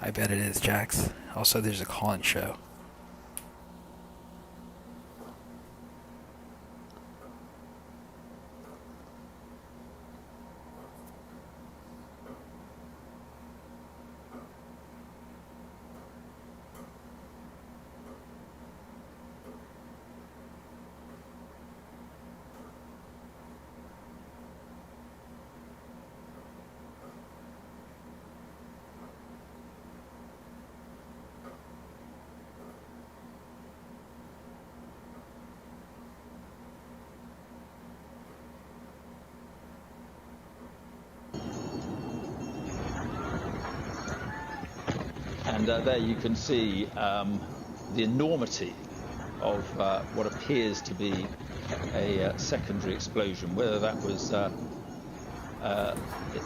I bet it is, Jax. Also, there's a call-in show. And there you can see the enormity of what appears to be a secondary explosion. Whether that was, it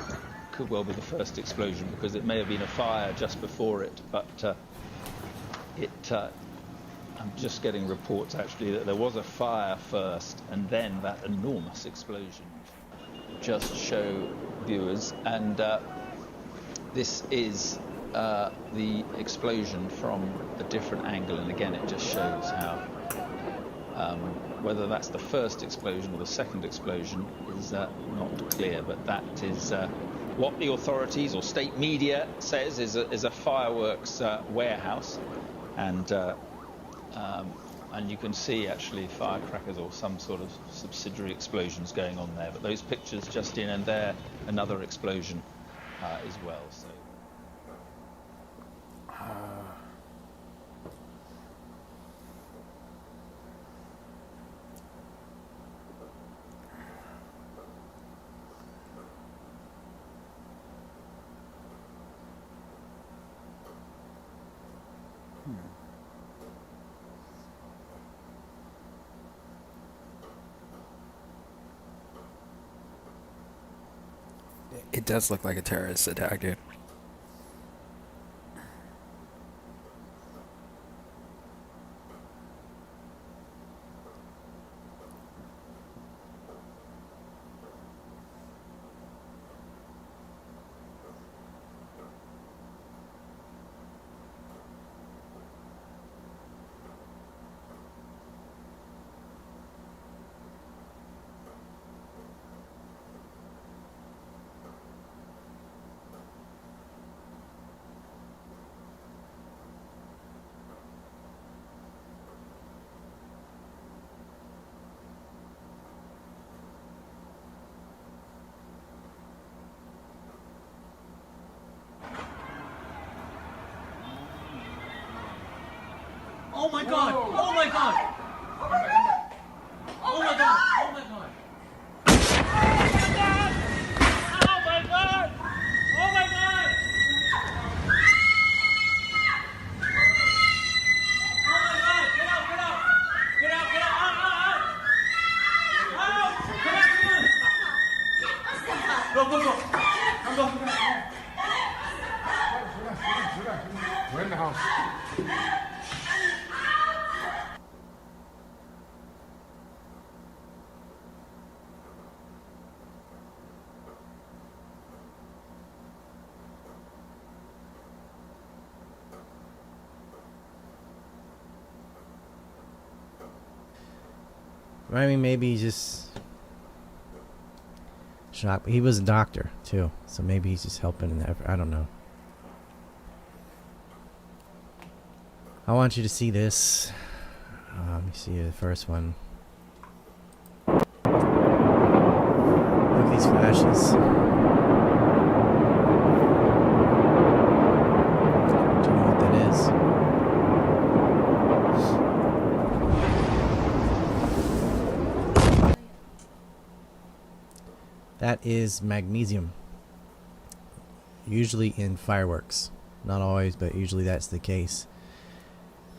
could well be the first explosion, because it may have been a fire just before it. But I'm just getting reports actually that there was a fire first and then that enormous explosion. Just show viewers, and this is the explosion from a different angle, and again it just shows how whether that's the first explosion or the second explosion is not clear, but that is what the authorities or state media says is a fireworks warehouse, and you can see actually firecrackers or some sort of subsidiary explosions going on there, but those pictures just in, and there another explosion as well. So. It does look like a terrorist attack, dude. Oh my God! Oh my God! Oh my God! Oh my God! Oh my God! Oh my God! Oh my God! Get out! Get out! Get out! Get out! Out! Out! Come on! Go! Go! Go! Come go! We're in the house. I mean, maybe he's just shocked. He was a doctor too, so maybe he's just helping in that. I don't know. I want you to see this. Let me see the first one. Look at these flashes. Do you know what that is? That is magnesium. Usually in fireworks. Not always, but usually that's the case.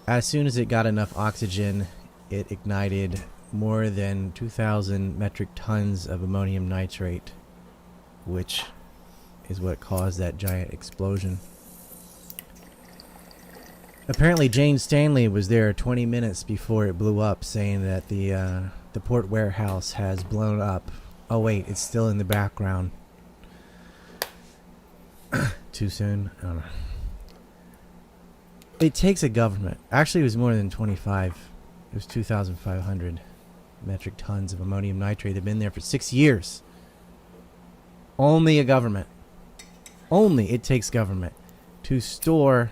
As soon as it got enough oxygen, it ignited more than 2,000 metric tons of ammonium nitrate, which is what caused that giant explosion. Apparently Jane Stanley was there 20 minutes before it blew up, saying that the port warehouse has blown up. Oh wait, it's still in the background. Too soon? I don't know. It takes a government. Actually, it was more than 25. It was 2,500 metric tons of ammonium nitrate. They've been there for 6 years. Only a government. Only it takes government to store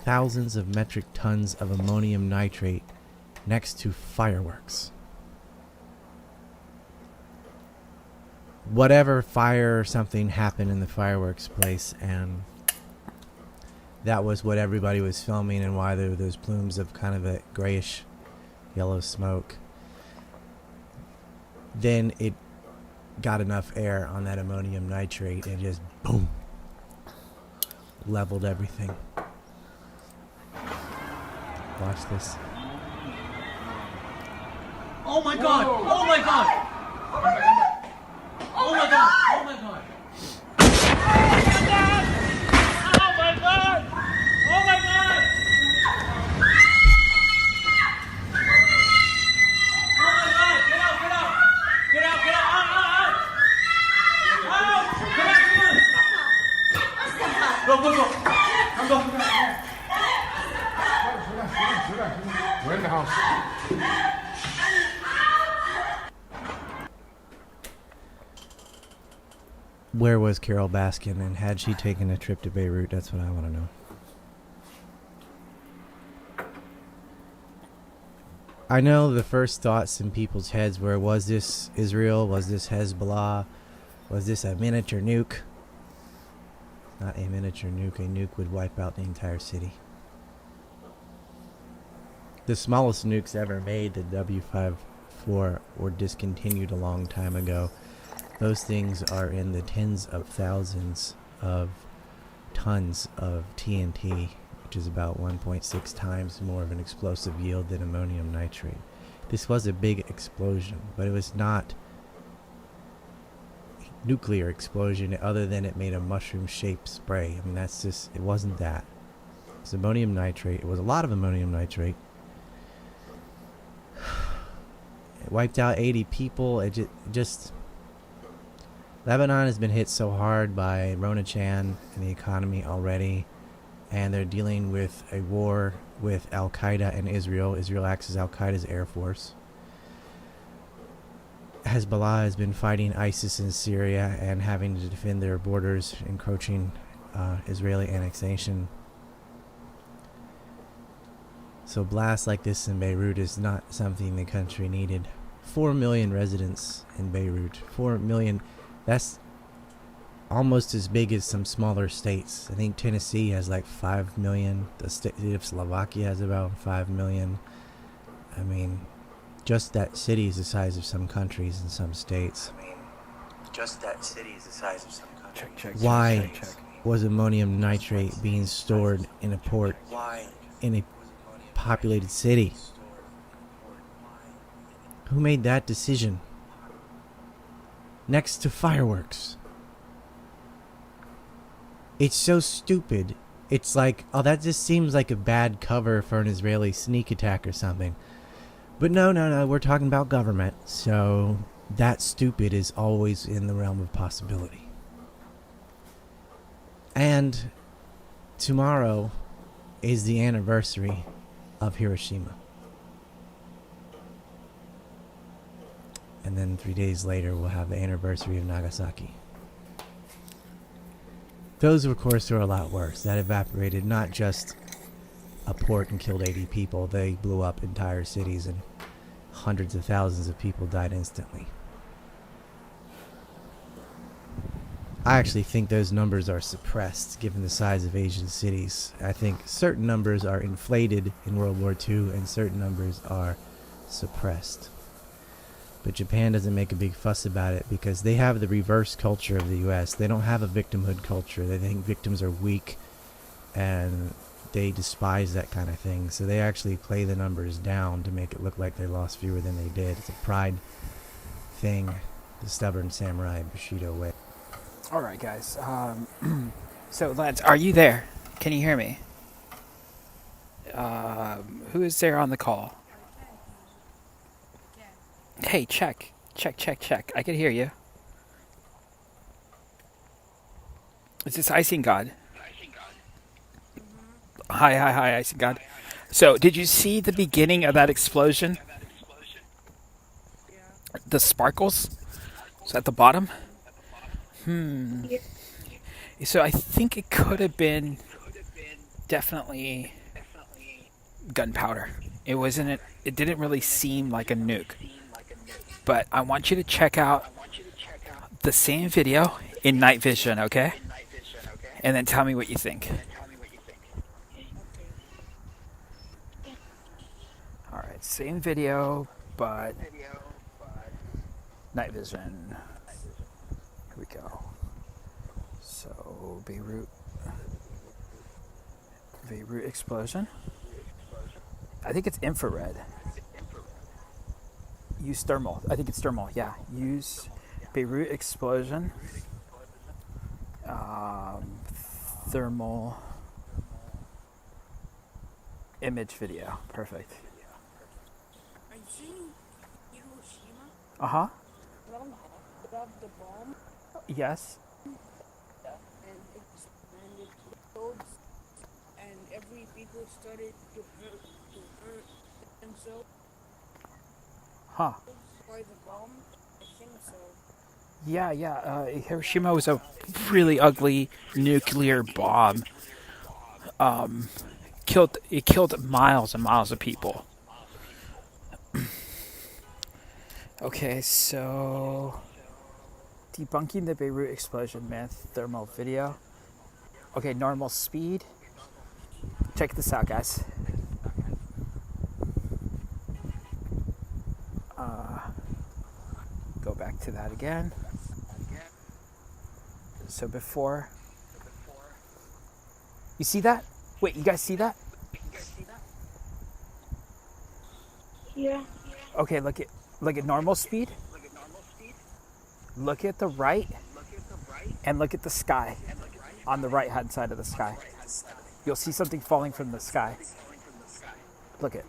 thousands of metric tons of ammonium nitrate next to fireworks. Whatever fire or something happened in the fireworks place, and that was what everybody was filming, and why there were those plumes of kind of a grayish yellow smoke. Then it got enough air on that ammonium nitrate and just boom, leveled everything. Watch this. Oh my god! Oh my god! Oh my god! Oh my god! Oh my god! Oh my god! Oh my god! Get out! Get out! Get out! Get out! Out! Out! Get out! Come on! Go! Go! Go! Come go! We're in the house. Where was Carol Baskin, and had she taken a trip to Beirut? That's what I want to know. I know the first thoughts in people's heads were, was this Israel? Was this Hezbollah? Was this a miniature nuke? Not a miniature nuke. A nuke would wipe out the entire city. The smallest nukes ever made, the W54, were discontinued a long time ago. Those things are in the tens of thousands of tons of TNT, which is about 1.6 times more of an explosive yield than ammonium nitrate. This was a big explosion, but it was not a nuclear explosion other than it made a mushroom-shaped spray. I mean, that's just, it wasn't that. It was ammonium nitrate. It was a lot of ammonium nitrate. It wiped out 80 people. It just Lebanon has been hit so hard by Rona Chan and the economy already, and they're dealing with a war with Al-Qaeda and Israel. Israel acts as Al-Qaeda's air force. Hezbollah has been fighting ISIS in Syria and having to defend their borders, encroaching Israeli annexation. So blasts like this in Beirut is not something the country needed. 4 million residents in Beirut. 4 million. That's almost as big as some smaller states. I think Tennessee has like 5 million. The state of Slovakia has about 5 million. I mean, just that city is the size of some countries in some states. Why was ammonium nitrate being stored in a port in a populated city? Who made that decision? Next to fireworks. It's so stupid. It's like, oh, that just seems like a bad cover for an Israeli sneak attack or something. But no, we're talking about government, so that stupid is always in the realm of possibility. And tomorrow is the anniversary of Hiroshima. And then 3 days later, we'll have the anniversary of Nagasaki. Those, of course, are a lot worse. That evaporated not just a port and killed 80 people. They blew up entire cities and hundreds of thousands of people died instantly. I actually think those numbers are suppressed given the size of Asian cities. I think certain numbers are inflated in World War II and certain numbers are suppressed. But Japan doesn't make a big fuss about it because they have the reverse culture of the US. They don't have a victimhood culture. They think victims are weak and they despise that kind of thing. So they actually play the numbers down to make it look like they lost fewer than they did. It's a pride thing, the stubborn samurai Bushido way. All right, guys. So, Lance, are you there? Can you hear me? Who is there on the call? Hey, check. I can hear you. Is this Icing God? Hi, I see God. So, did you see the beginning of that explosion? The sparkles? So at the bottom? Yeah. So I think it could have been definitely gunpowder. It wasn't. It didn't really seem like a nuke. But I want you to check out the same video in night vision, okay? And then tell me what you think. All right, same video, but night vision. Here we go. So Beirut explosion. I think it's infrared. Use thermal. I think it's thermal. Yeah. Use Beirut explosion. Thermal image video. Perfect. I seen Hiroshima Uh huh. dropped the bomb Yes. and it expanded roads and every people started to hurt themselves Huh. by the bomb. I think so. Yeah. Hiroshima was a really ugly nuclear bomb. It killed miles and miles of people. Okay, so debunking the Beirut explosion myth, thermal video. Okay, normal speed. Check this out, guys. Go back to that again. So before, you see that? Wait, you guys see that? Yeah. Okay, look at normal speed. Look at the right, and look at the sky on the right hand side of the sky. You'll see something falling from the sky. Look at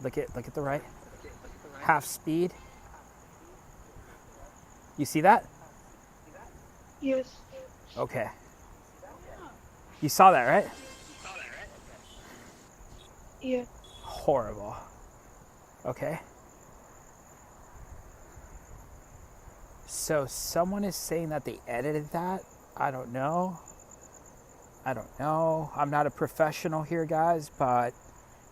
the right. Half speed. You see that? Yes. Okay. You saw that, right? Yeah. Horrible. Okay. So someone is saying that they edited that. I don't know. I'm not a professional here, guys, but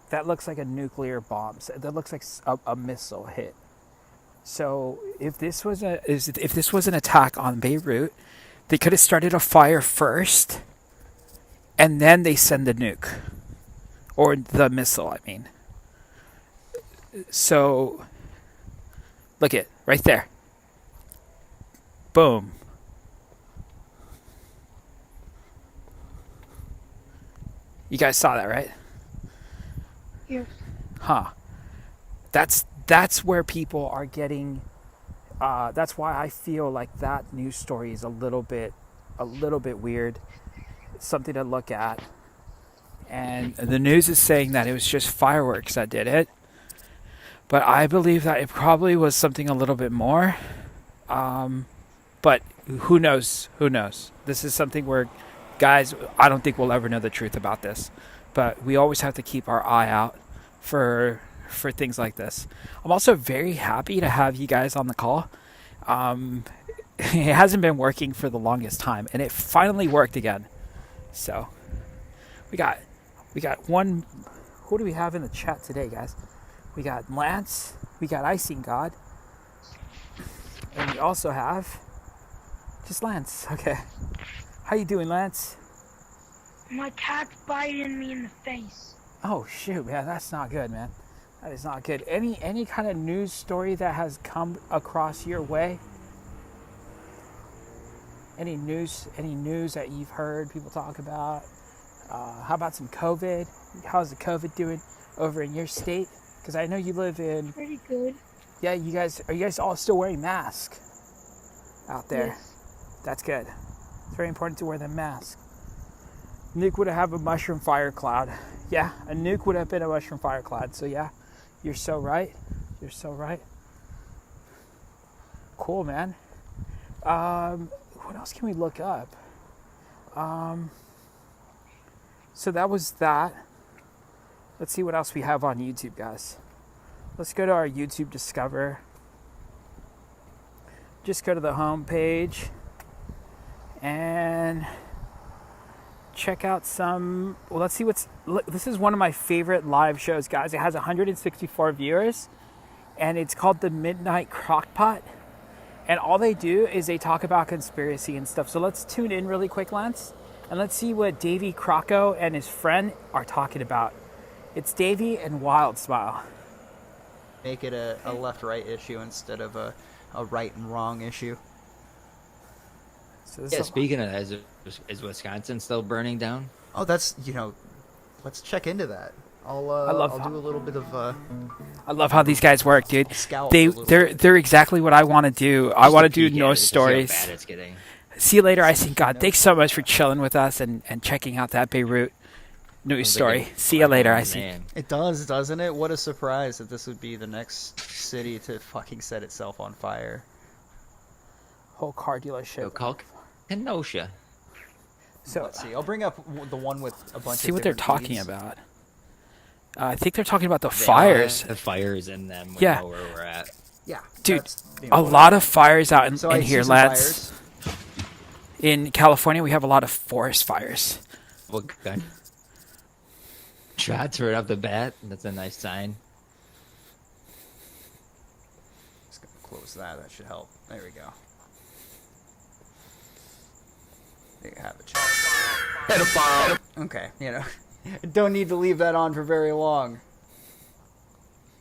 that looks like a nuclear bomb. That looks like a missile hit. So if this was an attack on Beirut, they could have started a fire first, and then they send the nuke or the missile. I mean. So look it right there. Boom. You guys saw that, right? Yes. Huh. That's where people are getting. That's why I feel like that news story is a little bit weird. It's something to look at. And the news is saying that it was just fireworks that did it. But I believe that it probably was something a little bit more. But who knows? Who knows? This is something where, guys, I don't think we'll ever know the truth about this. But we always have to keep our eye out for things like this. I'm also very happy to have you guys on the call. It hasn't been working for the longest time, and it finally worked again. So we got one. Who do we have in the chat today, guys? We got Lance. We got Icing God, and we also have just Lance. Okay, how you doing, Lance? My cat's biting me in the face. Oh shoot, man, that's not good, man. That is not good. Any kind of news story that has come across your way? Any news that you've heard people talk about? How about some COVID? How's the COVID doing over in your state? Because I know you live in. Pretty good. Yeah, are you guys all still wearing masks out there? Yes. That's good. It's very important to wear the mask. Nuke would have a mushroom fire cloud. Yeah, a nuke would have been a mushroom fire cloud. So yeah, you're so right. You're so right. Cool, man. What else can we look up? So that was that. Let's see what else we have on YouTube, guys. Let's go to our YouTube Discover. Just go to the home page and check out some. Well, let's see this is one of my favorite live shows, guys. It has 164 viewers, and it's called the Midnight Crockpot. And all they do is they talk about conspiracy and stuff. So let's tune in really quick, Lance, and let's see what Davey Crocco and his friend are talking about. It's Davey and Wild Smile. Make it a left-right issue instead of a right and wrong issue. So Yeah, speaking of that, is Wisconsin still burning down? Oh, that's, let's check into that. I'll do a little bit of I love how these guys work, dude. scout. a little bit. They're exactly what I want to do. I want to do Peek at no it to see how stories. bad it's getting. See you later, Icing God. Thanks so much for chilling with us and checking out that Beirut news story. See you later, Icing. Man. It does, doesn't it? What a surprise that this would be the next city to fucking set itself on fire. Whole car dealership. So call Kenosha. So Let's see. I'll bring up the one with a bunch see of what they're different talking feeds. about. I think they're talking about the They all fires. have The fires in them. We Yeah. know where we're at. Yeah. Dude, that's, a lot of fires out in I see here, some lads. fires. In California, we have a lot of forest fires. Well, gun shots right off the bat. That's a nice sign. Just gonna close that. That should help. There we go. There you have it. Chat. Okay, don't need to leave that on for very long.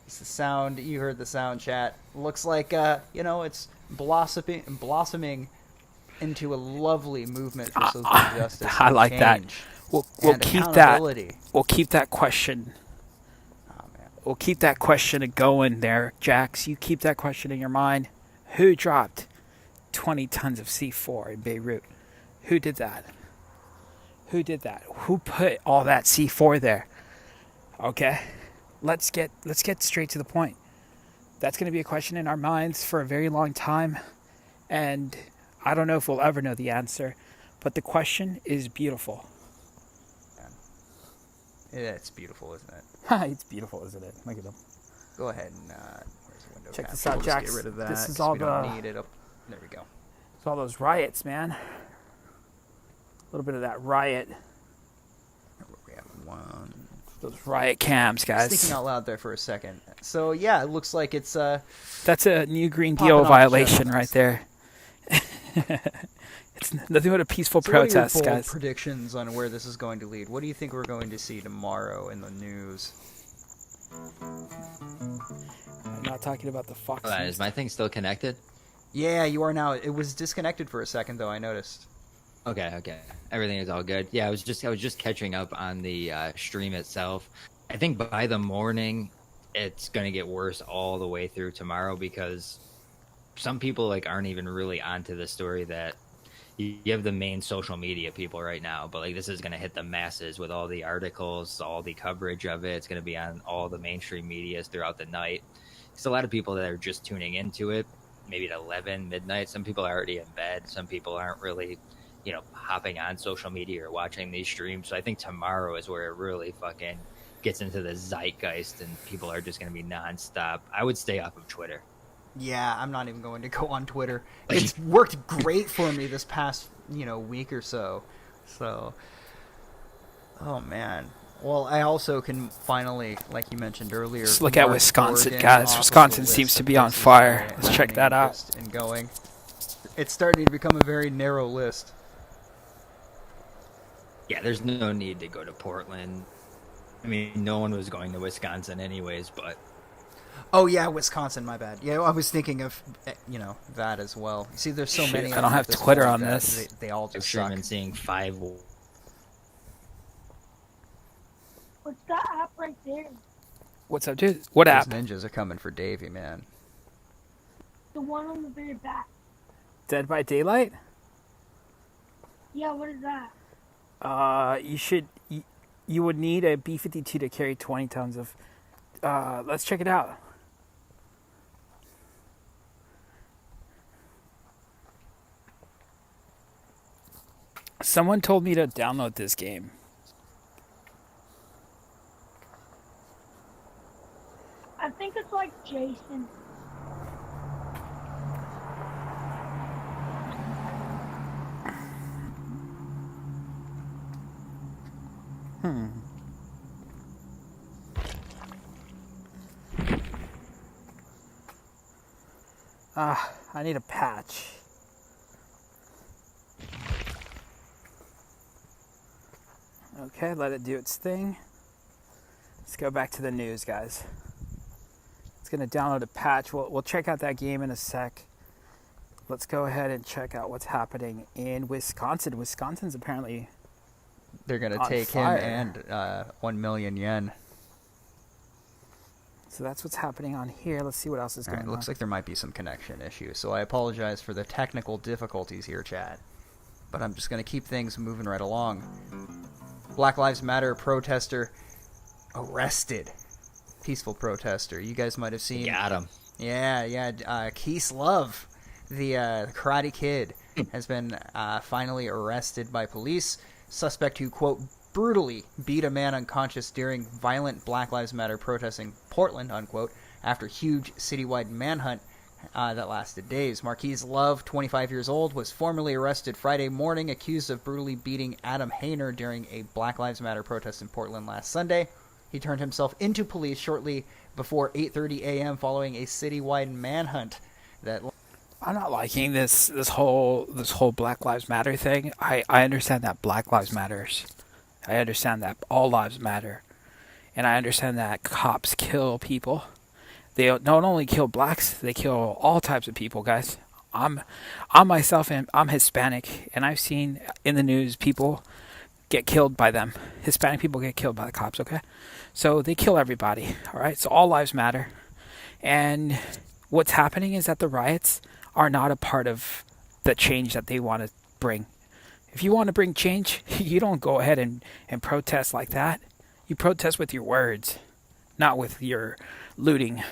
It's the sound. You heard the sound, chat. Looks like it's blossoming into a lovely movement for social justice. I and like that. change We'll and keep that. accountability. We'll keep that question. Oh man. We'll keep that question going there, Jax. You keep that question in your mind. Who dropped 20 tons of C4 in Beirut? Who did that? Who did that? Who put all that C4 there? Okay, let's get straight to the point. That's going to be a question in our minds for a very long time, and I don't know if we'll ever know the answer, but the question is beautiful. Yeah, it's beautiful, isn't it? It's beautiful, isn't it? Look at them. Go ahead and where's the window Check cap? this out, We'll just Jax. Get rid of that. This is 'cause all we don't the- need it. There we go. It's all those riots, man. A little bit of that riot. We have one. Those riot cams, guys. Thinking out loud there for a second. So yeah, it looks like it's That's a new Green Popping Deal off the violation shelves. right there. It's nothing but a peaceful So what are your protest, bold guys. predictions on where this is going to lead? What do you think we're going to see tomorrow in the news? I'm not talking about the Fox Hold on, News. is my thing still connected? Yeah, you are now. It was disconnected for a second though. I noticed. Okay. Everything is all good. Yeah, I was just catching up on the stream itself. I think by the morning, it's gonna get worse all the way through tomorrow because some people aren't even really onto the story that you have the main social media people right now, but this is gonna hit the masses with all the articles, all the coverage of it. It's gonna be on all the mainstream medias throughout the night. There's a lot of people that are just tuning into it, maybe at 11 midnight. Some people are already in bed. Some people aren't really hopping on social media or watching these streams. So I think tomorrow is where it really fucking gets into the zeitgeist and people are just going to be nonstop. I would stay off of Twitter. Yeah, I'm not even going to go on Twitter. It's worked great for me this past week or so. So, oh man. Well, I also can finally, like you mentioned earlier, Let's look at mark Wisconsin, Oregon guys. off of Wisconsin the seems list to of be on places fire. where I Let's have check any that out. interest in going. It's starting to become a very narrow list. Yeah, there's no need to go to Portland. I mean, no one was going to Wisconsin anyways, but Oh yeah, Wisconsin. My bad. Yeah, I was thinking of that as well. See, there's so Shit, many. I of don't them have at this Twitter point on that this. They all I've just sure suck. been seeing 5. What's that app right there? What's up, dude? What Those app? ninjas are coming for Davey, man. The one on the very back. Dead by Daylight? Yeah, what is that? You would need a B-52 to carry 20 tons of. Let's check it out. Someone told me to download this game. I think it's like Jason. I need a patch. Okay, let it do its thing. Let's go back to the news, guys. It's gonna download a patch. We'll check out that game in a sec. Let's go ahead and check out what's happening in Wisconsin. Wisconsin's apparently They're going to on take fire. him and 1 million yen. So that's what's happening on here. Let's see what else is All going right, on. looks like there might be some connection issues, so I apologize for the technical difficulties here, chat. But I'm just going to keep things moving right along. Black Lives Matter protester arrested. Peaceful protester. You guys might have seen. Got him. Yeah. Keith Love, the Karate Kid, has been finally arrested by police. Suspect who, quote, brutally beat a man unconscious during violent Black Lives Matter protests in Portland, unquote, after huge citywide manhunt that lasted days. Marquise Love, 25 years old, was formally arrested Friday morning, accused of brutally beating Adam Hayner during a Black Lives Matter protest in Portland last Sunday. He turned himself into police shortly before 8:30 a.m. following a citywide manhunt that... I'm not liking this whole Black Lives Matter thing. I understand that Black Lives matters. I understand that all lives matter. And I understand that cops kill people. They don't only kill blacks, they kill all types of people, guys. I'm myself, I'm Hispanic, and I've seen in the news people get killed by them. Hispanic people get killed by the cops, okay? So they kill everybody, all right? So all lives matter. And what's happening is that the riots are not a part of the change that they want to bring. If you want to bring change, you don't go ahead and protest like that. You protest with your words, not with your looting.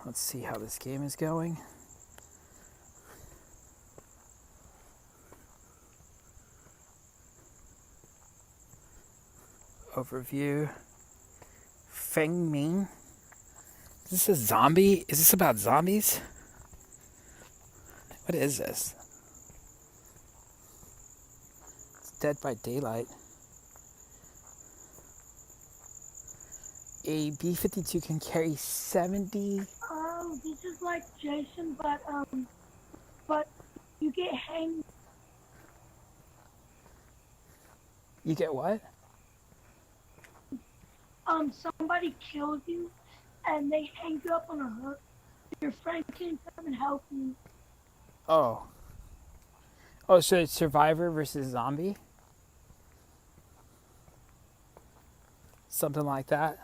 Let's see how this game is going. Overview. Feng Ming. Is this a zombie? Is this about zombies? What is this? It's Dead by Daylight. A B-52 can carry 70... This is like Jason, but you get hanged. You get what? Somebody kills you, and they hang you up on a hook. Your friend can come and help you. Oh, so it's Survivor versus Zombie? Something like that?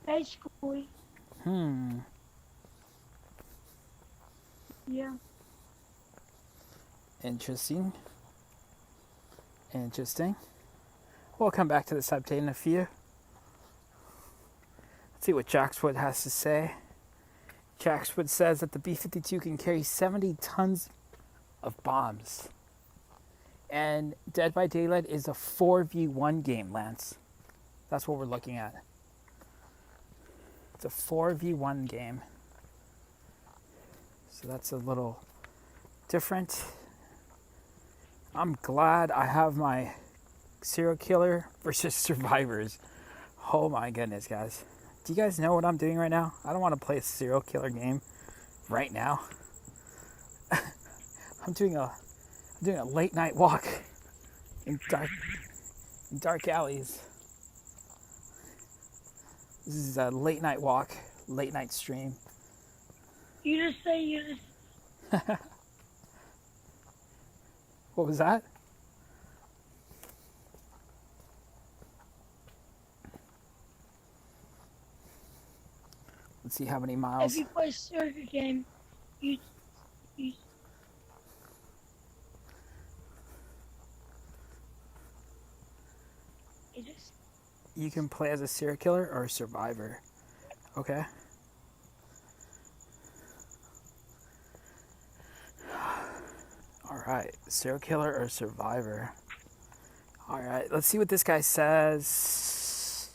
Basically, yeah. Interesting. We'll come back to this update in a few. Let's see what Jackswood has to say. Jackswood says that the B-52 can carry 70 tons of bombs. And Dead by Daylight is a 4v1 game, Lance. That's what we're looking at. It's a 4v1 game. So that's a little different. I'm glad I have my serial killer versus survivors. Oh my goodness, guys. Do you guys know what I'm doing right now? I don't want to play a serial killer game right now. I'm doing a late night walk in dark alleys. This is a late night walk, late night stream. You just say What was that? Let's see how many miles. If you play a serial game, you just... You can play as a serial killer or a survivor. Okay. Alright, serial killer or survivor. Alright, let's see what this guy says.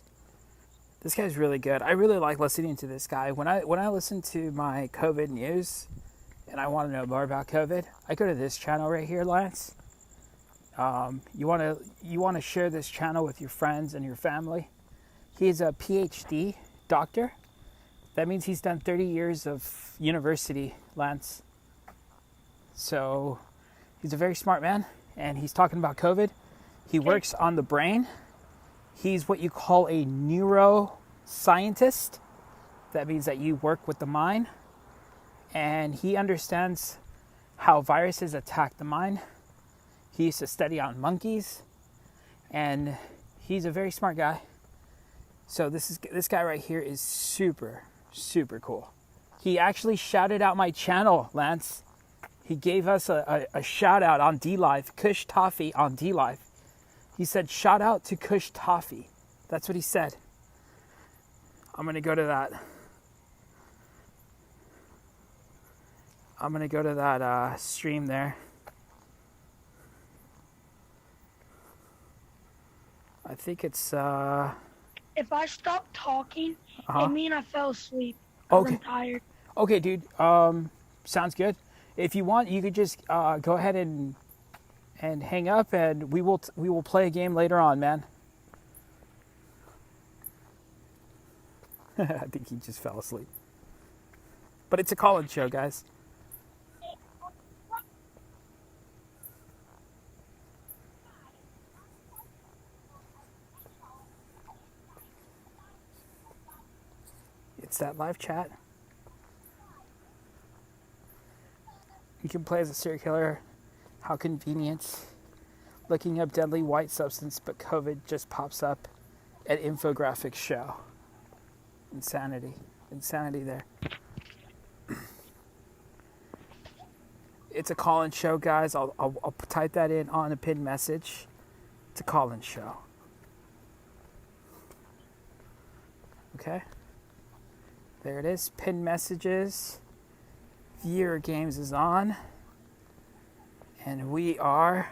This guy's really good. I really like listening to this guy. When I listen to my COVID news and I want to know more about COVID, I go to this channel right here, Lance. You want to share this channel with your friends and your family. He's a PhD doctor. That means he's done 30 years of university, Lance. So he's a very smart man, and he's talking about COVID. He works on the brain. He's what you call a neuroscientist. That means that you work with the mind. And he understands how viruses attack the mind. He used to study on monkeys. And he's a very smart guy. So this guy right here is super, super cool. He actually shouted out my channel, Lance. He gave us a shout out on DLive KushToffe on DLive. He said, shout out to KushToffe. That's what he said. I'm going to go to that. I'm going to go to that stream there. I think it's... If I stop talking, it means I fell asleep. Okay. I'm tired. Okay, dude. Sounds good. If you want, you could just go ahead and hang up, and we will play a game later on, man. I think he just fell asleep. But it's a call-in show, guys. It's that live chat. You can play as a serial killer. How convenient. Looking up deadly white substance, but COVID just pops up at infographics show. Insanity. Insanity there. It's a call-in show, guys. I'll type that in on a pinned message. It's a call-in show. Okay. There it is. Pinned messages. Viewer games is on. And we are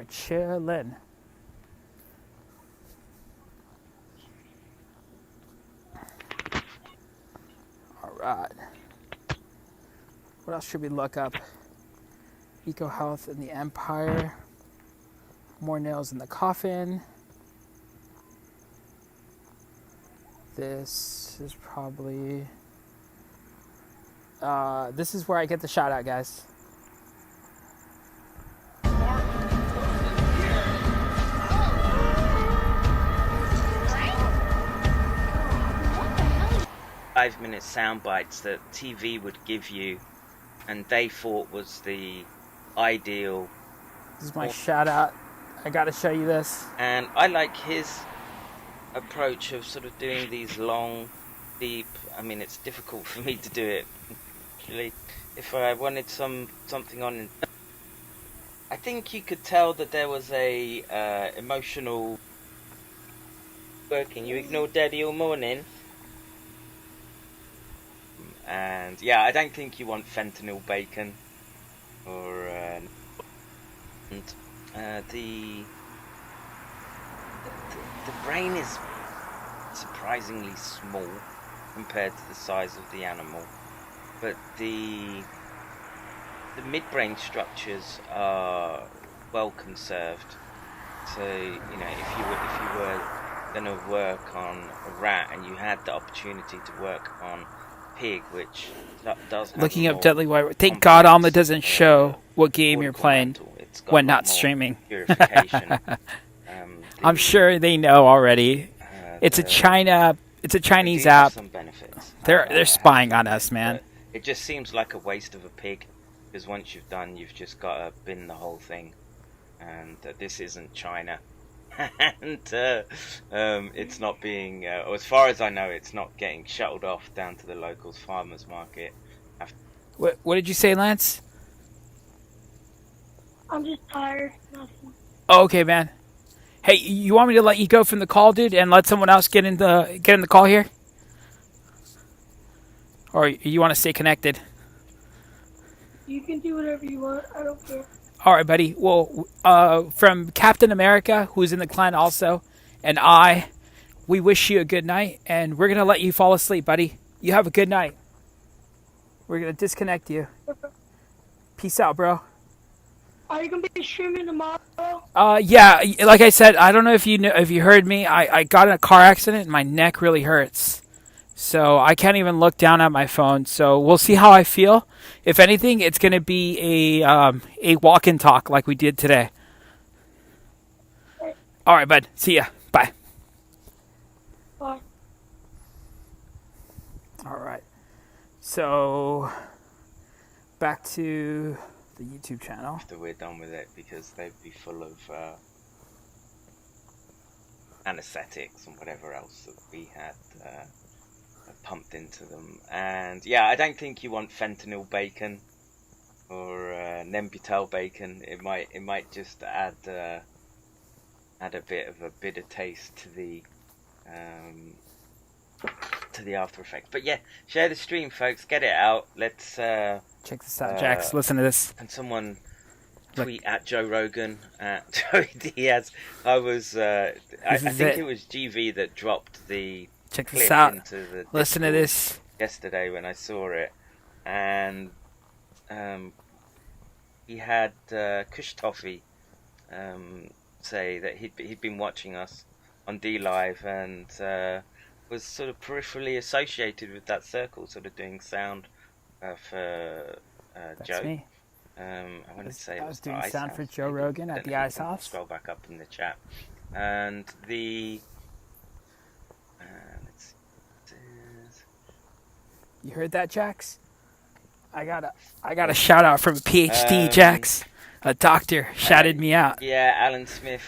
chilling. All right. What else should we look up? Eco Health in the Empire. More nails in the coffin. This is probably... this is where I get the shout out, guys. Five-minute sound bites that TV would give you, and they thought was the ideal. This is my shout out. I gotta show you this. And I like his approach of sort of doing these long, deep. I mean, it's difficult for me to do it. Actually, if I wanted something on, I think you could tell that there was a emotional working. You ignored Daddy all morning. And yeah, I don't think you want fentanyl bacon, or the brain is surprisingly small compared to the size of the animal, but the midbrain structures are well conserved. So you know, if you were going to work on a rat and you had the opportunity to work on pig, which does have looking up deadly white. Thank God Alma doesn't show what game you're playing when not streaming. I'm sure they know already. It's a Chinese app. They're spying on us, man. It just seems like a waste of a pig, because once you've done, you've just got to bin the whole thing. And this isn't China. And it's not being, as far as I know, it's not getting shuttled off down to the local farmers market. What did you say, Lance? I'm just tired. Nothing. Oh, okay, man. Hey, you want me to let you go from the call, dude, and let someone else get in the call here? Or you want to stay connected? You can do whatever you want. I don't care. All right, buddy. Well, from CapnMurica, who's in the clan also, and we wish you a good night, and we're going to let you fall asleep, buddy. You have a good night. We're going to disconnect you. Peace out, bro. Are you gonna be streaming tomorrow? Yeah, like I said, I don't know if you heard me. I got in a car accident and my neck really hurts. So I can't even look down at my phone. So we'll see how I feel. If anything, it's gonna be a walk and talk like we did today. All right, bud. See ya. Bye. Bye. All right. So back to the YouTube channel. After we're done with it, because they'd be full of anesthetics and whatever else that we had pumped into them. And yeah, I don't think you want fentanyl bacon or Nembutal bacon. It might just add a bit of a bitter taste to the after effects. But yeah, share the stream, folks. Get it out. Let's check this out, Jax. Listen to this. Can someone tweet at Joe Rogan, at Joey Diaz? I think it was GV that dropped the check clip this out. Into the Listen to this. Yesterday when I saw it, and he had KushToffe say that he'd been watching us on DLive and was sort of peripherally associated with that circle, sort of doing sound for Joe. That's me. I want to say I was doing Ice sound House, for Joe maybe. Rogan at the Ice House. Scroll back up in the chat, and the let's see. You heard that, Jax? I got a shout out from a PhD, Jax. A doctor shouted me out. Yeah, Alan Smith.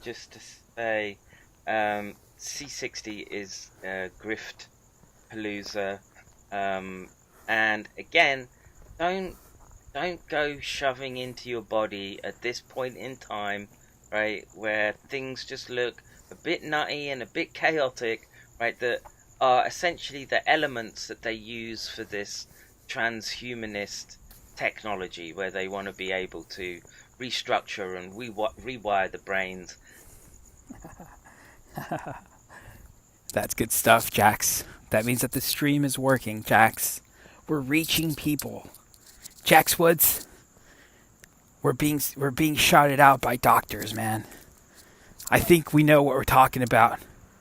Just to say, C60 is grift palooza, and again, don't go shoving into your body at this point in time, right, where things just look a bit nutty and a bit chaotic, right, that are essentially the elements that they use for this transhumanist technology, where they want to be able to restructure and rewire the brains. That's good stuff, Jax. That means that the stream is working, Jax. We're reaching people. Jax Woods, we're being shouted out by doctors, man. I think we know what we're talking about.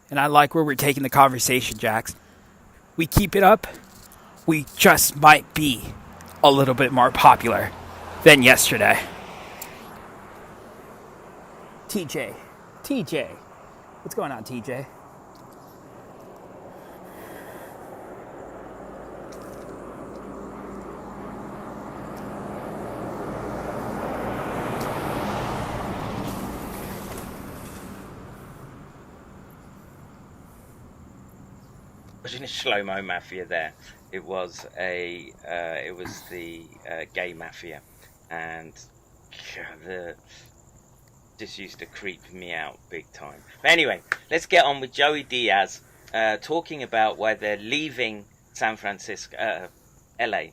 And I like where we're taking the conversation, Jax. We keep it up, we just might be a little bit more popular than yesterday. TJ. What's going on, TJ? Watching a slow-mo mafia there. It was the gay mafia, and this used to creep me out big time. But anyway, let's get on with Joey Diaz talking about why they're leaving San Francisco, LA,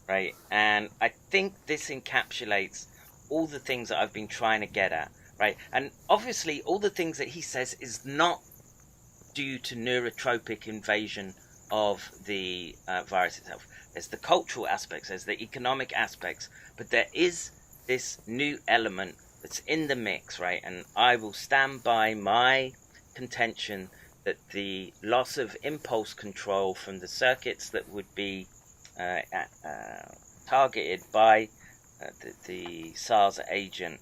right? And I think this encapsulates all the things that I've been trying to get at, right? And obviously, all the things that he says is not due to neurotropic invasion of the virus itself. There's the cultural aspects, there's the economic aspects, but there is this new element that's in the mix, right? And I will stand by my contention that the loss of impulse control from the circuits that would be targeted by the SARS agent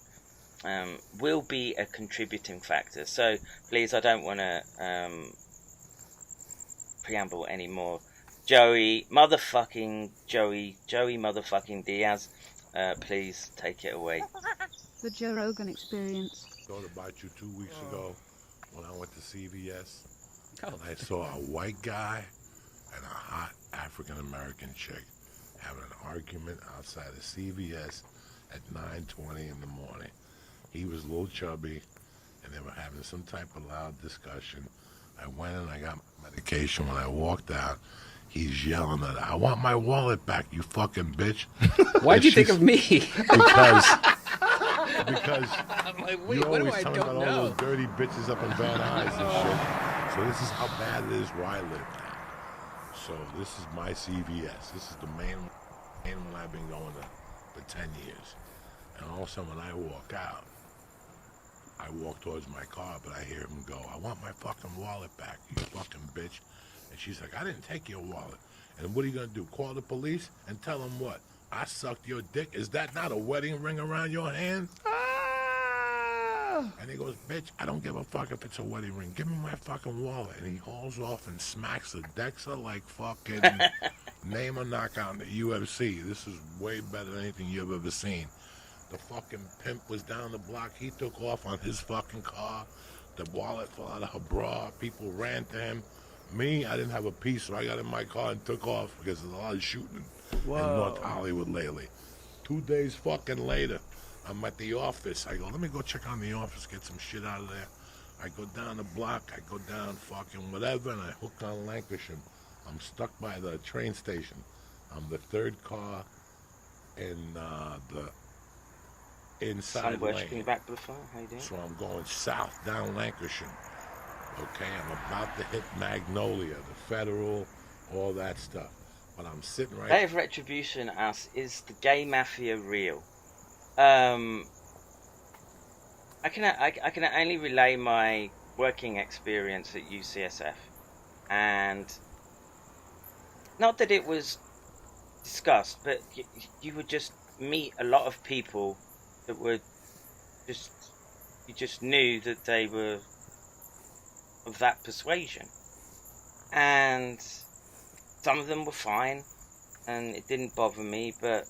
will be a contributing factor. So please, I don't want to preamble anymore. Joey motherfucking Diaz, please take it away. The Joe Rogan experience. I thought about you 2 weeks ago when I went to CVS. And I saw a white guy and a hot African-American chick having an argument outside of CVS at 9:20 in the morning. He was a little chubby, and they were having some type of loud discussion. I went and I got my medication. When I walked out, he's yelling at her, "I want my wallet back, you fucking bitch." Why'd you think of me? Because I'm like, you wait, what do always I talking don't about know? all those dirty bitches up in Van Nuys and shit. So this is how bad it is where I live now. So this is my CVS. This is the main one I've been going to for 10 years. And all of a sudden when I walk out, I walk towards my car, but I hear him go, I want my fucking wallet back, you fucking bitch. And she's like, I didn't take your wallet. And what are you going to do, call the police and tell them what? I sucked your dick? Is that not a wedding ring around your hand? And he goes, bitch, I don't give a fuck if it's a wedding ring. Give me my fucking wallet. And he hauls off and smacks the Dexa like fucking name a knockout in the UFC. This is way better than anything you've ever seen. The fucking pimp was down the block. He took off on his fucking car. The wallet fell out of her bra. People ran to him. Me, I didn't have a piece, so I got in my car and took off because there's a lot of shooting in North Hollywood lately. 2 days fucking later, I'm at the office. I go, let me go check on the office, get some shit out of there. I go down the block. I go down fucking whatever, and I hook on Lancashire. I'm stuck by the train station. I'm the third car in the inside lane. Back to the fire. How you doing? So I'm going south down Lancashire. Okay, I'm about to hit Magnolia, the Federal, all that stuff. But I'm sitting right... Day of Retribution asks, is the gay mafia real? I can only relay my working experience at UCSF. And not that it was discussed, but you would just meet a lot of people that were just... You just knew that they were of that persuasion, and some of them were fine and it didn't bother me, but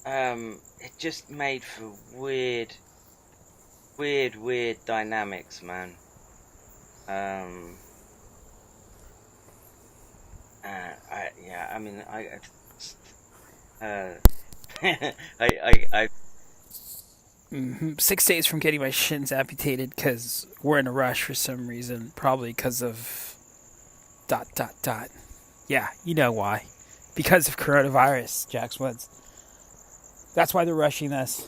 it just made for weird dynamics, man. I 6 days from getting my shins amputated because we're in a rush for some reason. Probably because of ... Yeah, you know why. Because of coronavirus, Jax Woods. That's why they're rushing this.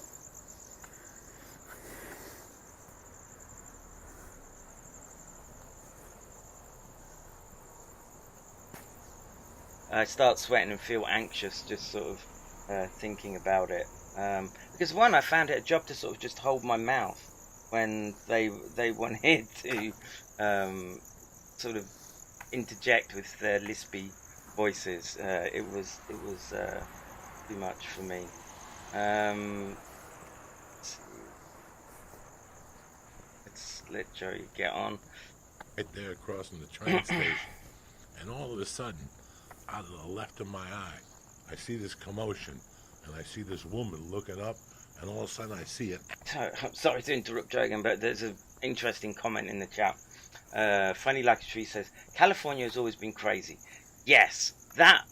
I start sweating and feel anxious just sort of thinking about it. Because one, I found it a job to sort of just hold my mouth when they wanted to sort of interject with their lispy voices. It was too much for me. Let's let Joey get on. Right there crossing the train station, and all of a sudden, out of the left of my eye, I see this commotion, and I see this woman looking up, and all of a sudden I see it. I'm sorry to interrupt, Dragon, but there's an interesting comment in the chat. Funny Lucky Tree says, California has always been crazy. Yes, that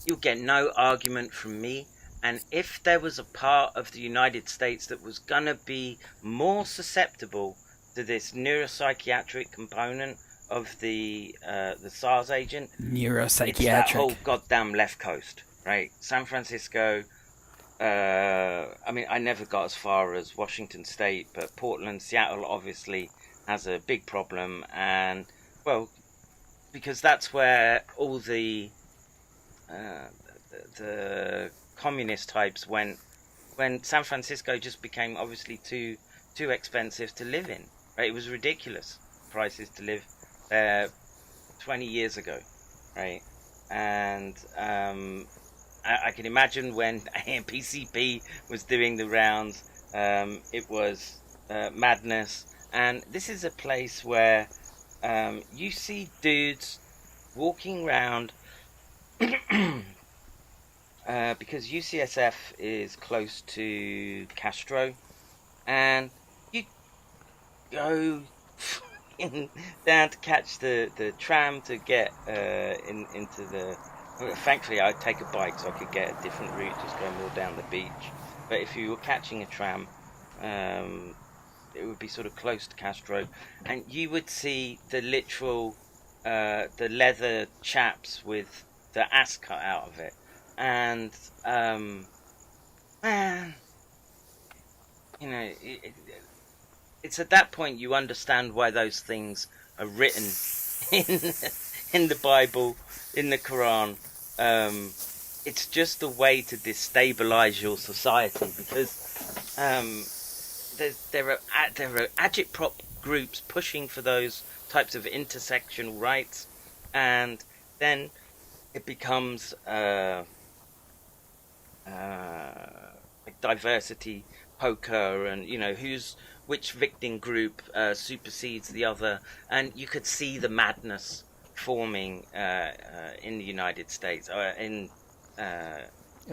you'll get no argument from me. And if there was a part of the United States that was going to be more susceptible to this neuropsychiatric component of the SARS agent, Neuropsychiatric. it's that whole goddamn left coast, right? San Francisco. I mean, I never got as far as Washington State, but Portland, Seattle, obviously has a big problem, and well, because that's where all the communist types went when San Francisco just became obviously too expensive to live in. Right? It was ridiculous prices to live there 20 years ago, right? And I can imagine when PCP was doing the rounds, it was madness. And this is a place where you see dudes walking around because UCSF is close to Castro, and you go down to catch the tram to get into the... Thankfully, I'd take a bike so I could get a different route, just go more down the beach. But if you were catching a tram, it would be sort of close to Castro, and you would see the literal, the leather chaps with the ass cut out of it. And, man, you know, it's at that point you understand why those things are written in the Bible, in the Quran. It's just a way to destabilize your society, because there are agitprop groups pushing for those types of intersectional rights, and then it becomes like diversity poker, and which victim group supersedes the other, and you could see the madness forming in the United States, in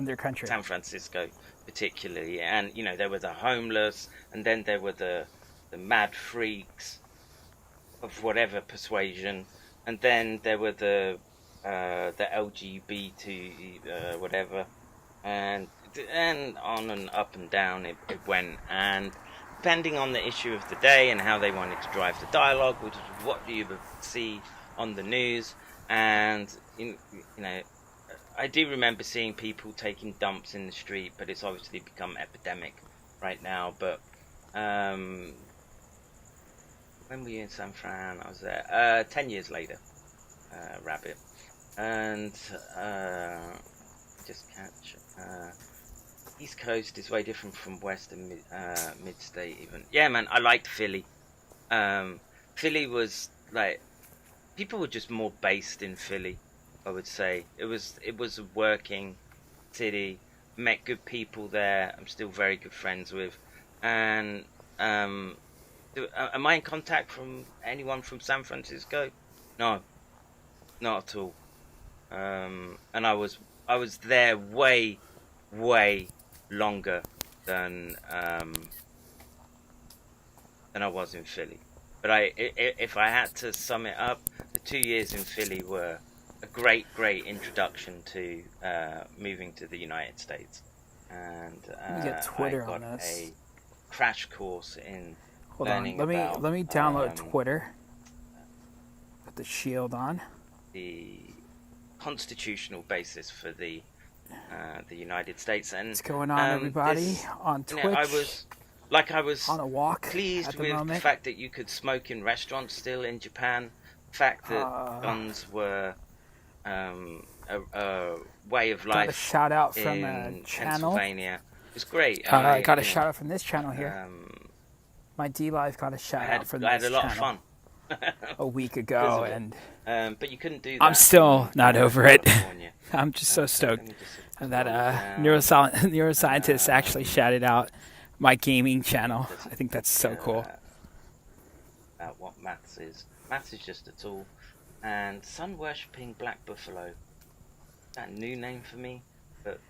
their country, San Francisco particularly. And there were the homeless, and then there were the mad freaks of whatever persuasion, and then there were the LGBT whatever, and on and up and down it went. And depending on the issue of the day and how they wanted to drive the dialogue, which is what you would see on the news. And I do remember seeing people taking dumps in the street, but it's obviously become epidemic right now. But when were you in San Fran? I was there 10 years later, Rabbit. And just catch East Coast is way different from West and mid-state even. Yeah, man, I liked Philly. Philly was like, people were just more based in Philly, I would say. It was a working city. Met good people there. I'm still very good friends with. And am I in contact from anyone from San Francisco? No, not at all. And I was there way longer than I was in Philly. But if I had to sum it up, the 2 years in Philly were a great introduction to moving to the United States. And let me get Twitter I got on this. a crash course in Hold learning on. Let me download about, Twitter. Put the shield on. The constitutional basis for the United States. And what's going on, everybody? On Twitch. I was on a walk. Pleased with moment. the fact that you could smoke in restaurants still in Japan. The fact that guns were a way of life. Got a shout out from in channel. Pennsylvania. It was great. I got a shout out from this channel here. My DLive got a shout out from this channel. I had a lot of fun. A week ago, and but you couldn't do that. I'm still not over it. I'm just so stoked that neuroscientists actually shouted out my gaming channel. I think that's so cool. About what maths is. Maths is just a tool. And sun worshipping black buffalo. That new name for me. But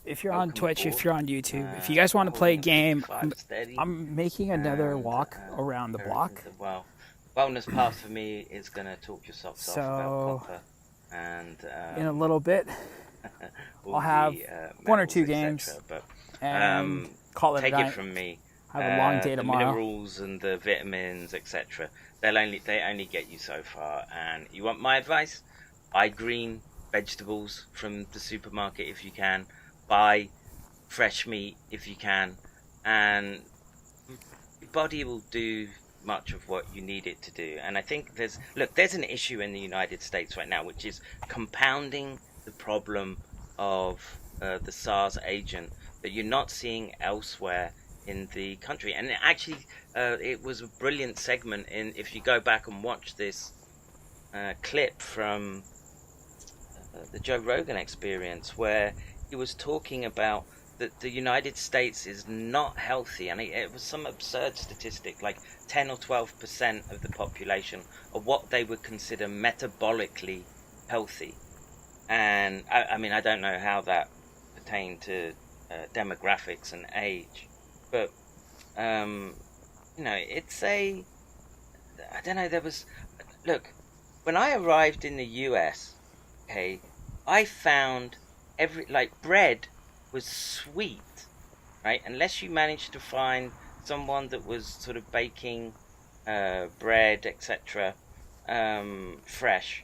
if you're on Twitch, if you're on YouTube, if you guys want to play a game, I'm making another walk around the block. Wellness path for me is going to talk your socks off about copper. And in a little bit, I'll have one or two games, and call it take a night. It from me. I have a long day tomorrow. The minerals and the vitamins, etc. They only get you so far. And you want my advice? Buy green vegetables from the supermarket if you can. Buy fresh meat if you can, and your body will do much of what you need it to do. And I think there's an issue in the United States right now which is compounding the problem of the SARS agent that you're not seeing elsewhere in the country. And actually it was a brilliant segment if you go back and watch this clip from the Joe Rogan Experience, where he was talking about that the United States is not healthy, and it was some absurd statistic, like 10 or 12% of the population are what they would consider metabolically healthy. And I mean, I don't know how that pertained to demographics and age, but it's I don't know. Look, when I arrived in the US, okay, I found bread was sweet, right? Unless you managed to find someone that was sort of baking bread, etc., fresh.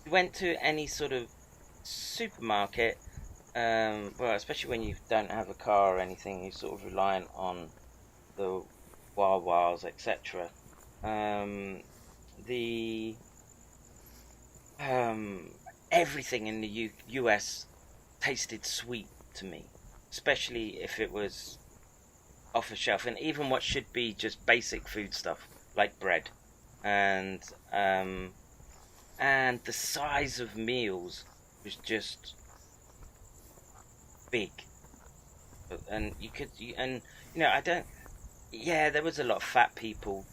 You went to any sort of supermarket, well, especially when you don't have a car or anything, you're sort of reliant on the Wawas, etc. the everything in the US tasted sweet to me, especially if it was off the shelf, and even what should be just basic food stuff like bread, and the size of meals was just big, and I don't. Yeah, there was a lot of fat people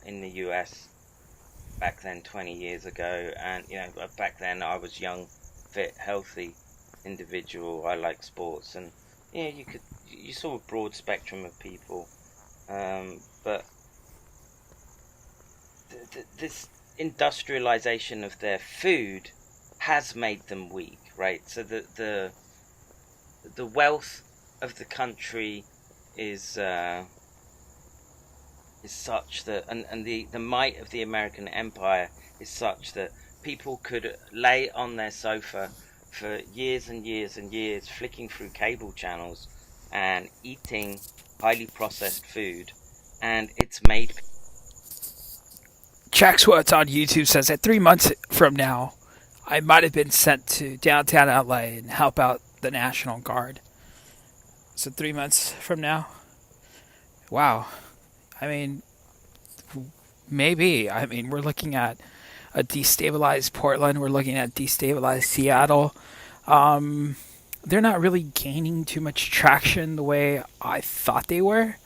in the US back then, 20 years ago, and back then I was young, fit, healthy individual. I like sports, and you saw a broad spectrum of people, but this industrialization of their food has made them weak, right? So the wealth of the country is such that, and the might of the American empire is such that people could lay on their sofa for years and years and years, flicking through cable channels and eating highly processed food, and it's made. Jack Swartz on YouTube says that 3 months from now, I might have been sent to downtown LA and help out the National Guard. So 3 months from now? Wow. I mean, maybe. I mean, we're looking at a destabilized Portland. We're looking at destabilized Seattle. They're not really gaining too much traction the way I thought they were.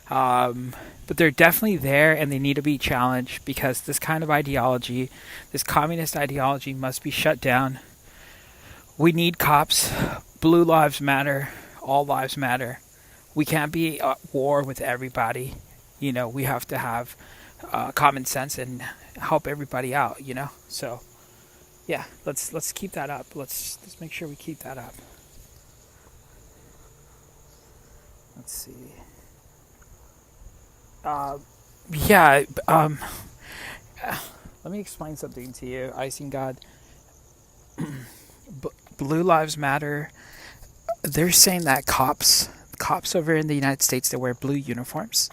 But they're definitely there, and they need to be challenged, because this kind of ideology, this communist ideology, must be shut down. We need cops. Blue lives matter. All lives matter. We can't be at war with everybody. We have to have common sense and help everybody out. So yeah, let's keep that up. Let's make sure we keep that up. Let's see. Let me explain something to you, Icing God. Blue lives matter. They're saying that cops over in the United States, they wear blue uniforms.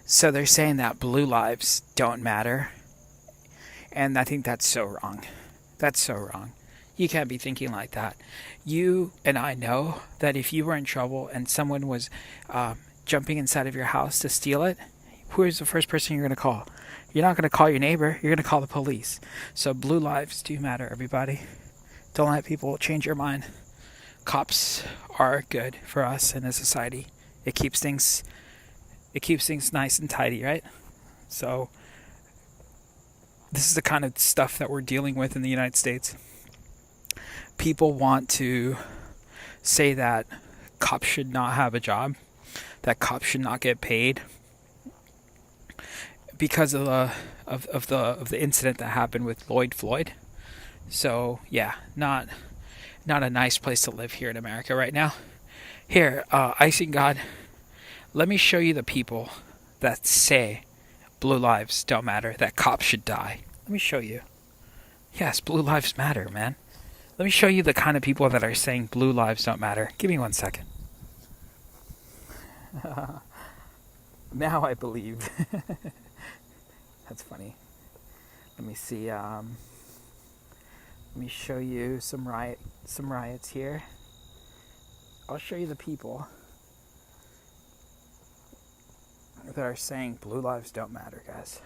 So they're saying that blue lives don't matter. And I think that's so wrong. That's so wrong. You can't be thinking like that. You and I know that if you were in trouble and someone was jumping inside of your house to steal it, who is the first person you're going to call? You're not going to call your neighbor. You're going to call the police. So blue lives do matter, everybody. Don't let people change your mind. Cops are good for us in a society. It keeps things nice and tidy, right? So this is the kind of stuff that we're dealing with in the United States. People want to say that cops should not have a job, that cops should not get paid because of the incident that happened with Floyd. So yeah, not a nice place to live here in America right now. Here, Icing God, let me show you the people that say blue lives don't matter, that cops should die. Let me show you. Yes, blue lives matter, man. Let me show you the kind of people that are saying blue lives don't matter. Give me 1 second. Now I believe. That's funny. Let me see. Let me show you some riots here. I'll show you the people that are saying blue lives don't matter, guys.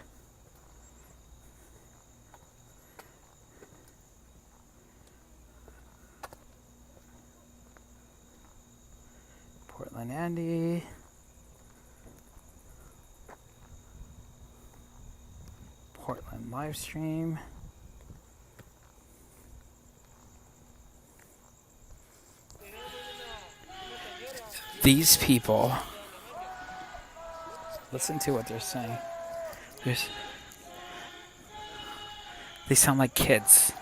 Portland Andy. Portland live stream. These people, listen to what they're saying. They sound like kids.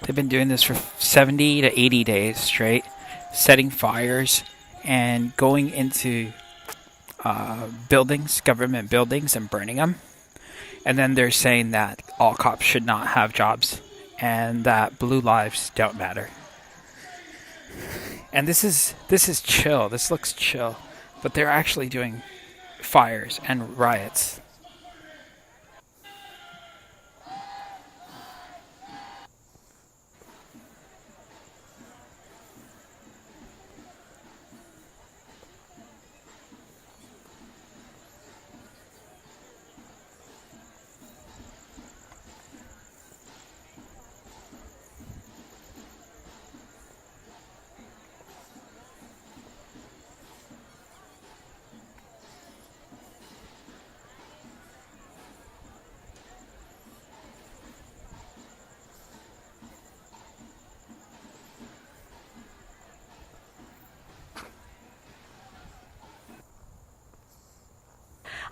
They've been doing this for 70 to 80 days straight, setting fires and going into buildings, government buildings, and burning them. And then they're saying that all cops should not have jobs and that blue lives don't matter. And this is chill. This looks chill. But they're actually doing fires and riots.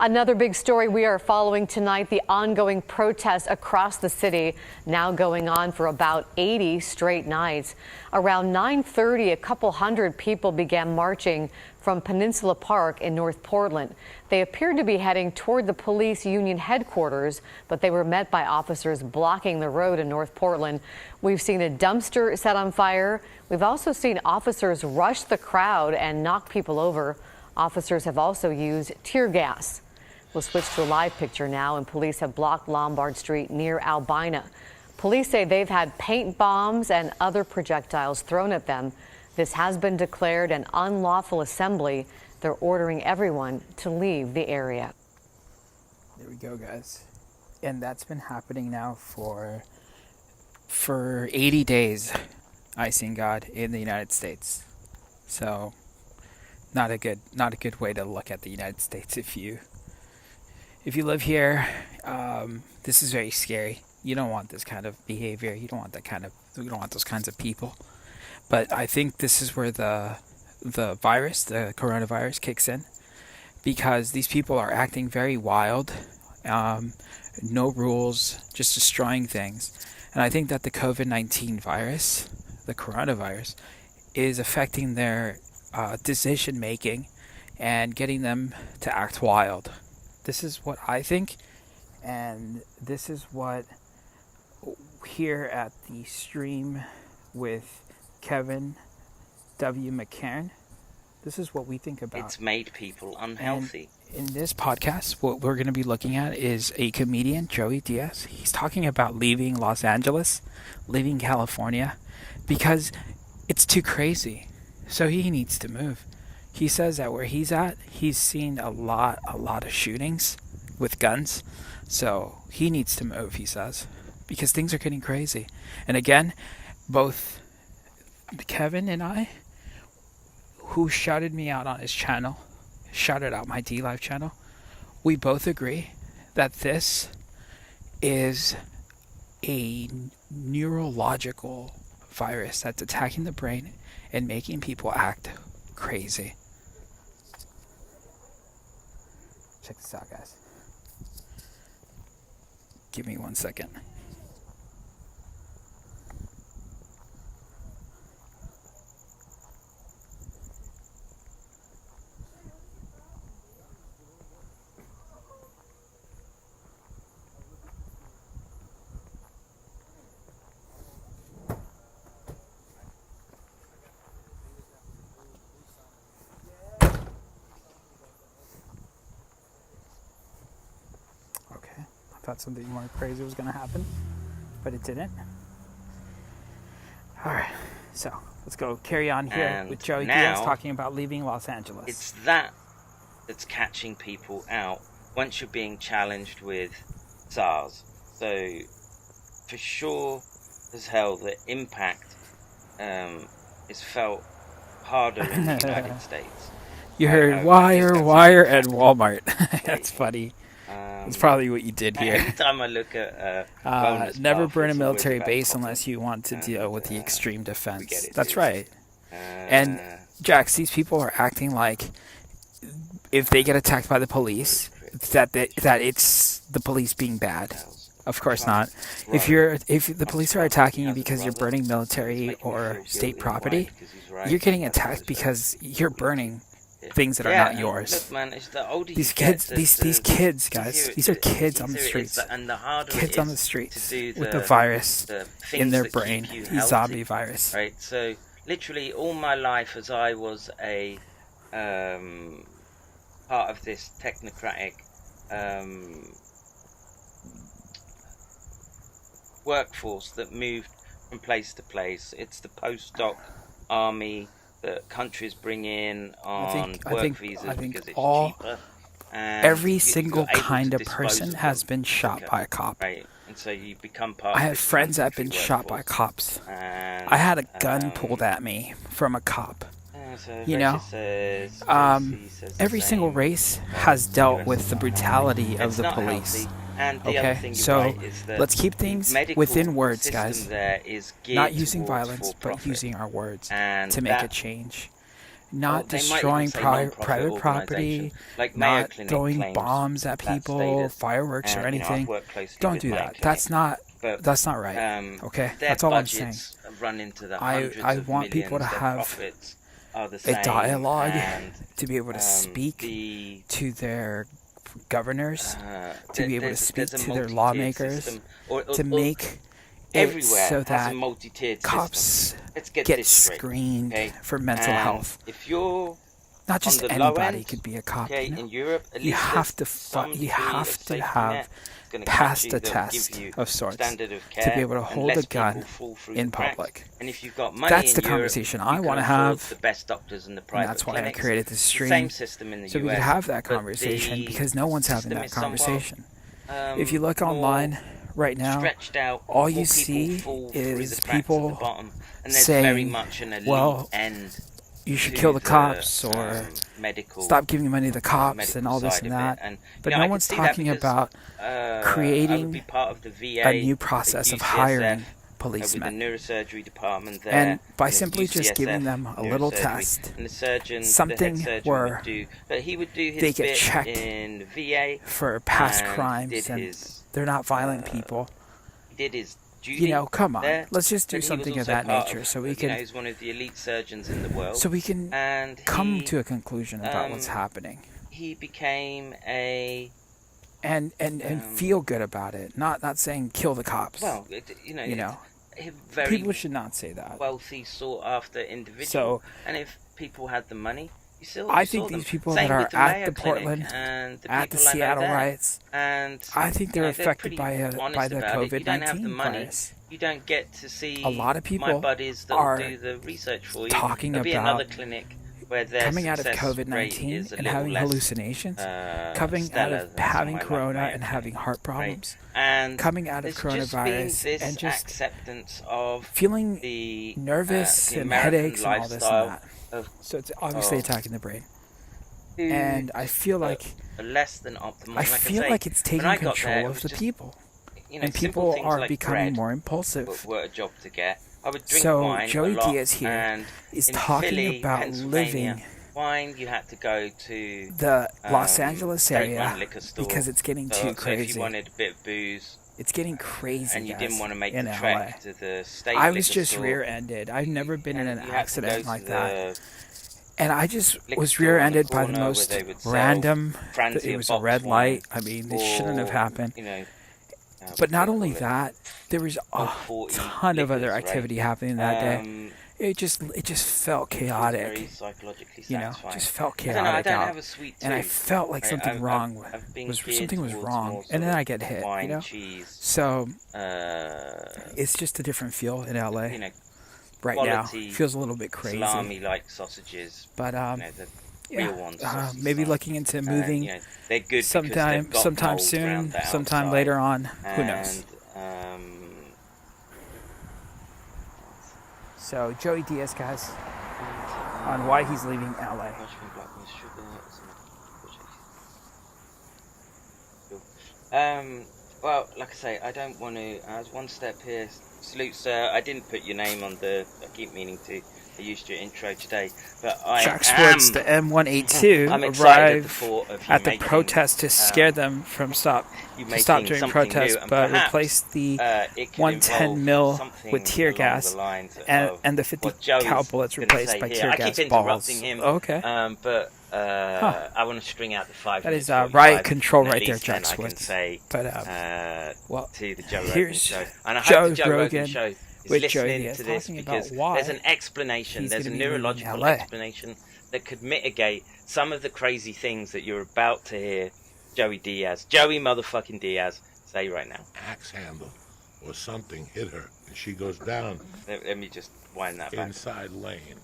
Another big story we are following tonight, the ongoing protests across the city, now going on for about 80 straight nights. Around 9:30, a couple hundred people began marching from Peninsula Park in North Portland. They appeared to be heading toward the police union headquarters, but they were met by officers blocking the road in North Portland. We've seen a dumpster set on fire. We've also seen officers rush the crowd and knock people over. Officers have also used tear gas. We'll switch to a live picture now, and police have blocked Lombard Street near Albina. Police say they've had paint bombs and other projectiles thrown at them. This has been declared an unlawful assembly. They're ordering everyone to leave the area. There we go, guys. And that's been happening now for 80 days, I seen God, in the United States. So not a good way to look at the United States if you live here. This is very scary. You don't want this kind of behavior. You don't want those kinds of people. But I think this is where the coronavirus kicks in, because these people are acting very wild. No rules, just destroying things. And I think that the COVID-19 virus, the coronavirus, is affecting their decision making and getting them to act wild. This is what I think, and this is what here at the stream with Kevin W. McCairn, this is what we think about. It's made people unhealthy. And in this podcast, what we're going to be looking at is a comedian, Joey Diaz. He's talking about leaving Los Angeles, leaving California, because it's too crazy. So he needs to move. He says that where he's at, he's seen a lot of shootings with guns. So he needs to move, he says, because things are getting crazy. And again, both Kevin and I, who shouted me out on his channel, shouted out my DLive channel, we both agree that this is a neurological virus that's attacking the brain and making people act crazy. Check this out, guys. Give me 1 second. Thought something more crazy was going to happen, but it didn't. All right, so let's go carry on here And with Joey now, Diaz talking about leaving Los Angeles. It's that's catching people out once you're being challenged with SARS. So, for sure as hell, the impact is felt harder in the United States. You heard wire, and Walmart. That's funny. That's probably what you did here. Every time I look at never burn a military base unless you want to deal with the extreme defense. That's right. And Jax, these people are acting like if they get attacked by the police, that it's the police being bad. Of course not. If the police are attacking you because you're burning military or state property, you're getting attacked because you're burning things that are not yours. Look, man, it's the older These you kids, get, these kids, guys, these are kids on the streets. And the harder Kids it on the is streets to do with the virus the in things their that brain, keep you the healthy, zombie virus. right? So literally all my life, as I was a part of this technocratic workforce that moved from place to place. It's the postdoc army that countries bring in on work visas because it's cheaper. And every single kind of person has been shot by a cop. Right, and so you become part. I of have this friends that have been workforce. shot by cops. And, I had a gun pulled at me from a cop. So You know, every single race has dealt with the brutality of the police. And the other thing so right is that let's keep things within words, guys. There is not using violence, but using our words to make a change. Not destroying private property, like not throwing bombs at people, fireworks or anything. Don't do that. That's not right. Okay, that's all I'm saying. I want people to have a dialogue, to be able to speak to their governors, to be able to speak to their lawmakers, to make it so that cops get screened for mental health. If you're not just anybody could be a cop. In Europe, you have to have passed a test of sorts to be able to hold a gun in public. And if you've got money that's in the conversation Europe, I want to have. The best doctors and the private that's why clinics. I created this stream, same system in the so US, we could have that conversation because no one's having that conversation. If you look online right now, all you see is people saying, well, you should kill the cops or stop giving money to the cops and all this and that. But no one's talking about creating a new process of hiring policemen. And by simply just giving them a little test, something where they get checked for past crimes and they're not violent people. You know, come on. Let's just do something of that nature so we can. He's one of the elite surgeons in the world. So we can come to a conclusion about what's happening. He became a. And feel good about it. Not saying kill the cops. Well, you know. People should not say that. Wealthy, sought after individual. So, and if people had the money. I think these people that are at the Portland, at the Seattle riots, I think they're affected by the COVID-19 virus. You don't get to see a lot of people my buddies that are do the research for you. talking about another clinic where coming out of COVID-19 and having hallucinations, coming out of having corona and having heart problems, coming out of coronavirus and just acceptance of feeling nervous and headaches and all this and that. So it's obviously attacking the brain, and I feel like less than optimal. I feel like it's taking control of the people, and people are becoming more impulsive. Were a job to get. I would drink so wine Joey a lot, Diaz here is talking Philly, about living wine. You had to go to the Los Angeles area store, because it's getting too crazy. If you wanted a bit of booze. It's getting crazy, and you guys, didn't want to make in the LA. trek to the state I was just store. rear-ended. I've never been in an accident like that. The And I just was rear-ended by the most random. It was a red light. I mean, this shouldn't have happened. But not only that, there was a ton of other activity happening that day. It just felt chaotic. You know, just felt chaotic out. And I felt like something was wrong. And then I get hit. You know, so it's just a different feel in LA. Right now, feels a little bit crazy. Salami-like sausages, but the real ones. Maybe looking into moving they're good sometime soon, sometime later on. Who knows? So Joey Diaz, guys, on why he's leaving LA. Well, like I say, I don't want to. One step here. Salute, sir. I didn't put your name on I keep meaning to. I used your intro today, but Jack Sports, the M182, arrived at the protest to scare them from stop doing protests, but replaced the 110 mil with tear gas, and the 50 cal bullets replaced by tear gas balls. Okay. But I want to string out the 5 That minutes. is 45, riot control and at right there, least then Jack I can Swartz. say But well, to the Joe Rogan here's show, and I Joe hope the Joe Rogan Rogan show is with Joey listening Diaz to this, talking because about why there's an explanation, he's there's a gonna be leaving neurological LA. explanation that could mitigate some of the crazy things that you're about to hear Joey motherfucking Diaz say right now. Axe handle or something hit her, and she goes down. Let me just wind that back. Inside lane.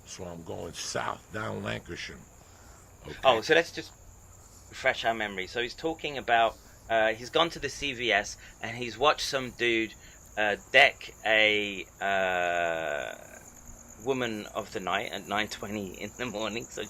So I'm going south down Lancashire. Okay. Oh, so let's just refresh our memory. So he's talking about he's gone to the CVS and he's watched some dude deck a woman of the night at 9:20 in the morning. So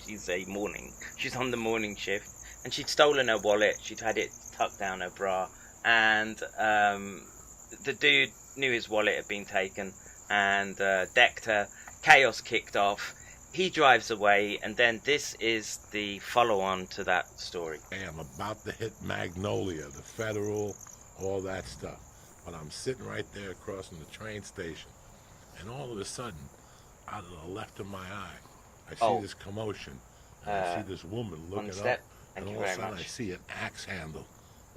she's on the morning shift, and she'd stolen her wallet. She'd had it tucked down her bra, and the dude knew his wallet had been taken and decked her. Chaos kicked off. He drives away, and then this is the follow-on to that story. Hey, I'm about to hit Magnolia, the Federal, all that stuff. But I'm sitting right there across from the train station, and all of a sudden, out of the left of my eye, I see this commotion. And I see this woman looking up, and all of a sudden I see an axe handle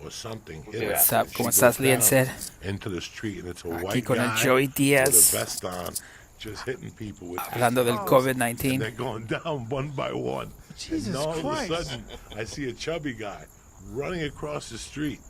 or something hit her. What's up? She ¿Cómo goes estás, down liencer? into the street, and it's a Aquí white con el guy Joey with Diaz. a vest on, just hitting people with Hablando del axes. COVID-19. And they're going down one by one. Jesus and all Christ. of a sudden, I see a chubby guy running across the street,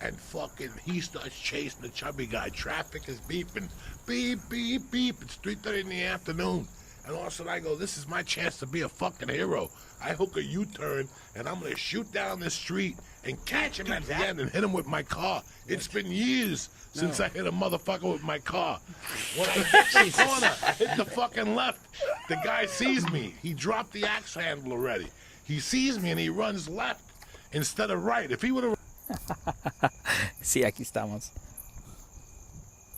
and fucking he starts chasing the chubby guy. Traffic is beeping. Beep, beep, beep. It's 3:30 in the afternoon. And all of a sudden I go, this is my chance to be a fucking hero. I hook a U-turn, and I'm going to shoot down the street and catch him at the end and hit him with my car. It's been years since I hit a motherfucker with my car. When I hit the corner, I hit the fucking left. The guy sees me. He dropped the axe handle already. He sees me and he runs left instead of right. If he would have Sí, aquí estamos.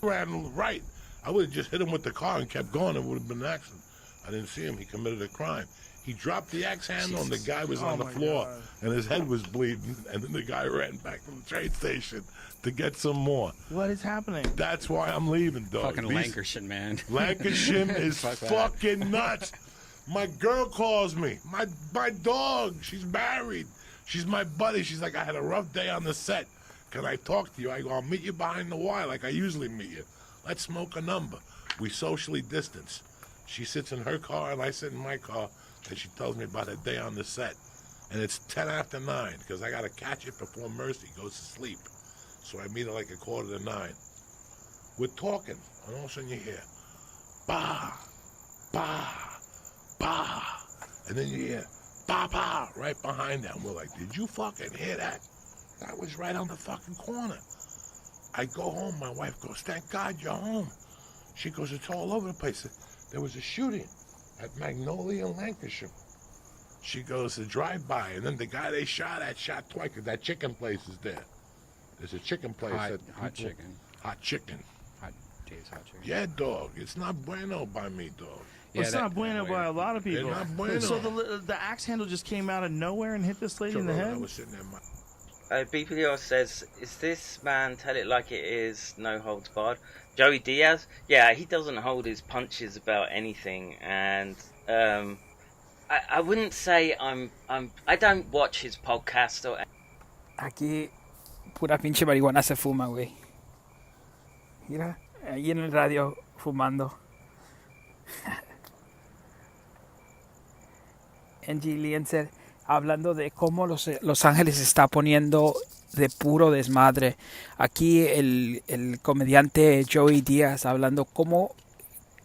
ran right, I would have just hit him with the car and kept going. It would have been an accident. I didn't see him. He committed a crime. He dropped the axe handle and the guy was on the floor and his head was bleeding, and then the guy ran back to the train station to get some more. What is happening? That's why I'm leaving, dog. Fucking Lancashire, man. Lancashire is Fuck that. fucking nuts. My girl calls me. My dog. She's married. She's my buddy. She's like, I had a rough day on the set. Can I talk to you? I go, I'll meet you behind the wire like I usually meet you. Let's smoke a number. We socially distance. She sits in her car and I sit in my car, and she tells me about her day on the set. And it's 10 after 9 because I got to catch it before Mercy goes to sleep. So I meet her like 8:45. We're talking, and all of a sudden you hear, bah, bah, bah. And then you hear, bah, bah, right behind them. We're like, did you fucking hear that? That was right on the fucking corner. I go home, my wife goes, thank God you're home. She goes, it's all over the place. There was a shooting at Magnolia in Lancashire. She goes, a drive-by, and then the guy they shot at shot twice, 'cause that chicken place is there. There's a chicken place. Hot chicken. Hot chicken. Dave's hot chicken. Yeah, dog. It's not bueno by me, dog. Yeah, it's not bueno by a lot of people. It's not bueno. So the axe handle just came out of nowhere and hit this lady in the I head? was sitting there. BPR says, is this man tell it like it is, no holds barred? Joey Diaz? Yeah, he doesn't hold his punches about anything, and I wouldn't say I don't watch his podcast or. Aquí pura pinche marihuana se fuma, güey. Mira, ahí en el radio fumando. Angie Liencer, hablando de cómo Los Ángeles se está poniendo de puro desmadre. Aquí el comediante Joey Diaz hablando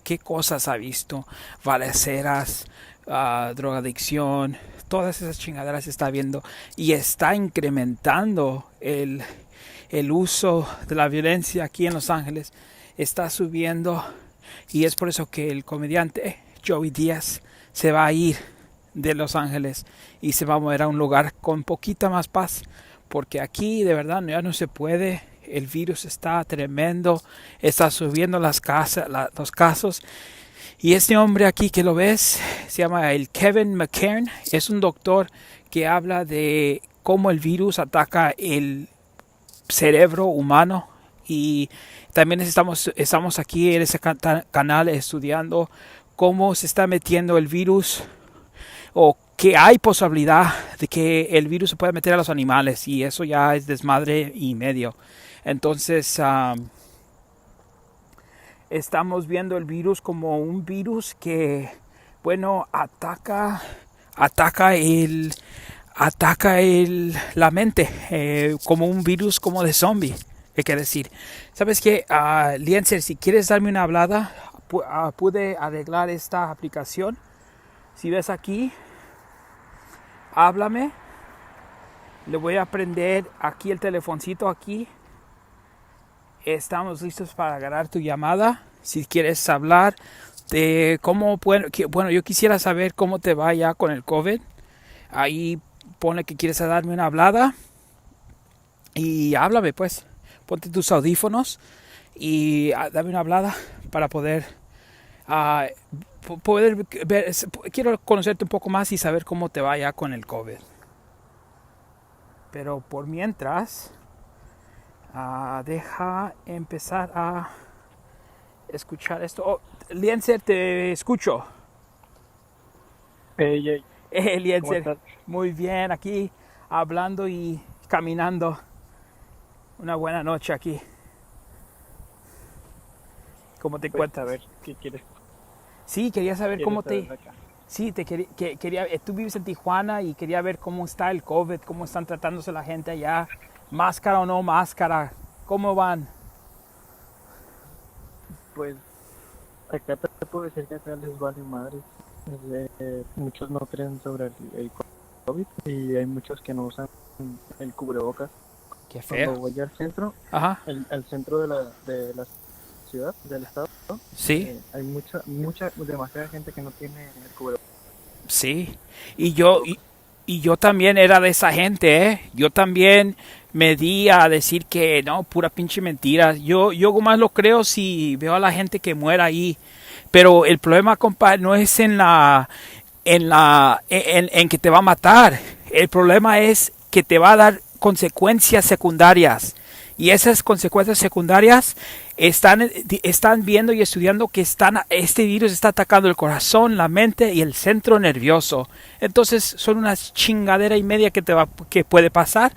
qué cosas ha visto, balaceras, drogadicción, todas esas chingaderas se está viendo y está incrementando el uso de la violencia aquí en Los Ángeles. Está subiendo y es por eso que el comediante Joey Diaz se va a ir de Los Ángeles y se va a mover a un lugar con poquita más paz, porque aquí de verdad ya no se puede. El virus está tremendo, está subiendo los casos. Y este hombre aquí que lo ves se llama el Kevin McCairn. Es un doctor que habla de cómo el virus ataca el cerebro humano. Y también estamos aquí en ese canal estudiando cómo se está metiendo el virus o que hay posibilidad de que el virus se pueda meter a los animales y eso ya es desmadre y medio. Entonces estamos viendo el virus como un virus que, bueno, ataca la mente, como un virus como de zombie. ¿Qué quiere decir? ¿Sabes qué? Liencer, si quieres darme una hablada, pude arreglar esta aplicación. Si ves aquí, háblame. Le voy a prender aquí el telefoncito aquí. Estamos listos para agarrar tu llamada. Si quieres hablar de cómo, bueno, yo quisiera saber cómo te va ya con el COVID. Ahí ponle que quieres darme una hablada y háblame pues. Ponte tus audífonos y dame una hablada para poder ver. Quiero conocerte un poco más y saber cómo te va ya con el COVID. Pero por mientras, deja empezar a escuchar esto. Oh, Liencer, te escucho. Hey, Liencer, muy bien, aquí hablando y caminando. Una buena noche aquí. ¿Cómo te encuentras? A ver, ¿qué quieres? Sí, quería saber cómo te... Sí, quería, tú vives en Tijuana y quería ver cómo está el COVID, cómo están tratándose la gente allá. Máscara o no máscara, ¿cómo van? Pues acá te puedo decir que acá les vale madre. Muchos no creen sobre el COVID y hay muchos que no usan el cubrebocas. Qué feo. Cuando voy al centro, al centro de la ciudad, del estado, sí, hay demasiada gente que no tiene el cubrebocas. Sí, y yo también era de esa gente, ¿eh? Yo también me di a decir que no, pura pinche mentira. Yo más lo creo si veo a la gente que muera ahí. Pero el problema, compa, no es en que te va a matar. El problema es que te va a dar consecuencias secundarias. Y esas consecuencias secundarias están viendo y estudiando que este virus está atacando el corazón, la mente y el centro nervioso. Entonces son una chingadera y media que puede pasar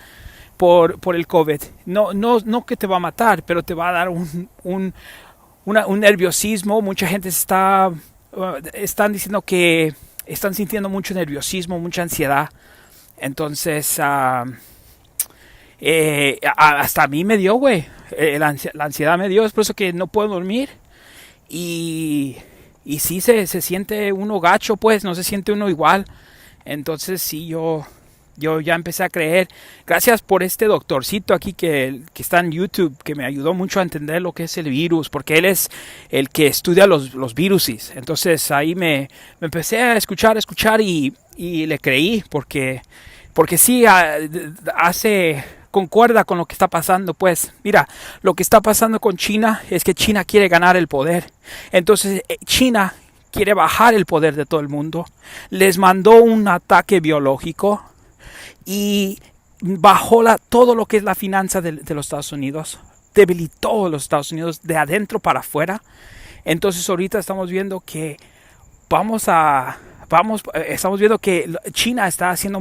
por el COVID. No que te va a matar, pero te va a dar un nerviosismo. Mucha gente están diciendo que están sintiendo mucho nerviosismo, mucha ansiedad. Entonces hasta a mí me dio, güey. La ansiedad me dio, es por eso que no puedo dormir. Y sí se siente uno gacho, pues, no se siente uno igual. Entonces sí, yo ya empecé a creer. Gracias por este doctorcito aquí que está en YouTube, que me ayudó mucho a entender lo que es el virus, porque él es el que estudia los viruses. Entonces ahí me empecé a escuchar y le creí, porque sí concuerda con lo que está pasando. Pues mira, lo que está pasando con China es que China quiere ganar el poder. Entonces China quiere bajar el poder de todo el mundo. Les mandó un ataque biológico y bajó todo lo que es la finanza de los Estados Unidos. Debilitó a los Estados Unidos de adentro para afuera. Entonces ahorita estamos viendo que estamos viendo que China está haciendo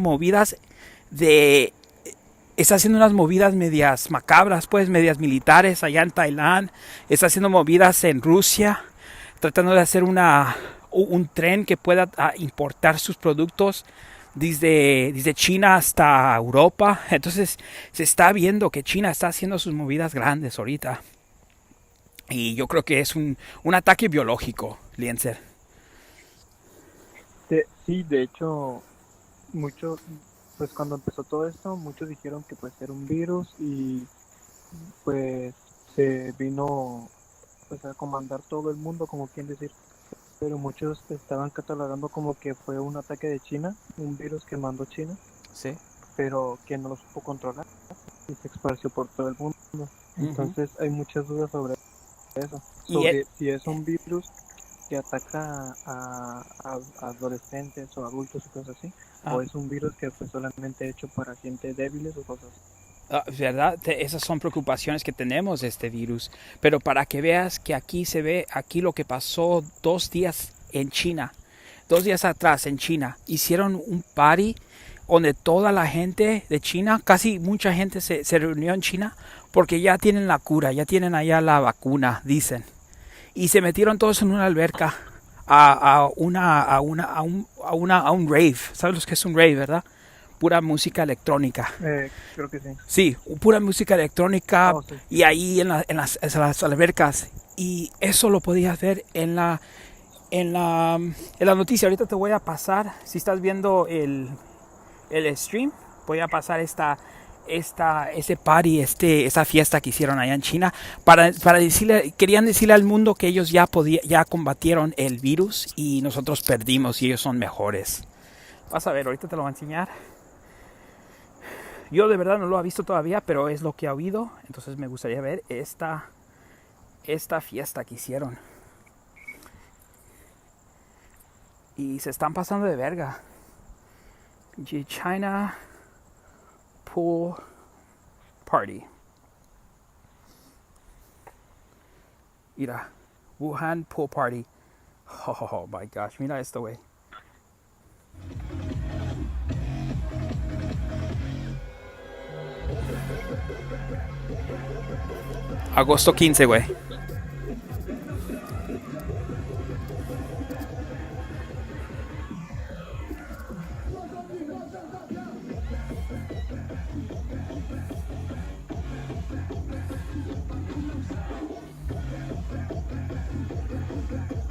unas movidas medias macabras, pues, medias militares allá en Tailandia. Está haciendo movidas en Rusia, tratando de hacer un tren que pueda importar sus productos desde China hasta Europa. Entonces se está viendo que China está haciendo sus movidas grandes ahorita. Y yo creo que es un ataque biológico, Liencer. Sí, de hecho, pues cuando empezó todo esto, muchos dijeron que pues era un virus y pues se vino pues a comandar todo el mundo, como quien decir. Pero muchos estaban catalogando como que fue un ataque de China, un virus que mandó China, sí, pero que no lo supo controlar y se esparció por todo el mundo. Entonces hay muchas dudas sobre eso, sobre si es un virus que ataca a adolescentes o adultos y cosas así, o es un virus que fue solamente hecho para gente débiles o cosas así. ¿Verdad? Esas son preocupaciones que tenemos de este virus. Pero para que veas que aquí se ve, aquí lo que pasó 2 días en China. 2 días atrás en China, hicieron un party donde toda la gente de China, casi mucha gente se reunió en China porque ya tienen la cura, ya tienen allá la vacuna, dicen. Y se metieron todos en una alberca a un rave. ¿Sabes lo que es un rave, verdad? Pura música electrónica. Creo que sí. Sí, pura música electrónica Sí. y ahí en las albercas. Y eso lo podías ver en la noticia. Ahorita te voy a pasar, si estás viendo el stream, voy a pasar ese party, esa fiesta que hicieron allá en China para querían decirle al mundo que ellos ya combatieron el virus y nosotros perdimos y ellos son mejores. Vas a ver, ahorita te lo voy a enseñar. Yo de verdad no lo he visto todavía, pero es lo que he oído, entonces me gustaría ver esta fiesta que hicieron. Y se están pasando de verga. China Pool Party. Mira, Wuhan Pool Party. Oh my gosh, mira esto, güey. Agosto 15, güey.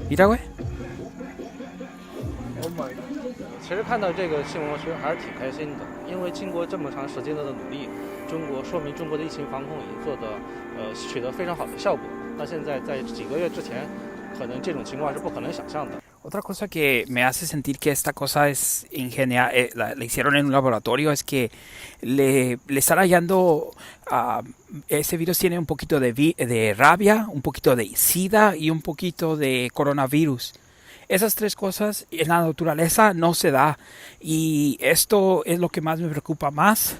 Mira, güey. Oh my. 其实看到这个新闻，我其实还是挺开心的，因为经过这么长时间的努力，说明中国的疫情防控已经取得非常好的效果。那现在在几个月之前，可能这种情况是不可能想象的。 Otra cosa que me hace sentir que esta cosa es ingeniera, la hicieron en un laboratorio, es que le están hallando, ese virus tiene un poquito de rabia, un poquito de sida y un poquito de coronavirus. Esas 3 cosas en la naturaleza no se da y esto es lo que más me preocupa más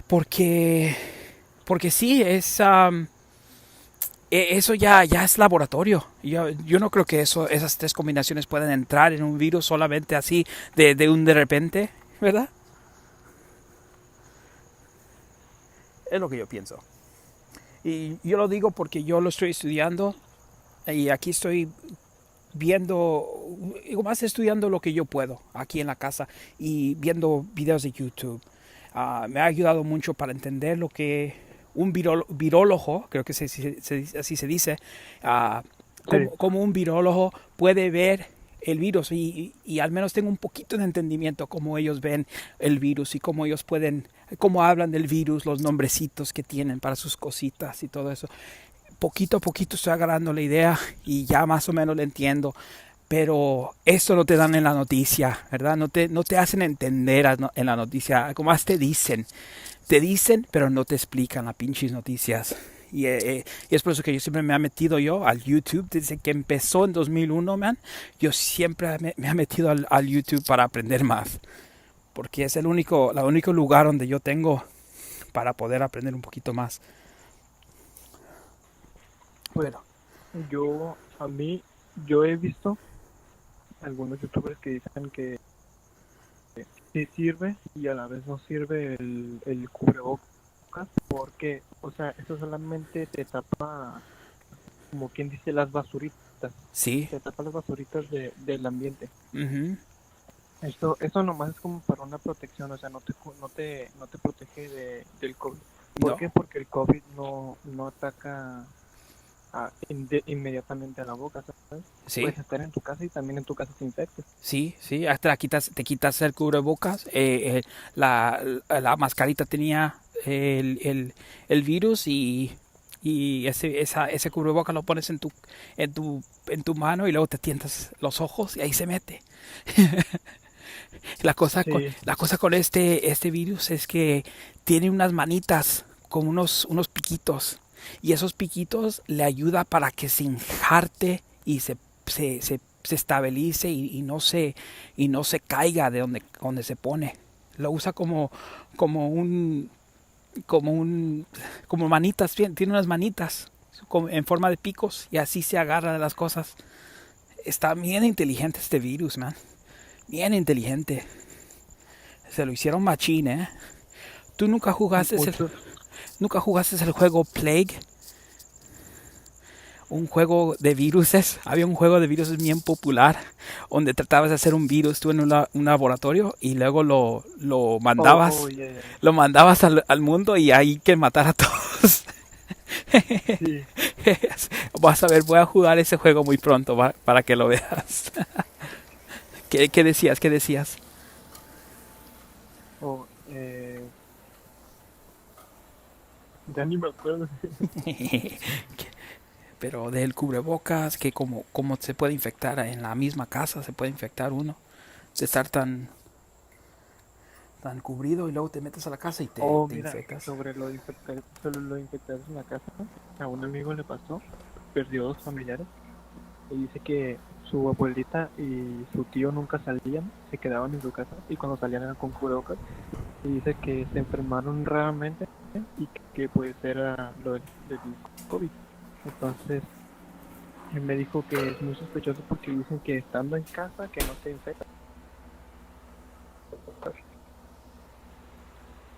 porque sí, eso ya es laboratorio. Yo no creo que esas 3 combinaciones puedan entrar en un virus solamente así de repente, ¿verdad? Es lo que yo pienso. Y yo lo digo porque yo lo estoy estudiando y aquí estoy más estudiando lo que yo puedo aquí en la casa y viendo videos de YouTube. Me ha ayudado mucho para entender lo que un virólogo, creo que así se dice, como un virólogo puede ver el virus y al menos tengo un poquito de entendimiento cómo ellos ven el virus y cómo hablan del virus, los nombrecitos que tienen para sus cositas y todo eso. Poquito a poquito estoy agarrando la idea y ya más o menos lo entiendo. Pero esto no te dan en la noticia, ¿verdad? No te hacen entender en la noticia. Como más te dicen, pero no te explican las pinches noticias. Y es por eso que yo siempre me he metido al YouTube. Desde que empezó en 2001, man, yo siempre me he metido al YouTube para aprender más. Porque es el único lugar donde yo tengo para poder aprender un poquito más. Bueno, yo he visto algunos youtubers que dicen que sí sirve y a la vez no sirve el cubrebocas porque, o sea, eso solamente te tapa, como quien dice, las basuritas. Sí. Te tapa las basuritas del ambiente. Uh-huh. Eso nomás es como para una protección, o sea, no te protege del COVID. ¿Por qué? Porque el COVID no ataca inmediatamente a la boca, ¿sabes? Sí. Puedes estar en tu casa y también en tu casa te infectas. Sí, hasta te quitas el cubrebocas. La mascarita tenía el virus y ese cubrebocas lo pones en tu mano y luego te tientas los ojos y ahí se mete. La cosa con este virus es que tiene unas manitas con unos piquitos. Y esos piquitos le ayuda para que se enjarte y se estabilice y no se caiga de donde se pone. Lo usa como manitas, tiene unas manitas en forma de picos y así se agarra de las cosas. Está bien inteligente este virus, man. Bien inteligente. Se lo hicieron machín, ¿eh? ¿Tú nunca jugaste el juego Plague? Un juego de viruses. Había un juego de viruses bien popular donde tratabas de hacer un virus tú en un laboratorio y luego lo mandabas lo mandabas al mundo y ahí que matar a todos. Sí. Vas a ver, voy a jugar ese juego muy pronto para que lo veas. ¿Qué decías? ¿Qué decías? Oh, ya ni me acuerdo. Pero del cubrebocas, que cómo se puede infectar en la misma casa, se puede infectar uno. De estar tan cubrido y luego te metes a la casa y te Mira, infectas. sobre lo de infectarse en la casa, a un amigo le pasó, perdió 2 familiares y dice que su abuelita y su tío nunca salían, se quedaban en su casa y cuando salían eran con cubrebocas y dice que se enfermaron raramente y que pues era lo del COVID. Entonces él me dijo que es muy sospechoso porque dicen que estando en casa que no te infecta.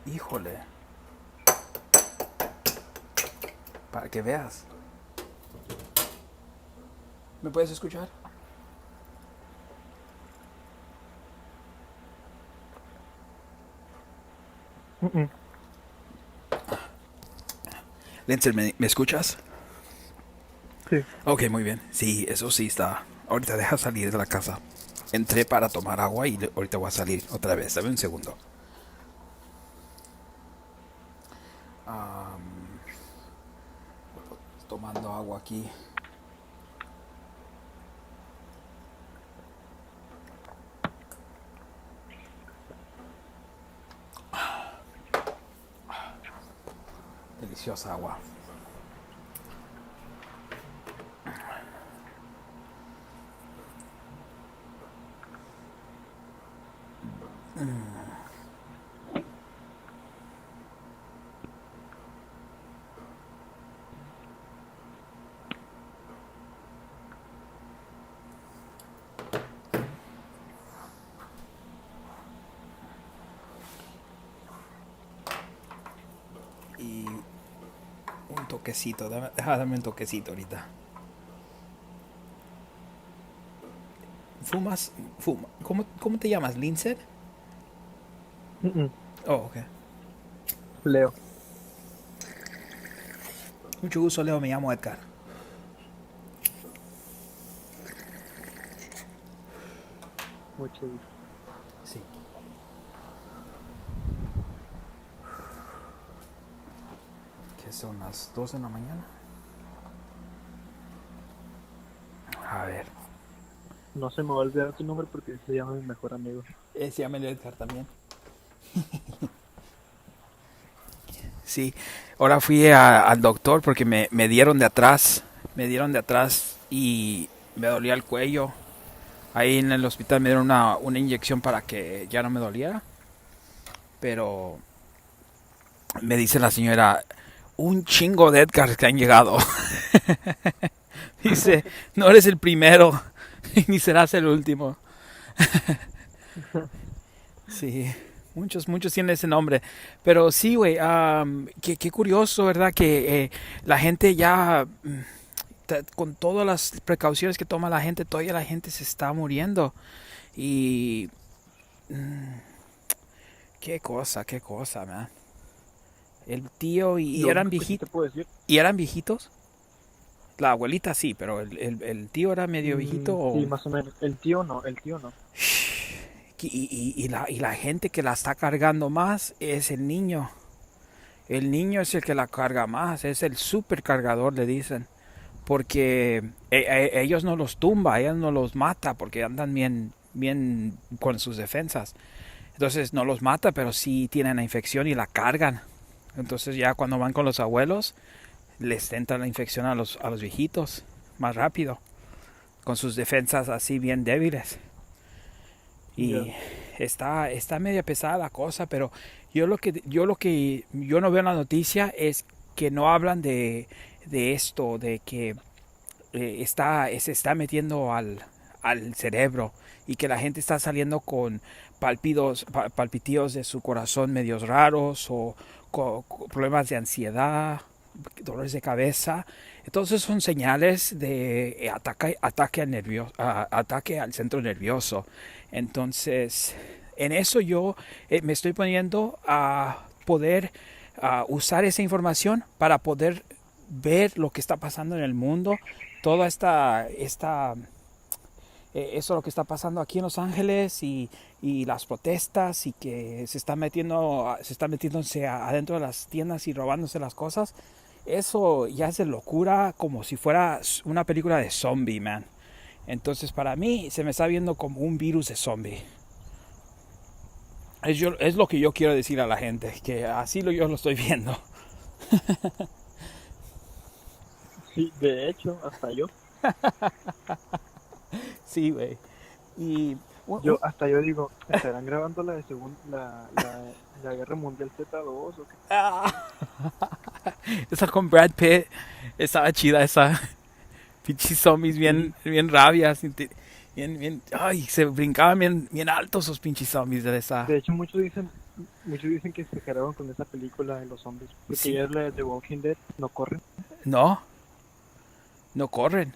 Híjole. Para que veas. ¿Me puedes escuchar? Liencer, ¿me escuchas? Sí. Ok, muy bien. Sí, eso sí está. Ahorita deja salir de la casa. Entré para tomar agua y ahorita voy a salir otra vez. Dame un segundo. Tomando agua aquí. Deliciosa agua. Y un toquecito, dame un toquecito ahorita. ¿Fumas? ¿Cómo te llamas? ¿Liencer? Oh, ok. Leo. Mucho gusto, Leo. Me llamo Edgar. Mucho gusto. Sí. ¿Qué son las 2 de la mañana? A ver. No se me va a olvidar tu nombre porque se llama mi mejor amigo. Se llama Edgar también. Sí, ahora fui al doctor porque me dieron de atrás. Me dieron de atrás y me dolía el cuello. Ahí en el hospital me dieron una inyección para que ya no me doliera. Pero me dice la señora, un chingo de Edgars que han llegado. Dice, no eres el primero, ni serás el último. Sí, muchos tienen ese nombre. Pero sí, güey, qué curioso, ¿verdad? Que la gente ya, con todas las precauciones que toma la gente, todavía la gente se está muriendo. Y... qué cosa, man. El tío y eran viejitos. ¿Y eran viejitos? La abuelita sí, pero el tío era medio viejito. Sí, más o menos. El tío no. Y la gente que la está cargando más es el niño. El niño es el que la carga más, es el supercargador, le dicen. Porque ellos no los tumba, ellos no los mata, porque andan bien con sus defensas. Entonces no los mata, pero sí tienen la infección y la cargan. Entonces ya cuando van con los abuelos, les entra la infección a los viejitos más rápido, con sus defensas así bien débiles. Y está media pesada la cosa, pero yo lo que yo no veo en la noticia es que no hablan de esto, de que se está metiendo al cerebro y que la gente está saliendo con palpitidos de su corazón medios raros o problemas de ansiedad, dolores de cabeza. Entonces son señales de ataque al centro nervioso. Entonces, en eso yo me estoy poniendo a poder usar esa información para poder ver lo que está pasando en el mundo, toda eso lo que está pasando aquí en Los Ángeles y las protestas y que se está metiéndose adentro de las tiendas y robándose las cosas. Eso ya es de locura, como si fuera una película de zombie, man. Entonces para mí se me está viendo como un virus de zombie. Es lo que yo quiero decir a la gente, que así yo lo estoy viendo. Sí, de hecho, hasta yo. Sí, güey. Y hasta yo digo, ¿estarán grabando la Guerra Mundial Z2 o qué? Esa con Brad Pitt estaba chida, esa. Pinches zombies bien rabias. Ay, se brincaban bien altos esos pinches zombies de esa. De hecho, muchos dicen que se quedaron con esa película de los zombies. Porque Sí. ya es la de The Walking Dead, no corren. No corren.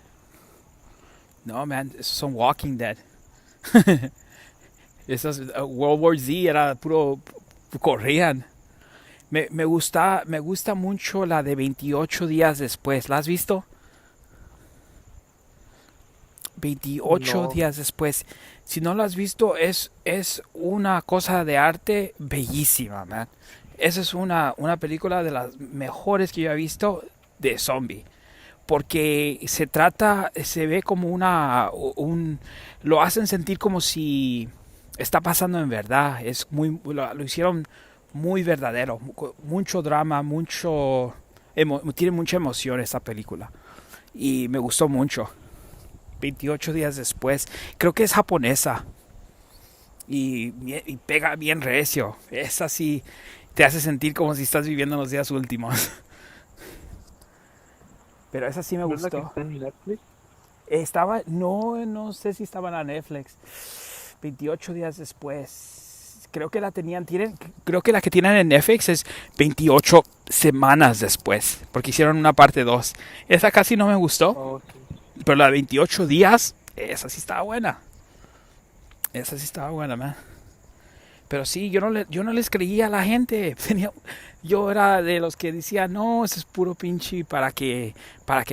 No, man, esos son Walking Dead. Esos World War Z era puro corrían. Me gusta mucho la de 28 días después. ¿La has visto? 28 No. días después. Si no lo has visto, es una cosa de arte bellísima, man. Esa es una película de las mejores que yo he visto de zombie. Porque se ve como lo hacen sentir como si está pasando en verdad. Lo hicieron muy verdadero. Mucho drama, tiene mucha emoción esa película. Y me gustó mucho. 28 días después. Creo que es japonesa. Y pega bien recio. Esa sí te hace sentir como si estás viviendo en los días últimos. Pero esa sí me gustó. ¿No es la que está en Netflix? No sé si estaba en la Netflix. 28 días después. Creo que creo que la que tienen en Netflix es 28 semanas después. Porque hicieron una parte 2. Esa casi no me gustó. Oh, sí. Pero la de 28 días, esa sí estaba buena. Esa sí estaba buena, man. Pero sí, yo no les creía a la gente. Yo era de los que decía, no, eso es puro pinche para que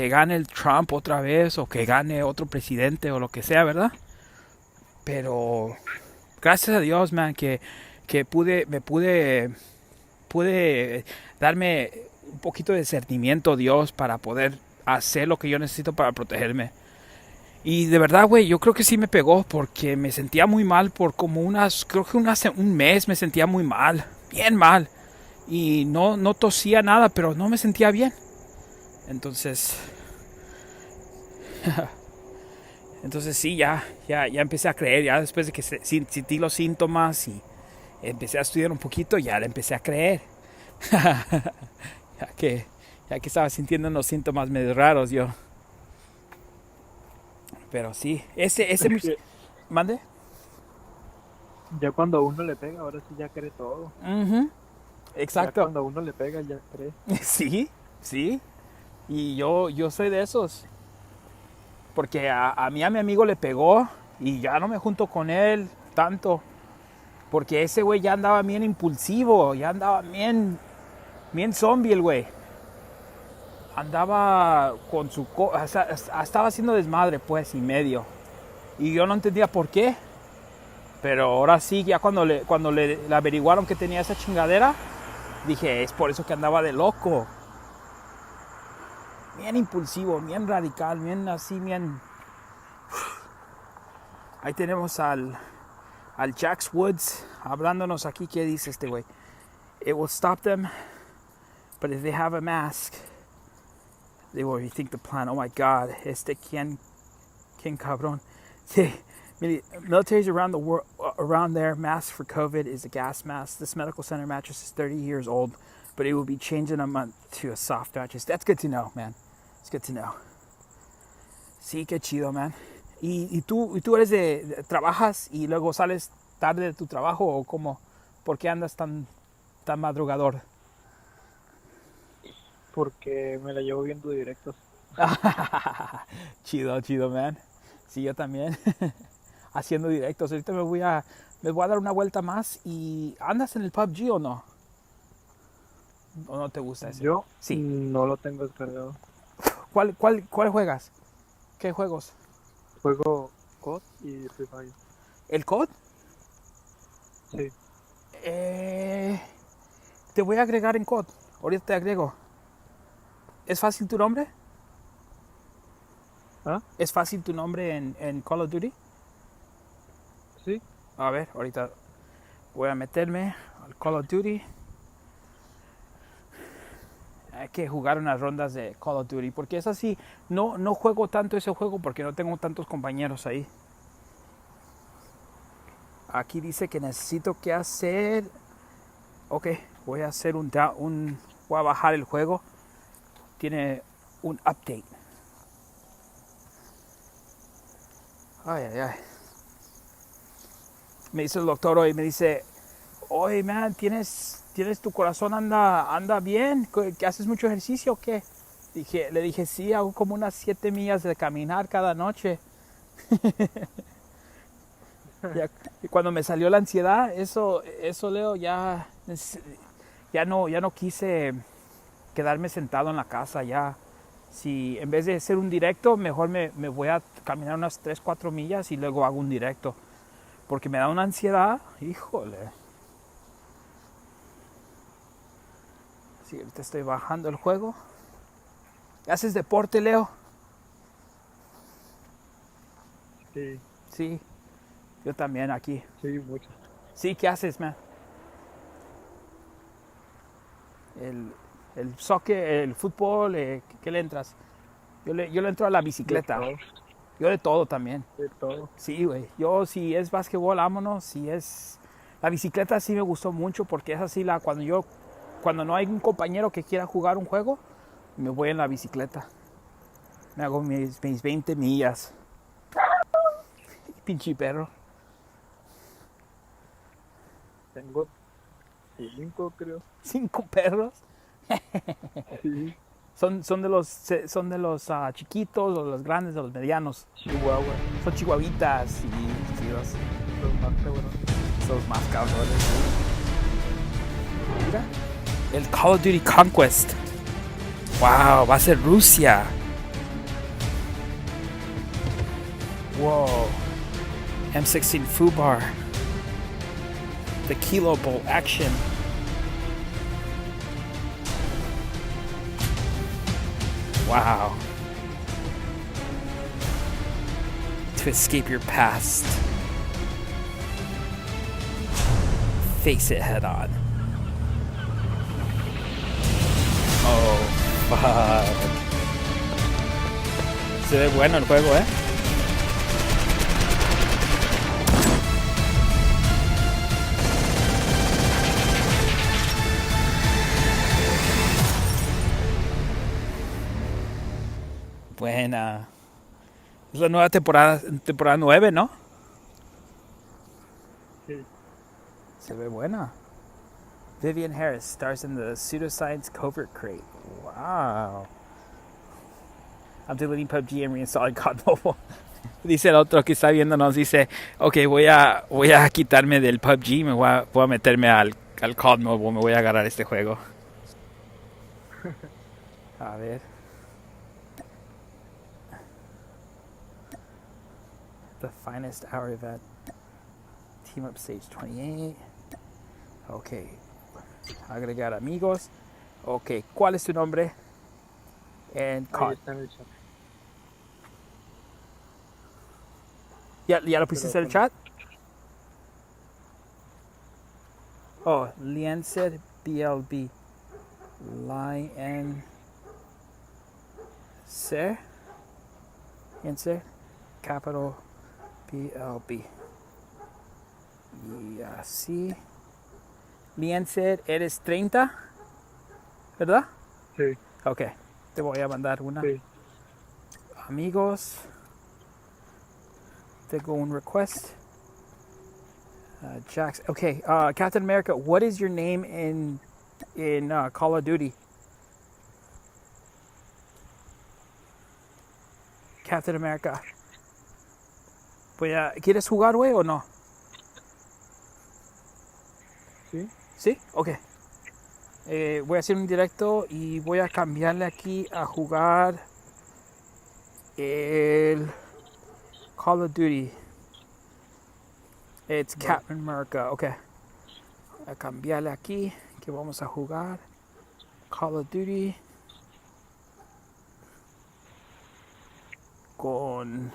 gane el Trump otra vez o que gane otro presidente o lo que sea, ¿verdad? Pero gracias a Dios, man, que pude darme un poquito de discernimiento, Dios, para poder hacer lo que yo necesito para protegerme. Y de verdad, güey, yo creo que sí me pegó porque me sentía muy mal por como un mes me sentía muy mal, bien mal. Y no tosía nada, pero no me sentía bien. Entonces sí, ya empecé a creer, ya después de que sentí los síntomas y empecé a estudiar un poquito, ya le empecé a creer. ya que estaba sintiendo unos síntomas medio raros yo. Pero sí, ¿mande? Ya cuando a uno le pega, ahora sí ya cree todo. Exacto. Ya cuando a uno le pega, ya cree. Sí. Y yo soy de esos. Porque a mi amigo le pegó y ya no me junto con él tanto. Porque ese güey ya andaba bien impulsivo, ya andaba bien zombie el güey. Andaba con estaba haciendo desmadre pues y medio. Y yo no entendía por qué. Pero ahora sí, ya cuando le averiguaron que tenía esa chingadera, dije, es por eso que andaba de loco. Bien impulsivo, bien radical, bien así, bien... Ahí tenemos al Jax Woods hablándonos aquí. ¿Qué dice este güey? It will stop them, but if they have a mask, they will rethink the plan. Oh my God, quién cabrón. Sí. Militaries around the world, around there, masks for COVID is a gas mask. This medical center mattress is 30 years old, but it will be changed in a month to a soft mattress. That's good to know, man. It's good to know. Sí, qué chido, man. ¿Y tú eres trabajas y luego sales tarde de tu trabajo o cómo? ¿Por qué andas tan madrugador? Porque me la llevo viendo directos. Chido, man. Sí, yo también. Haciendo directos. Ahorita me voy a dar una vuelta más. ¿Y andas en el PUBG o no? ¿O no te gusta ese? Yo Sí. no lo tengo descargado. ¿Cuál juegas? ¿Qué juegos? Juego COD y Free Fire. ¿El COD? Sí. Te voy a agregar en COD. Ahorita te agrego. ¿Es fácil tu nombre? ¿Ah? ¿Es fácil tu nombre en Call of Duty? Sí. A ver, ahorita voy a meterme al Call of Duty. Hay que jugar unas rondas de Call of Duty, porque es así, no juego tanto ese juego porque no tengo tantos compañeros ahí. Aquí dice que necesito que hacer. Ok, voy a hacer voy a bajar el juego. Tiene un update. Ay. Me dice el doctor hoy, me dice, oye, man, tienes tu corazón anda bien, ¿que haces mucho ejercicio o qué? Le dije, sí, hago como unas 7 millas de caminar cada noche. Y cuando me salió la ansiedad, eso Leo, ya no quise quedarme sentado en la casa ya. Si en vez de hacer un directo, mejor me voy a caminar unas 3-4 millas y luego hago un directo. Porque me da una ansiedad, híjole. Sí, ahorita estoy bajando el juego. ¿Haces deporte, Leo? Sí. Sí, yo también aquí. Sí, mucho. Sí, ¿qué haces, man? El soccer, el fútbol, ¿qué le entras? Yo le entro a la bicicleta. Yo de todo también. De todo. Sí, güey. Yo si es básquetbol, vámonos. Si es la bicicleta sí me gustó mucho porque es así cuando no hay un compañero que quiera jugar un juego, me voy en la bicicleta. Me hago mis 20 millas. Pinche perro. Tengo 5, creo. 5 perros. Sí. Son de los chiquitos, o los grandes, o los medianos. Chihuahua. Son chihuahuitas y chidos. Los más cabrones. Son más cabrones. Mira. El Call of Duty Conquest. Wow, va a ser Rusia. Wow. M16 Fubar. The Kilo Bolt action. Wow. To escape your past. Face it head on. Oh, fuck. Se ve bueno el juego, ¿eh? Buena. Es la nueva temporada 9, ¿no? Sí. Se ve buena. Vivian Harris stars in the Pseudoscience Covert Crate. Wow. I'm deleting PUBG and reinstalling COD Mobile. Dice el otro que está viéndonos, dice, ok, voy a quitarme del PUBG, voy a meterme al COD Mobile, me voy a agarrar este juego. A ver. The finest hour event. Team up stage 28. Ok. Agregar amigos. Ok. ¿Cuál es tu nombre? En COD. Ahí está en el chat. ¿Ya lo pusiste en el chat? Oh, liencer BLB. Liencer. Capital BLB. Y así. Liencer, eres 30, ¿verdad? Sí. Ok, te voy a mandar una. Sí. Amigos. tengo un request. Jax. Okay, Captain America, what is your name in Call of Duty? Captain America. ¿Quieres jugar, güey, o no? Sí. ¿Sí? Ok. Voy a hacer un directo y voy a cambiarle aquí a jugar el Call of Duty. It's CapnMurica. Ok. Voy a cambiarle aquí que vamos a jugar Call of Duty con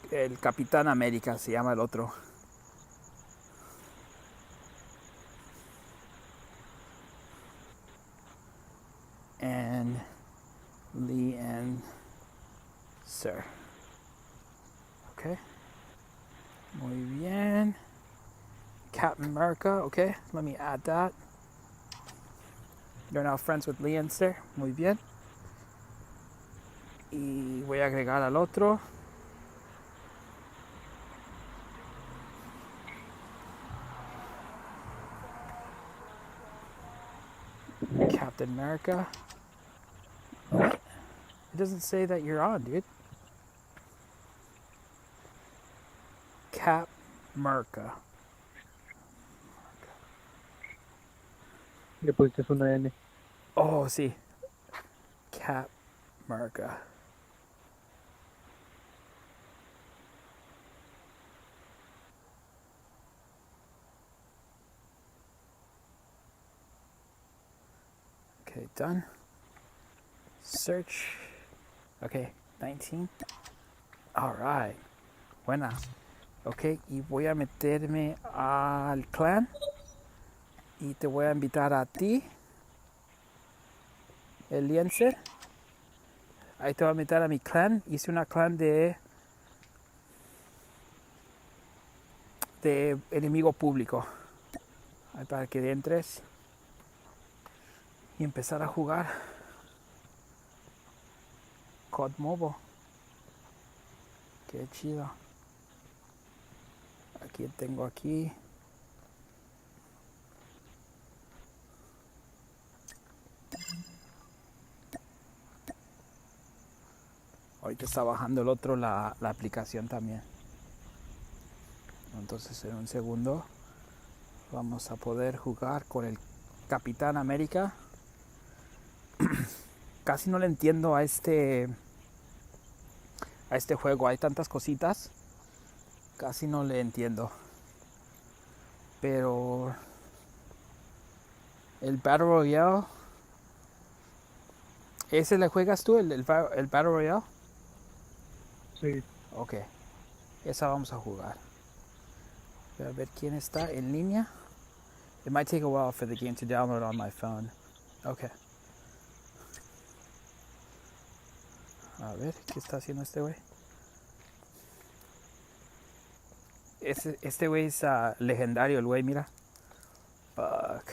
el Capitán América, se llama el otro. And liencer. Okay. Muy bien. CapnMurica. Okay. Let me add that. You're now friends with liencer. Muy bien. Y voy a agregar al otro. Captain America. What? It doesn't say that you're on, dude. CapnMurica. Le pusiste una N. Oh, sí. CapnMurica. Okay, done. Search. Okay, 19. All right. Buena. Ok, y voy a meterme al clan. Y te voy a invitar a ti, el liencer. Ahí te voy a invitar a mi clan. Hice una clan de enemigo público. Ahí para que entres y empezar a jugar COD Mobile. Qué chido. Aquí tengo aquí. Ahorita está bajando el otro la aplicación también. Entonces en un segundo vamos a poder jugar con el Capitán América. Casi no le entiendo a este juego. Hay tantas cositas. Casi no le entiendo. Pero el Battle Royale. ¿Ese le juegas tú, el Battle Royale? Sí. Ok. Esa vamos a jugar. Voy a ver quién está en línea. It might take a while for the game to download on my phone. Okay. A ver, ¿qué está haciendo este güey? Este güey es legendario, el güey, mira. Fuck.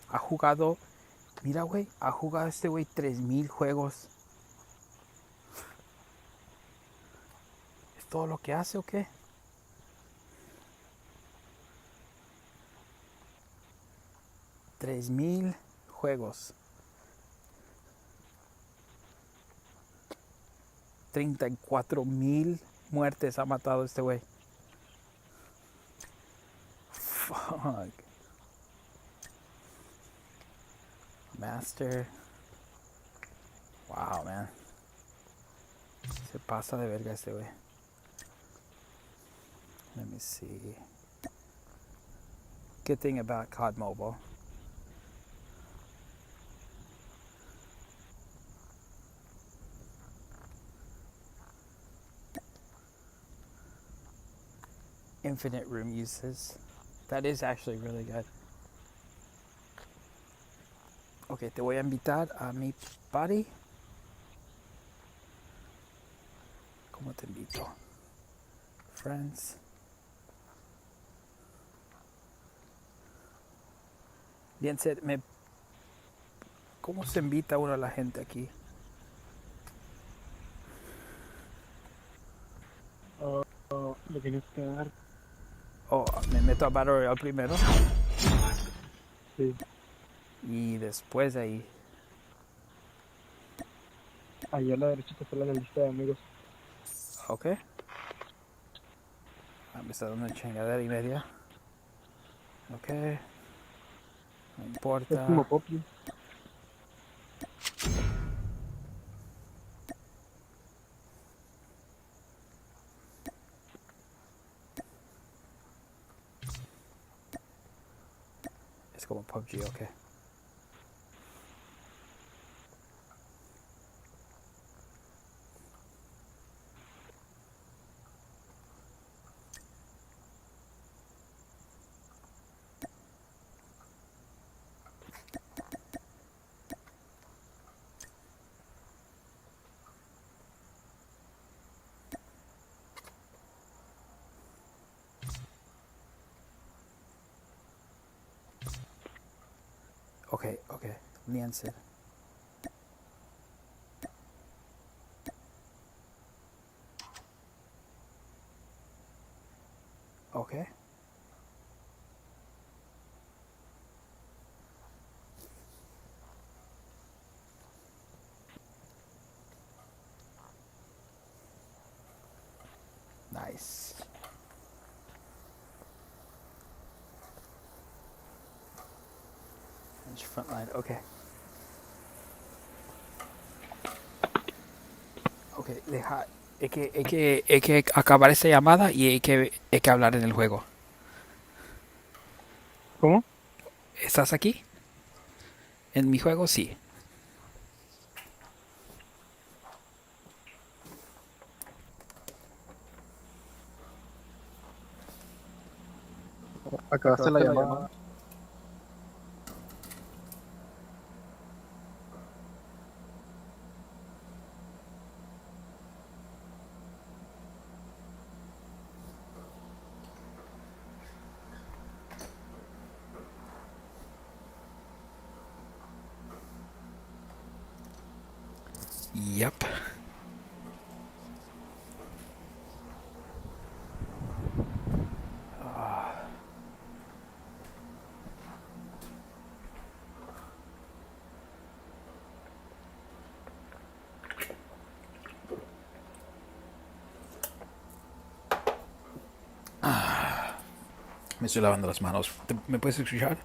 Ha jugado... Mira, güey, ha jugado este güey 3000 juegos. ¿Es todo lo que hace o qué? $3,000 juegos. 34,000 muertes ha matado este güey. Fuck. Master. Wow, man. Se pasa de verga este güey. Let me see. Good thing about COD Mobile. Infinite room uses. That is actually really good. Ok, te voy a invitar a mi party. ¿Cómo te invito? Friends. Bien, ¿cómo se invita uno a la gente aquí? Le tienes que dar. Oh, me meto a Battle Royale primero. Sí. Y después de ahí. Ahí a la derecha te sale la lista de amigos. Ok. Me está dando una chingadera y media. Ok. No Es importa. como Poppy. Es como PUBG, ok. Ok. Liencer. Ok. Nice. Frontline, ok. Ok, deja. Hay que acabar esta llamada y hay que hablar en el juego. ¿Cómo? ¿Estás aquí? En mi juego, sí. Acabaste la llamada. Yep. Me estoy lavando las manos. ¿Me puedes escuchar?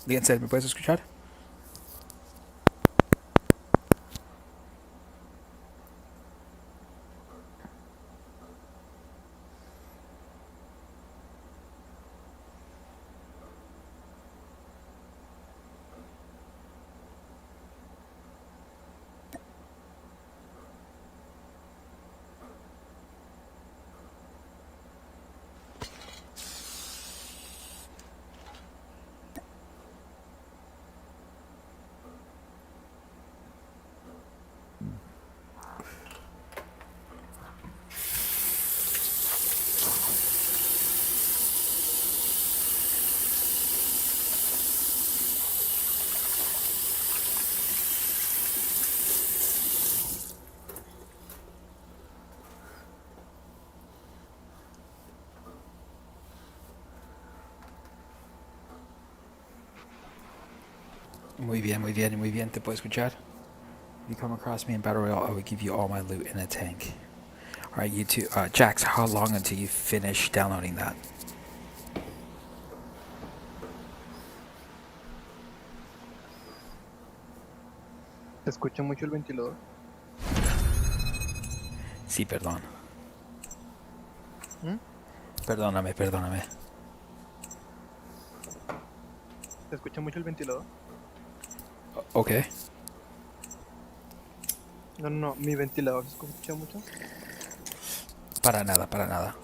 Liencer, ¿me puedes escuchar? Muy bien, muy bien, muy bien. ¿Te puedo escuchar? If you come across me in Battle Royale, I will give you all my loot in a tank. Alright, you two. Jax, how long until you finish downloading that? ¿Se escucha mucho el ventilador? Sí, perdón. ¿Mm? Perdóname. ¿Se escucha mucho el ventilador? Ok. No, mi ventilador se escucha mucho. Para nada.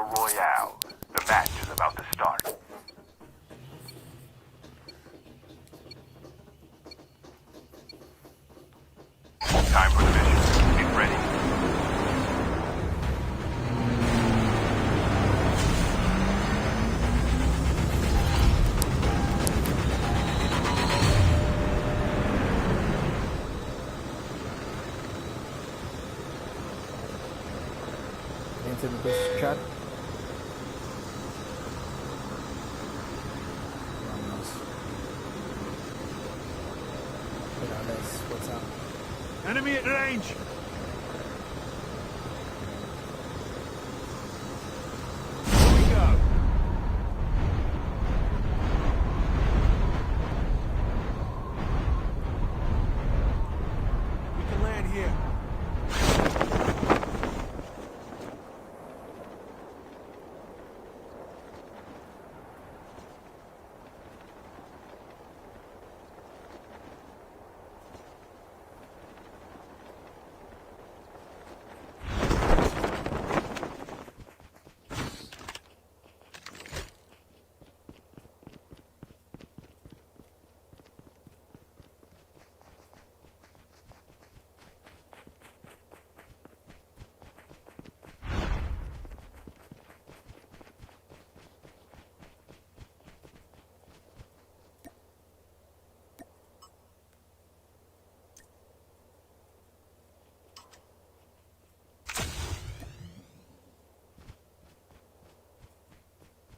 Battle Royale. The match is about to start. Time for the mission. Get ready. Into the chat. What's up? Enemy at range! Here we go. We can land here.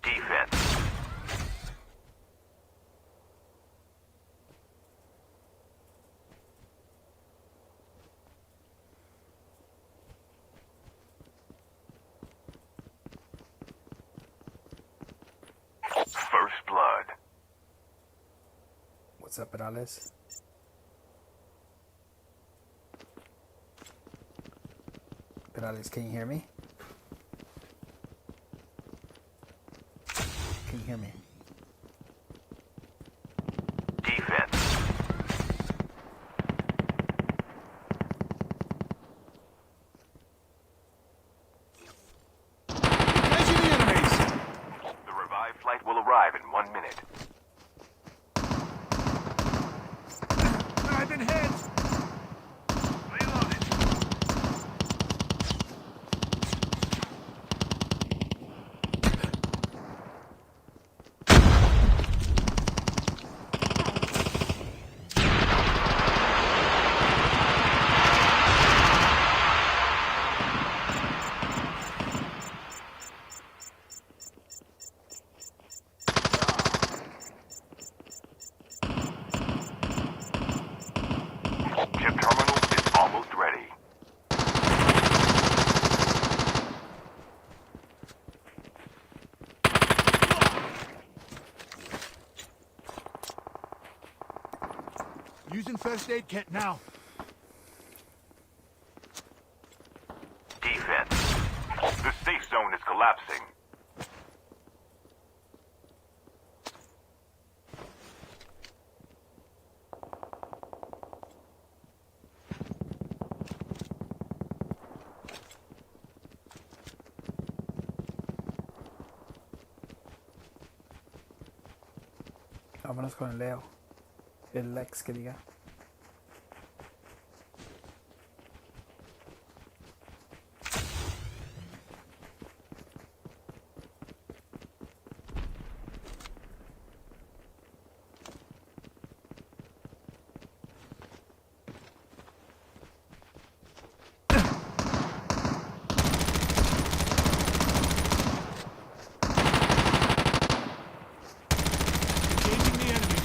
Defense. First blood. What's up, Perales? Perales, can you hear me? Can you hear me? Defense. Engaging the enemies. The revived flight will arrive in 1 minute. I've been hit. Reloaded. Chip terminal is almost ready. Using first aid kit now. Defense. The safe zone is collapsing. Vámonos con el Leo. El Lex que diga. Engaging the enemy.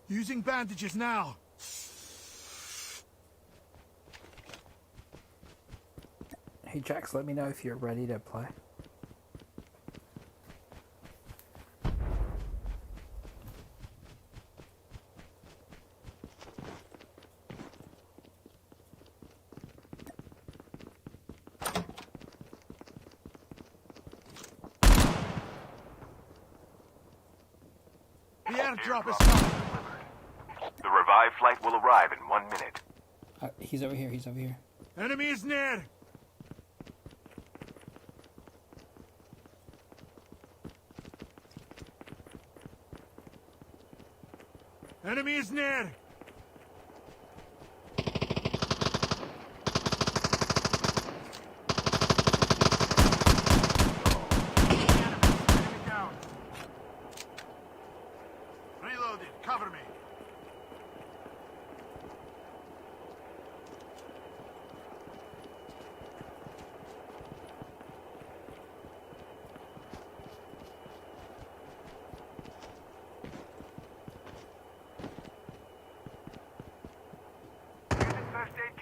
Using bandages now. Hey Jax, let me know if you're ready to play. airdrop is coming. The revived flight will arrive in 1 minute. He's over here. He's over here. Enemy is near. Enemy is near. Reloaded. Cover me.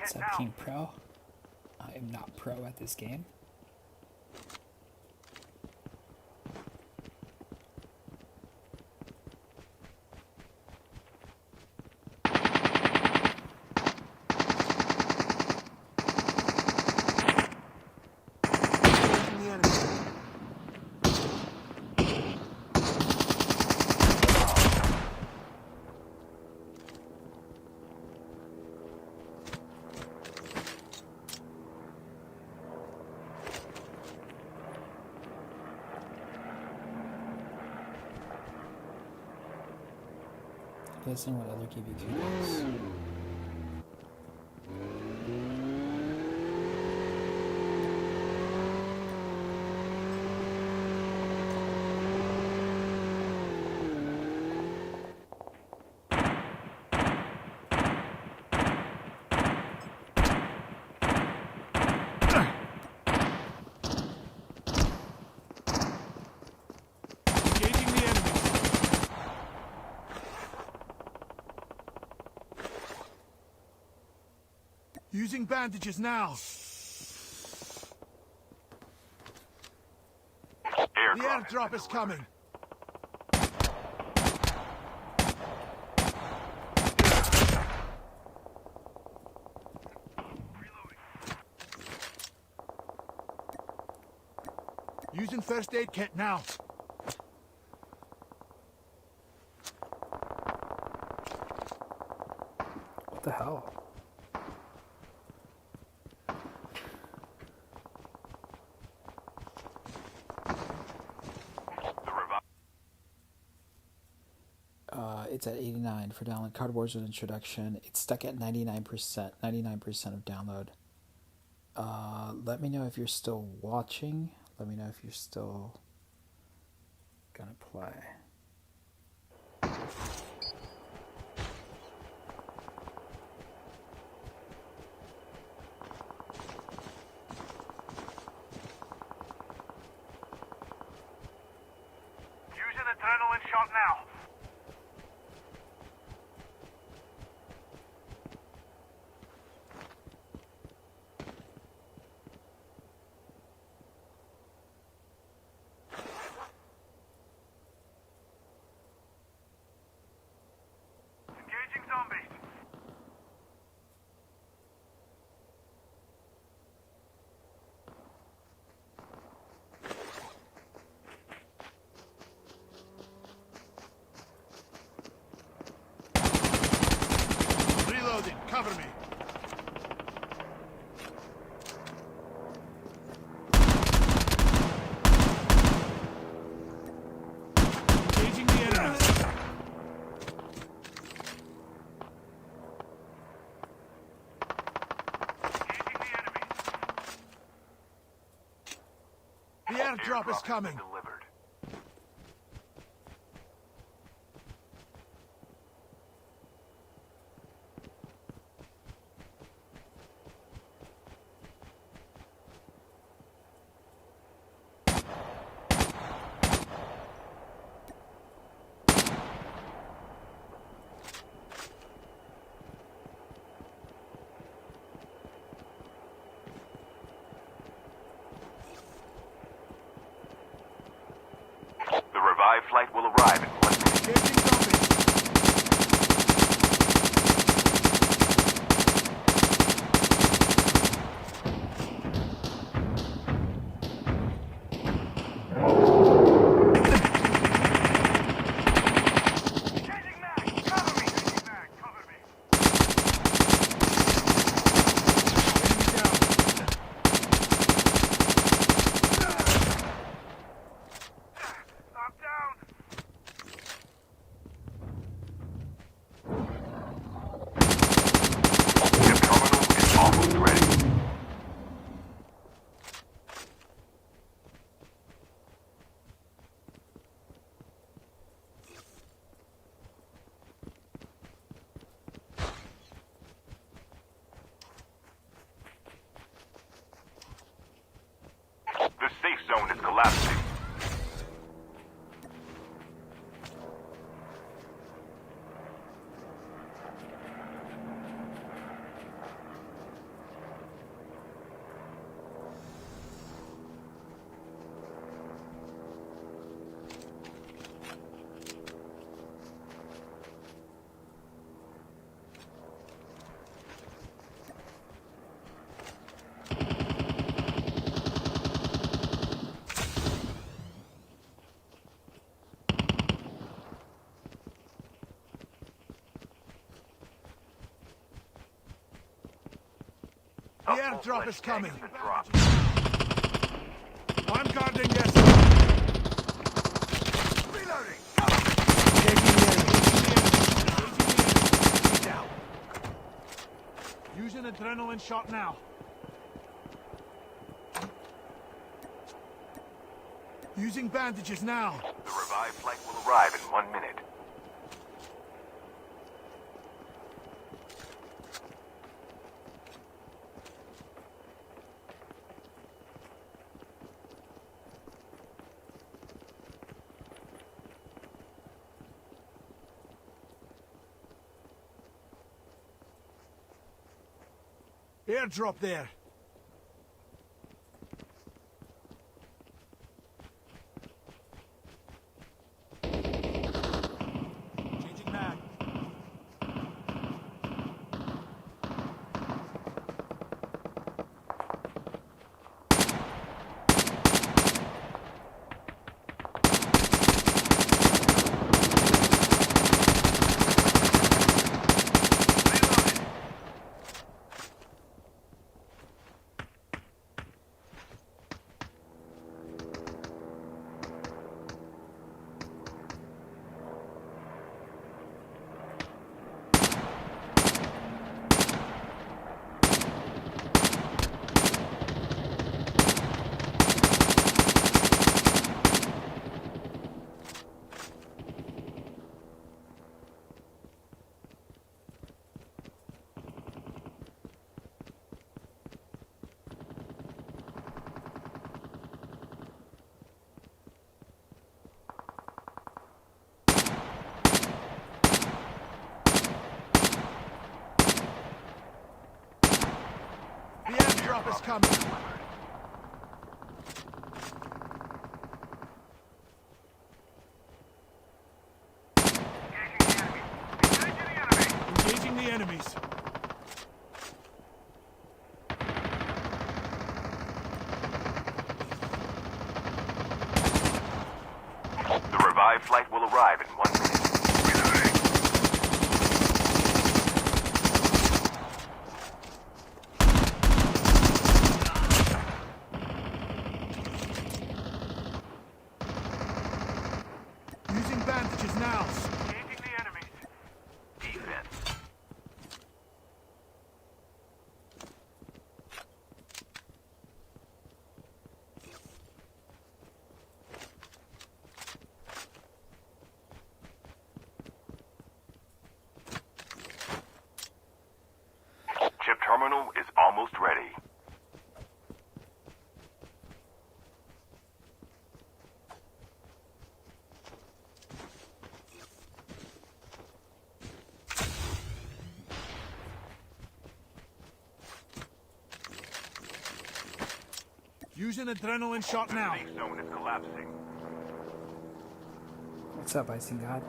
Is that King Pro? I am not pro at this game. Listen, what other give you kudos? Using bandages now. The airdrop is coming. Using first aid kit now. What the hell? It's at 89 for download. Card Wars with introduction. It's stuck at 99%. 99% of download. Let me know if you're still watching. Let me know if you're still gonna play. Using adrenaline shot now. Engaging zombies. Reloading. Cover me. Engaging the enemy. The airdrop is coming. Delivered. The revived flight will arrive in 1 minute. zone is collapsing. The airdrop is coming. I'm guarding this. Reloading. Taking the enemy. Down. Using adrenaline shot now. Using bandages now. The revived flight will arrive in 1 minute. Airdrop there. Changing mag. The airdrop is coming. Engaging the enemies. The revived flight will arrive in 1 minute. Using bandages now. Engaging the enemies. Defense. Chip terminal is almost ready. Using adrenaline shot now. Safe zone is collapsing. What's up, Icing God?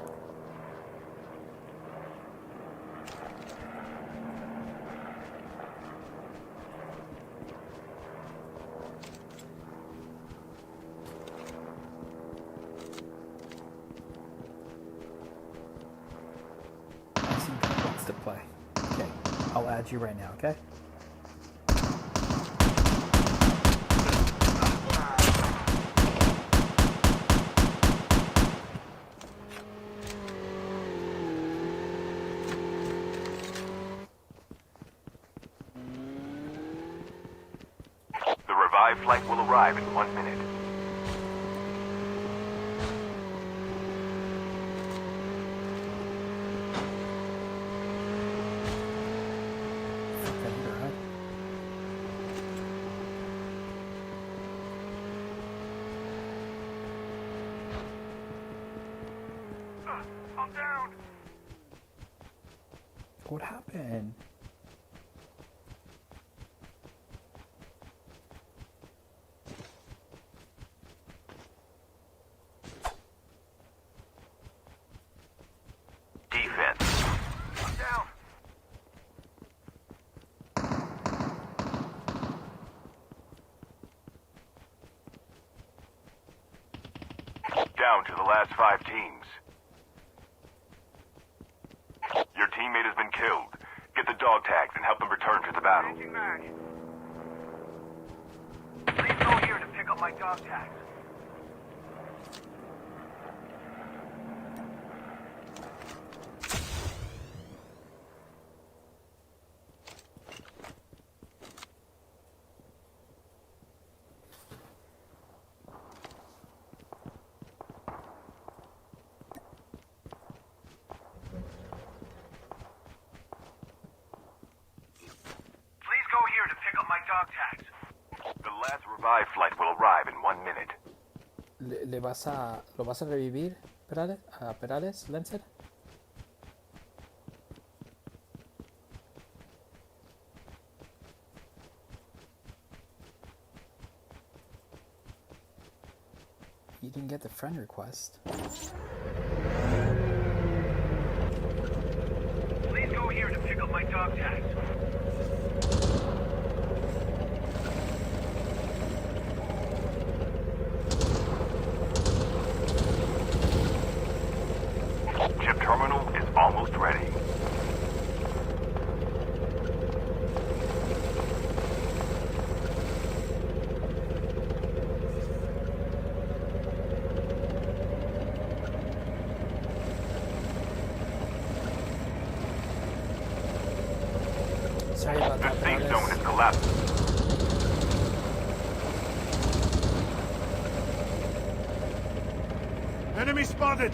Icing God wants to play. Okay, I'll add you right now, okay? The revived flight will arrive in 1 minute. What happened? Defense. I'm down. Down to the last 5 teams. Your teammate has been killed. Get the dog tags and help them return to the battle. Please go here to pick up my dog tags. Please go here to pick up my dog tags. The last revive flight will arrive in 1 minute. ¿Lo vas a revivir, Perales? ¿A Perales, Liencer? You didn't get the friend request. Please go here to pick up my dog tags. Chip terminal is almost ready. Sorry about that, The safe Perales. zone is collapsing. Enemy spotted!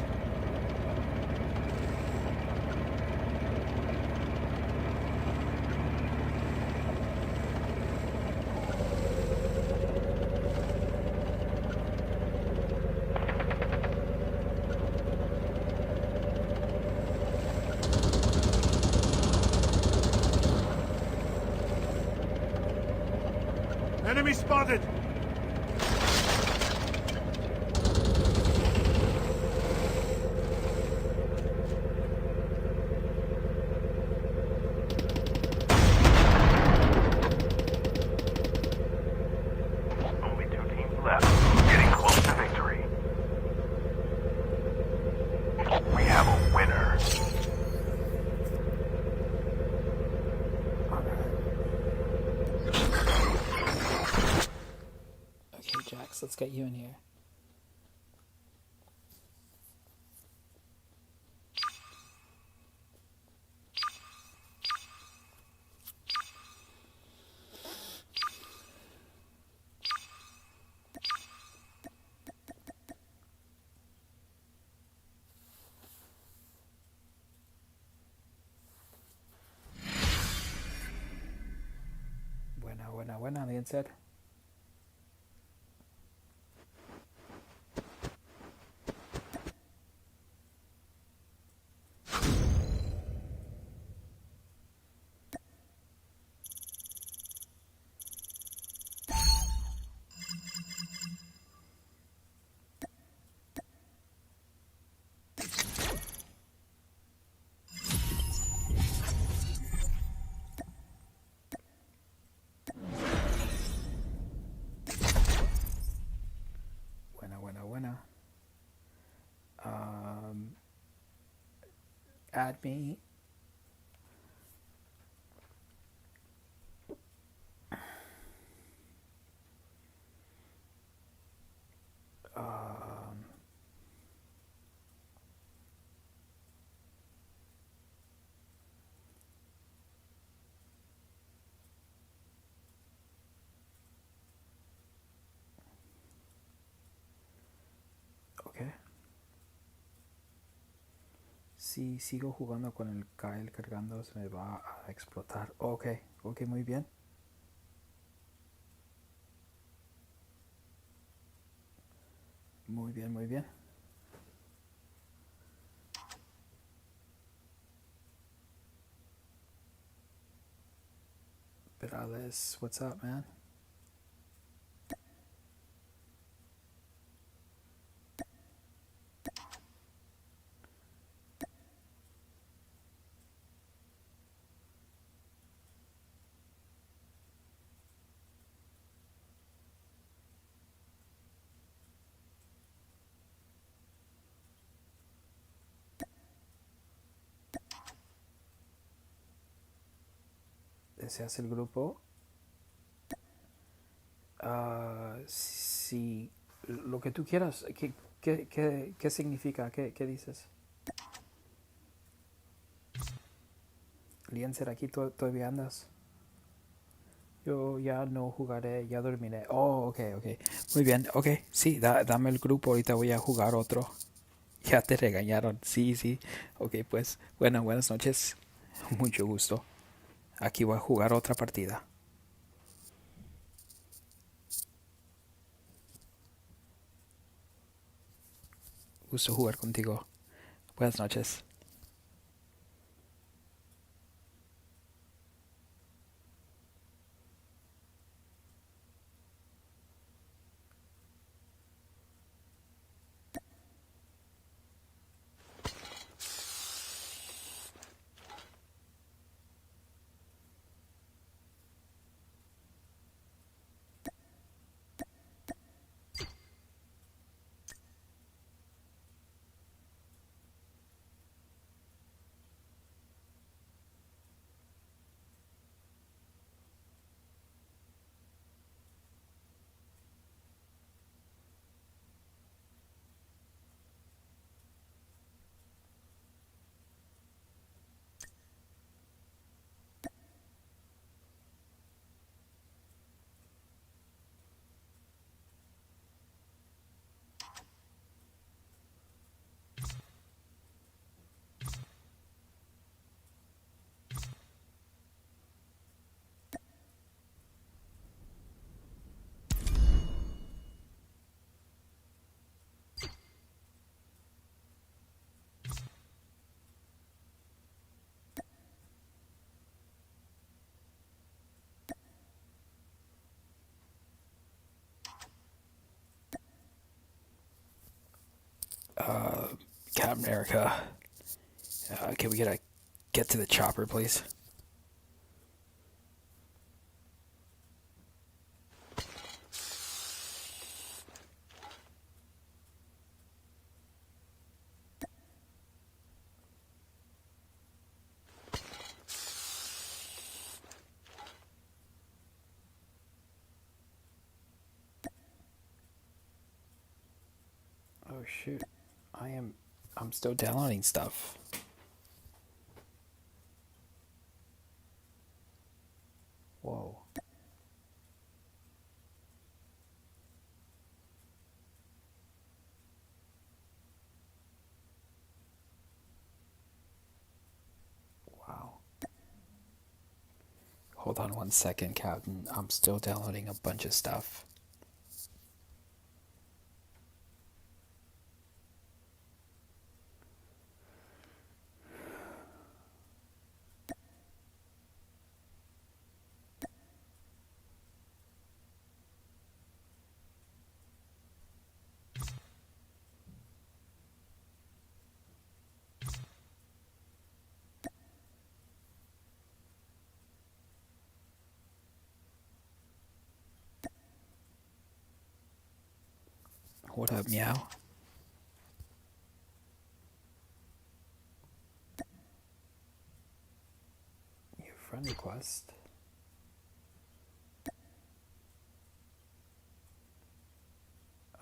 Enemy spotted! Only 2 teams left. Getting close to victory. We have a winner. Okay, Jax, let's get you in here. Buena, Liencer. Buena. Add me. Ok. Si sigo jugando con el Kyle cargando, se me va a explotar. Ok, muy bien. Muy bien. Morales, what's up, man? ¿Deseas el grupo? Sí, lo que tú quieras. ¿Qué significa? ¿Qué dices? Liencer, aquí todavía andas. Yo ya no jugaré, ya dormiré. Oh, ok. Muy bien, ok. Sí, dame el grupo, ahorita voy a jugar otro. Ya te regañaron. Sí. Ok, pues, bueno, buenas noches. Mucho gusto. Aquí voy a jugar otra partida. Gusto jugar contigo. Buenas noches. CapnMurica. Can we get to the chopper, please? Oh shoot. I'm still downloading stuff. Whoa. Wow. Hold on 1 second, Captain. I'm still downloading a bunch of stuff. What up, meow? Your friend request.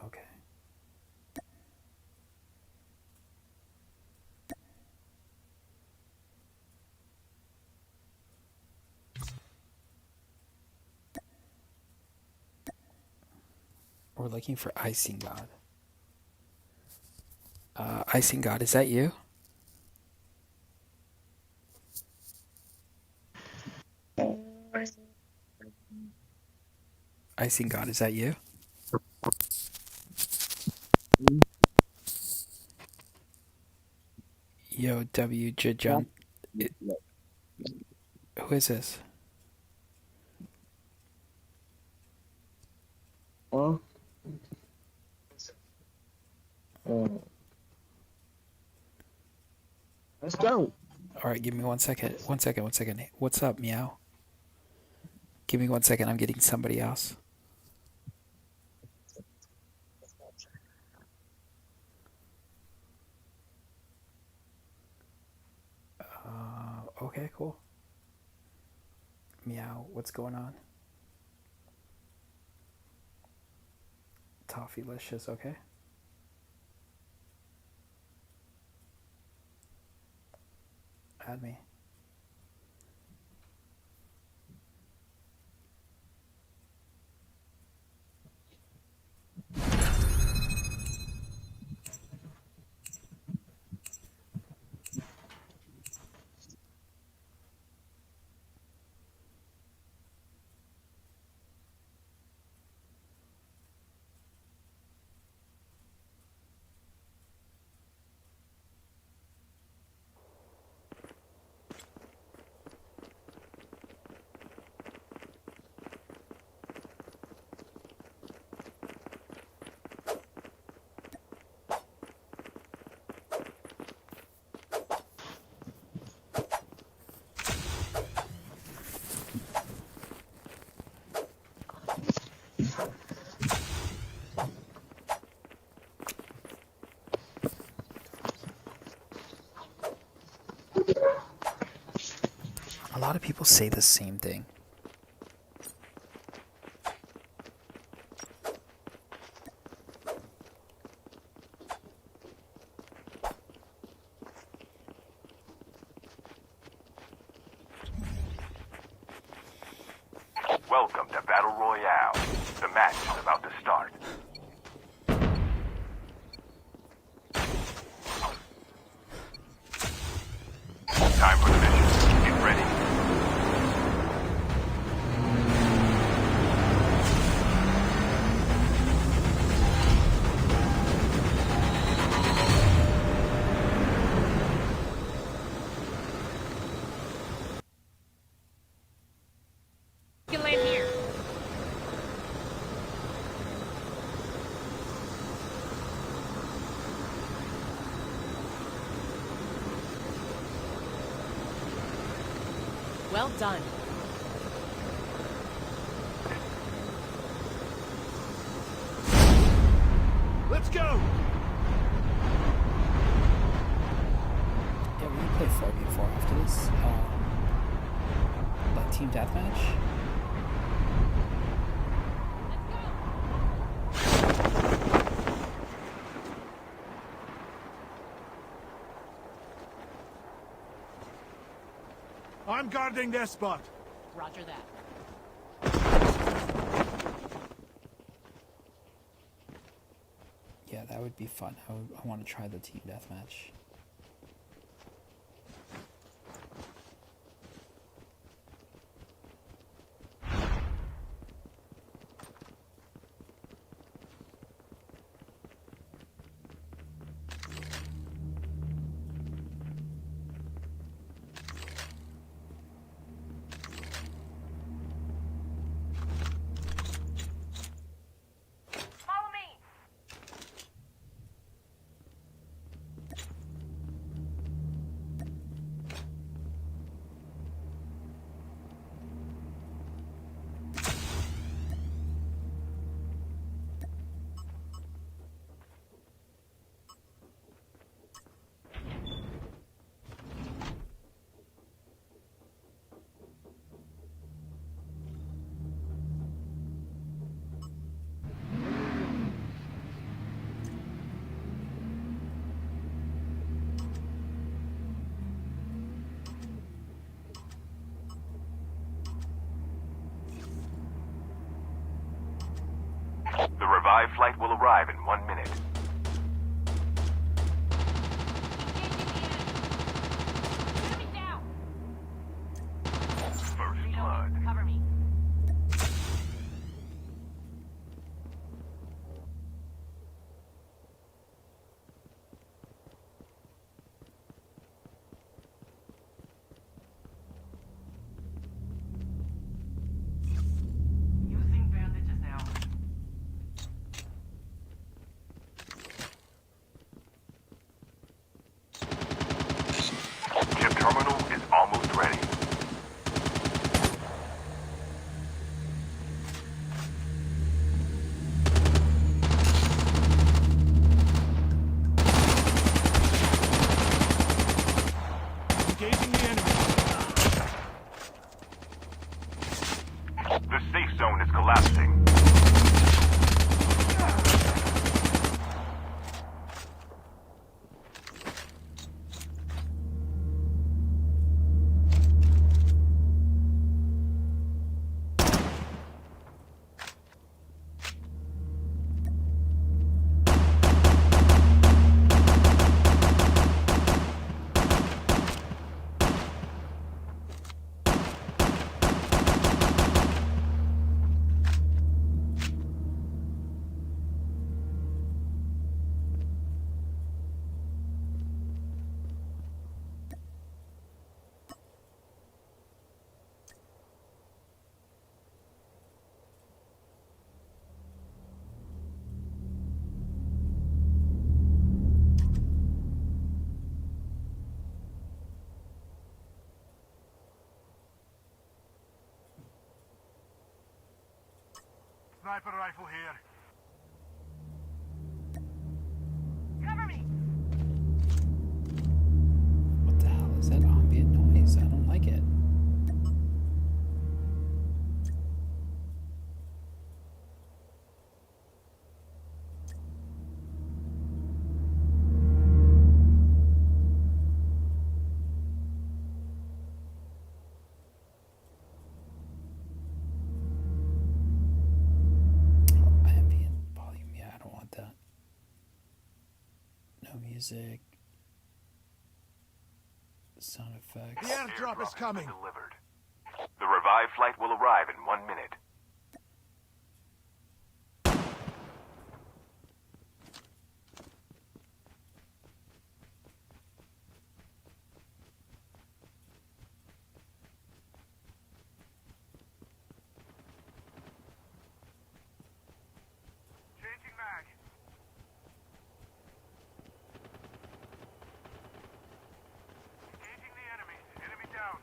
Okay. We're looking for Icing God. Icing God, is that you? Icing God, is that you? Yo, W. John. Who is this? Huh? Let's go. All right, give me 1 second. 1 second. 1 second. What's up, Meow? Give me 1 second. I'm getting somebody else. Okay, cool. Meow, what's going on? Toffeelicious, okay. Add me. A lot of people say the same thing. Welcome to Battle Royale. The match is about to start. Time for the mission. Get ready. You can land here. Well done. Let's go! Yeah, we can play 4v4 after this. Like team deathmatch. I'm guarding their spot. Roger that. Yeah, that would be fun. I want to try the team deathmatch. Follow me. The revived flight will arrive in 1 minute. Enemy down. First blood. Cover me. Using bandages now. Sniper rifle here. Cover me! What the hell is that ambient noise? I don't like it. Ambient volume, yeah, I don't want that. No music. Sound effects. The airdrop is coming. Delivered. The revived flight will arrive in 1 minute. Changing mag. Engaging the enemy. Enemy down.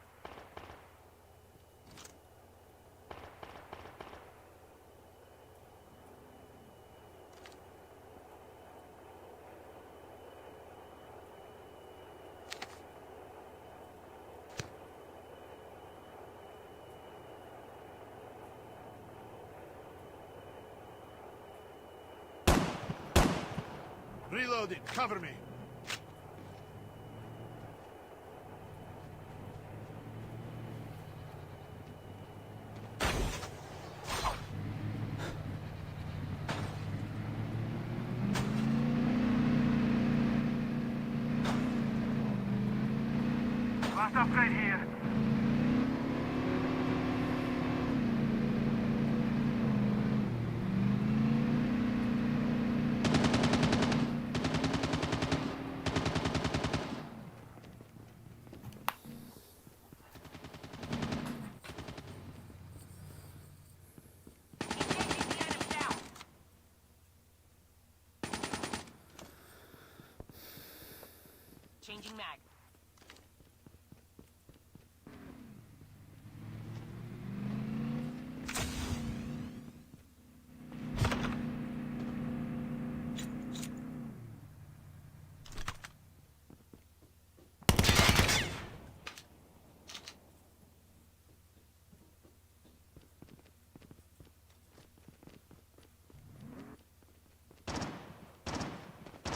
Reloading. Cover me. Last upgrade here. Changing mag.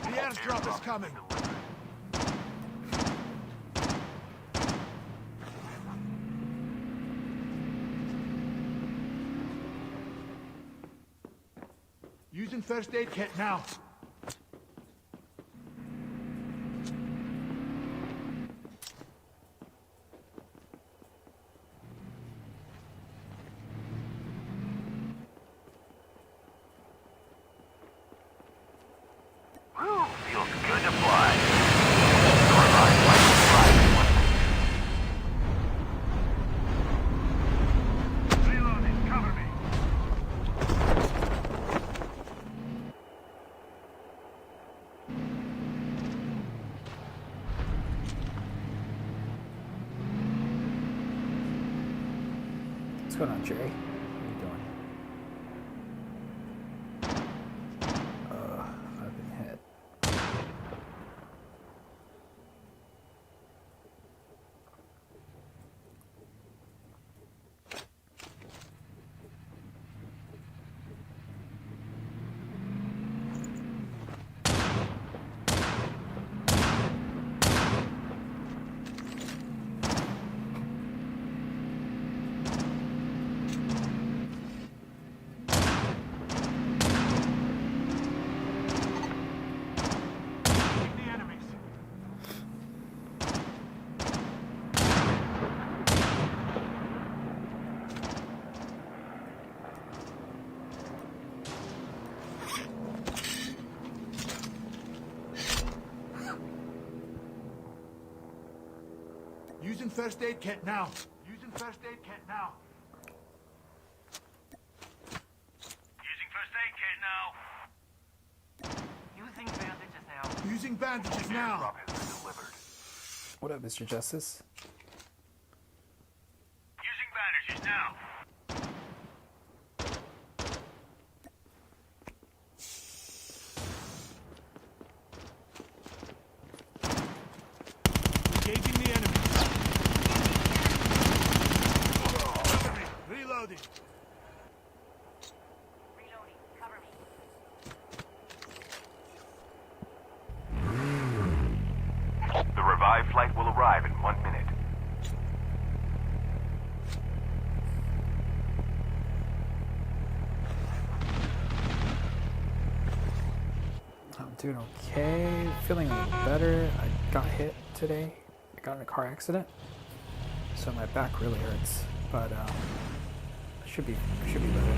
The airdrop is coming. Using first aid kit now. Whew, feels good to fly. The revived flight will arrive in 1 minute. Reloading. Cover me. What's going on, Jerry? How you doing? I've been hit. The enemies. Using first aid kit now. Using first aid kit now. Using first aid kit now. Using bandages now. Using bandages now. Airdrop has been delivered. What up, Mr. Justice? Using bandages now. revive flight will arrive in 1 minute. I'm doing okay. Feeling a little better. I got hit today. I got in a car accident, so my back really hurts. But I should be better.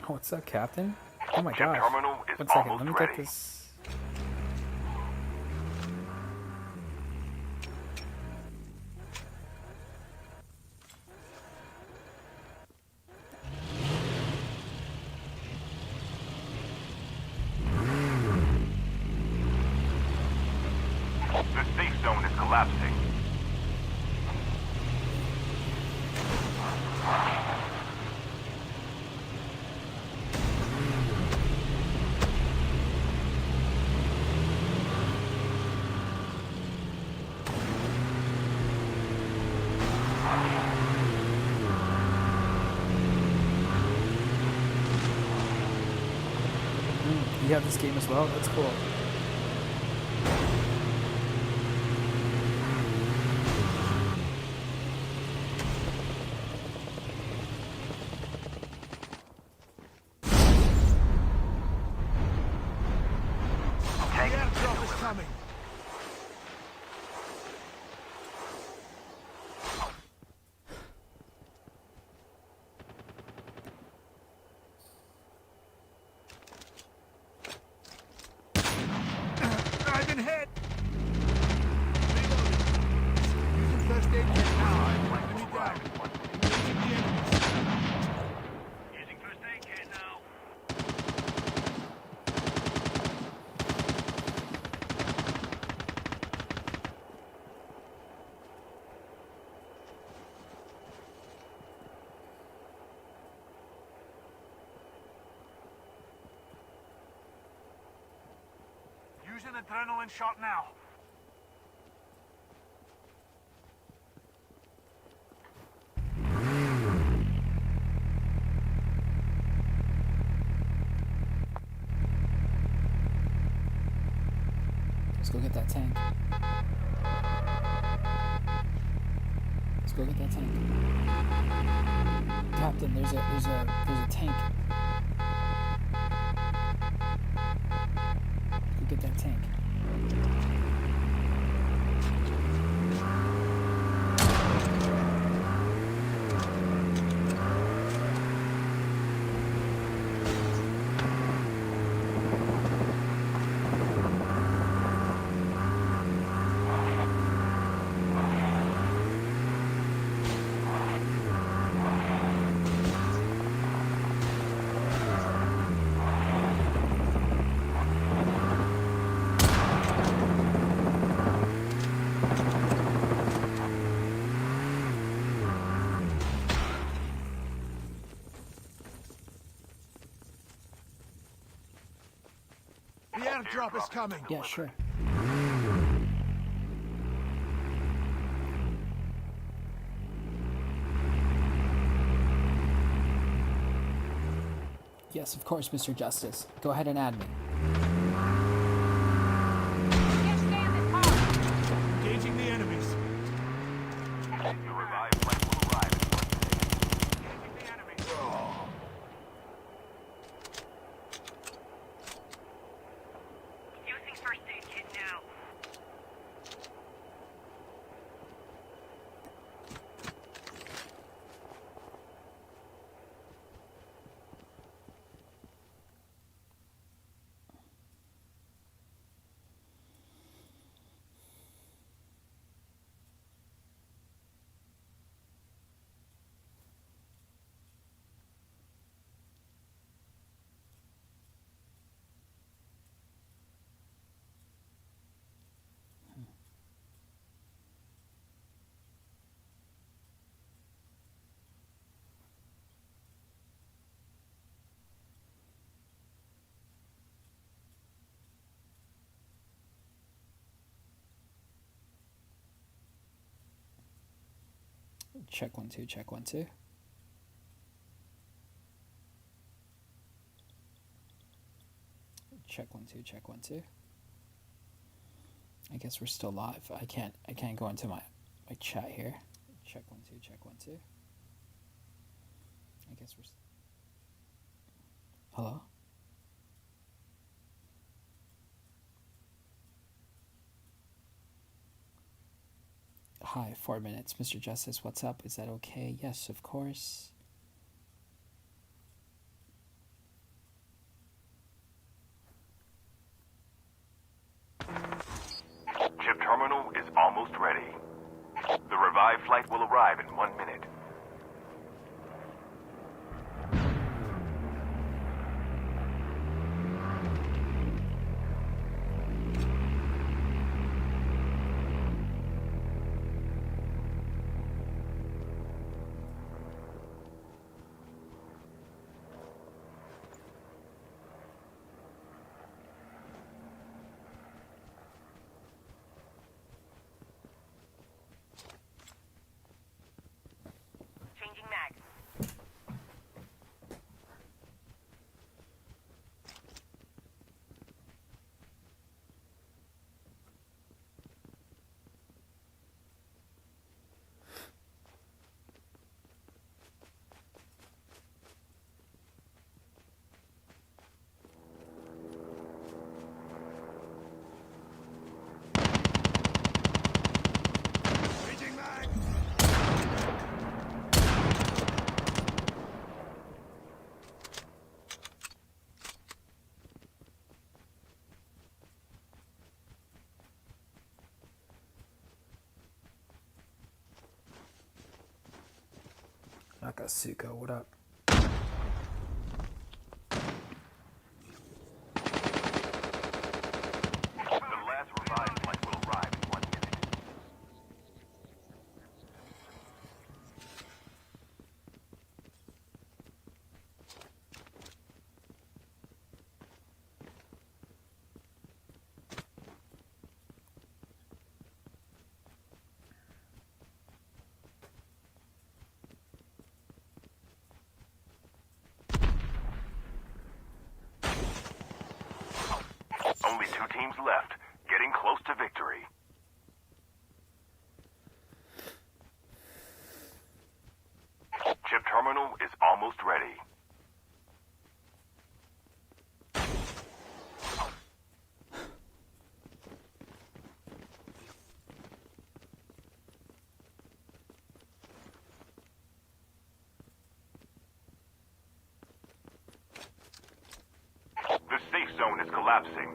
Oh, what's up, Captain? Oh my gosh. Terminal is 1 second, almost let me ready. get this. The safe zone is collapsing. You have this game as well? That's cool. The airdrop is coming. I've been hit. Using first aid kit now. Enemy down. Engaging the enemies. Using first aid kit now. Use an adrenaline shot now. Let's go get that tank. Let's go get that tank. Captain, there's a tank. Go get that tank. The airdrop is coming. Yeah, sure. Yes, of course, Mr. Justice. Go ahead and add me. Engaging the enemies. The revived flight will arrive in 1 minute. Engaging the enemy. Using first aid kit now. Check 1 2. Check 1 2. Check 1 2. Check 1 2. I guess we're still live. I can't go into my chat here. Check 1 2. Check 1 2. I guess we're. Hello. Hi, 4 minutes. Mr. Justice, what's up? Is that okay? Yes, of course. Chip terminal is almost ready. The revived flight will arrive in 1 minute. Changing mag. Nakasuko, what up? The last revived flight will arrive in 1 minute. Only 2 teams left, getting close to victory. Chip terminal is almost ready. The safe zone is collapsing.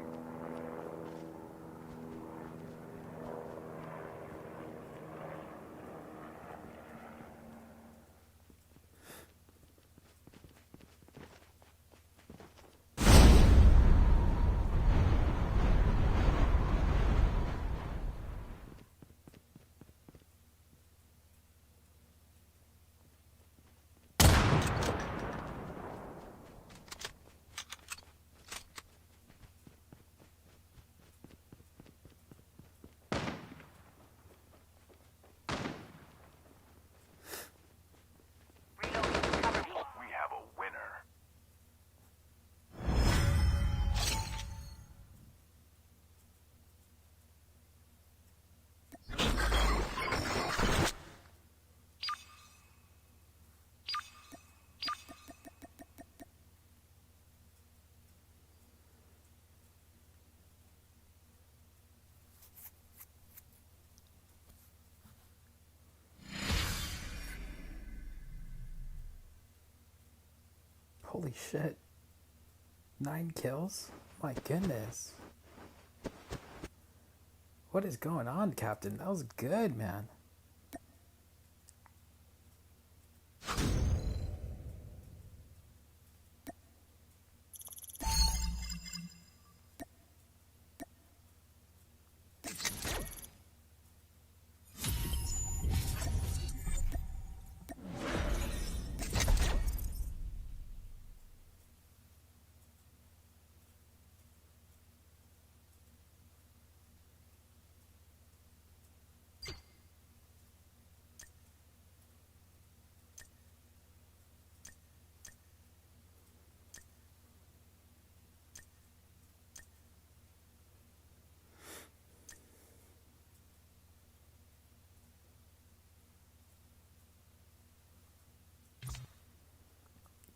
We have a winner. Holy shit. 9 kills? My goodness. What is going on, Captain? That was good, man.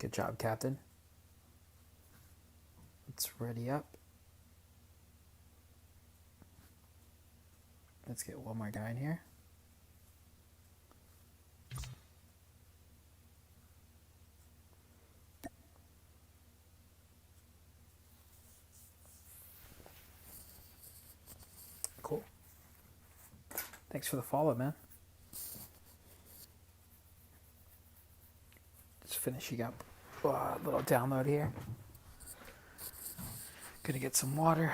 Good job, Captain. Let's ready up. Let's get one more guy in here. Cool. Thanks for the follow, man. Just finishing up a little download here. Gonna get some water.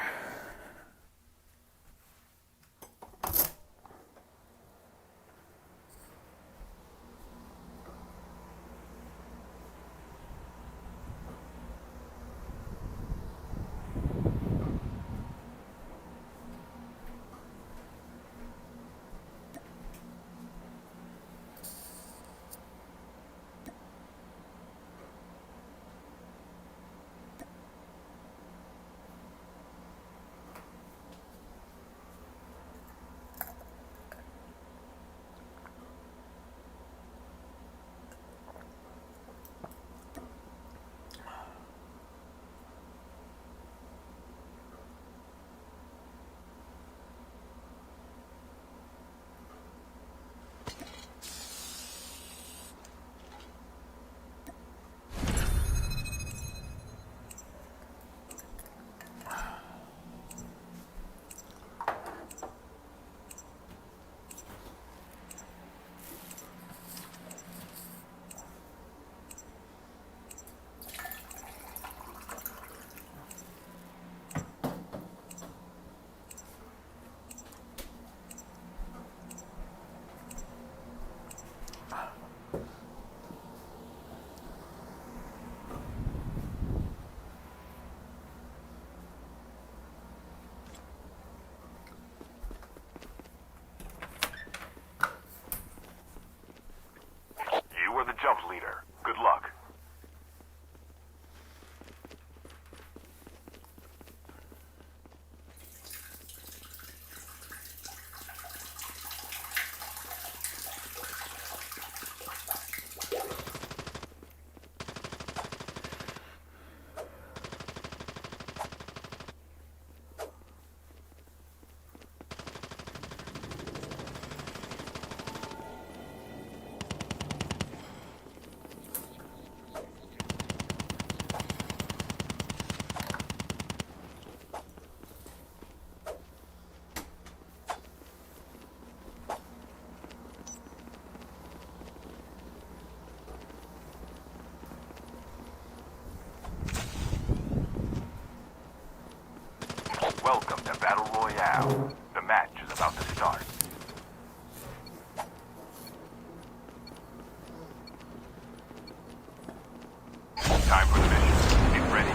Jump leader. Good luck. Welcome to Battle Royale. The match is about to start. Time for the mission. Get ready.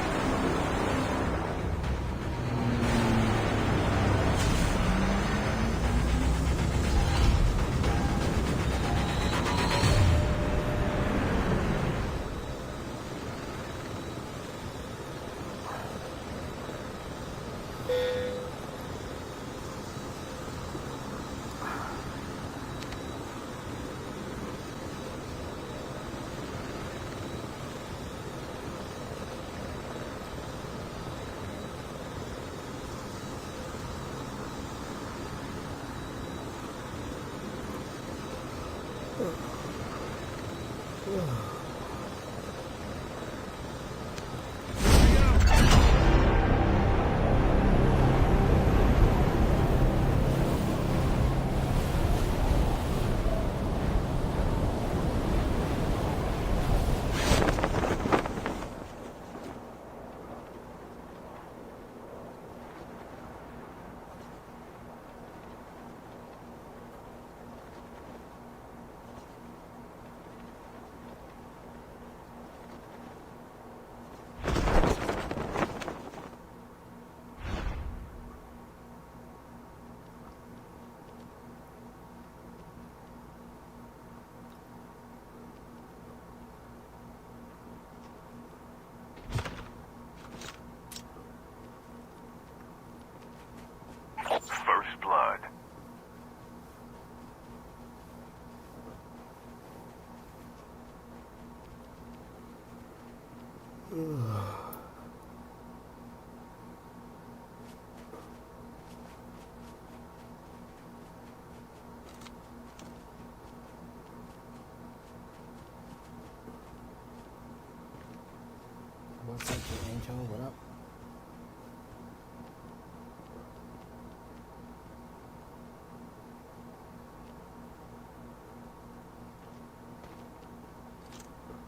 Angel, what up?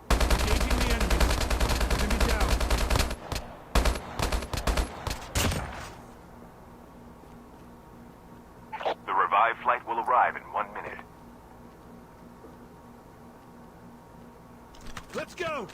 Engaging the enemy. Enemy down. The revived flight will arrive in 1 minute. Let's go!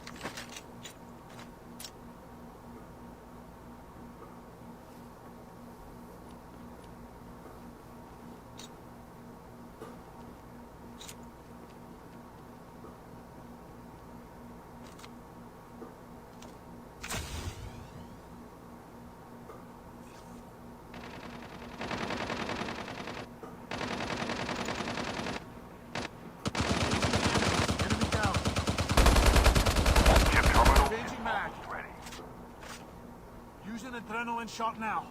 Enemy down. Chip terminal Changing mag. ready. Use an adrenaline shot now.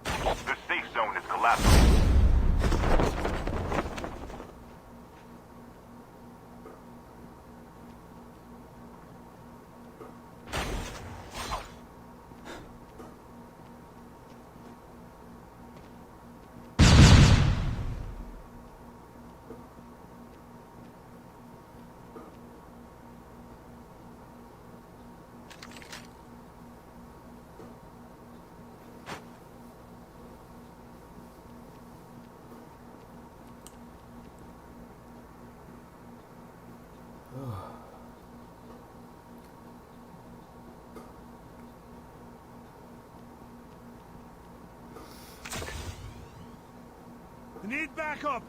The safe zone is collapsing. Need backup.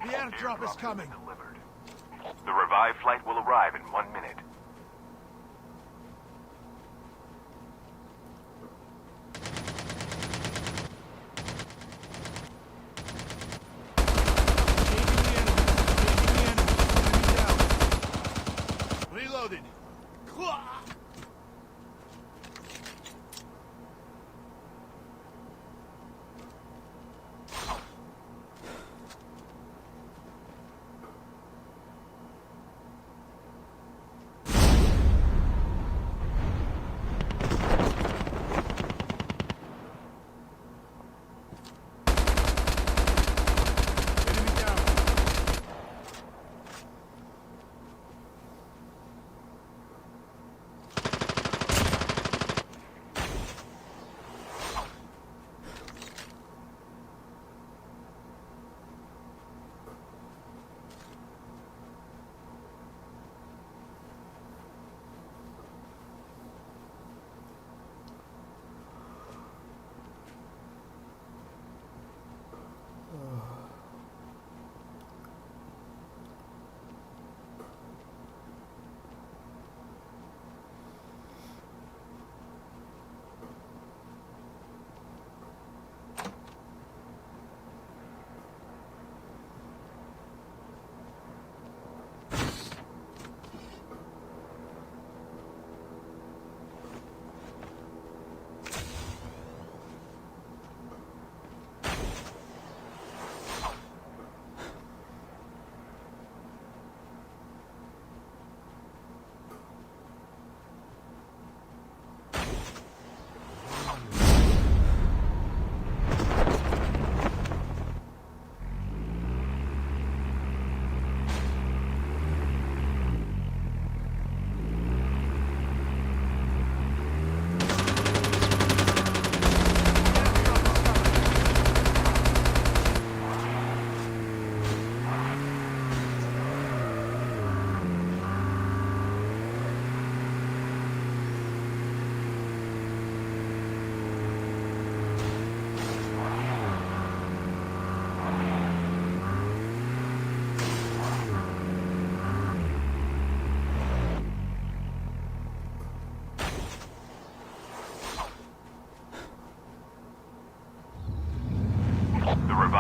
The airdrop is coming. Delivered. The revived flight will arrive in 1 minute. Reloaded.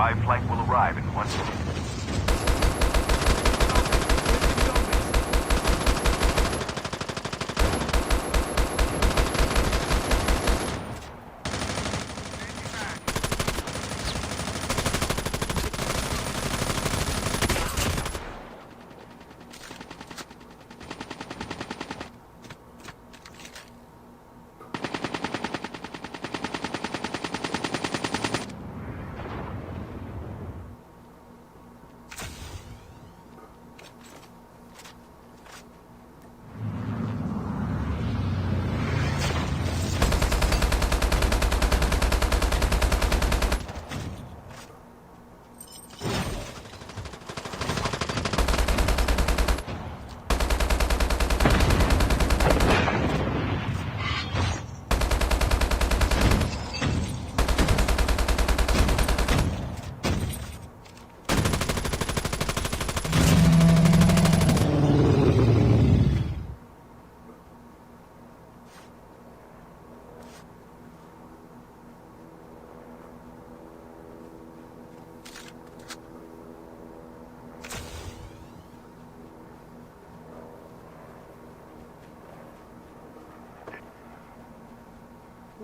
revived flight will arrive in 1 minute.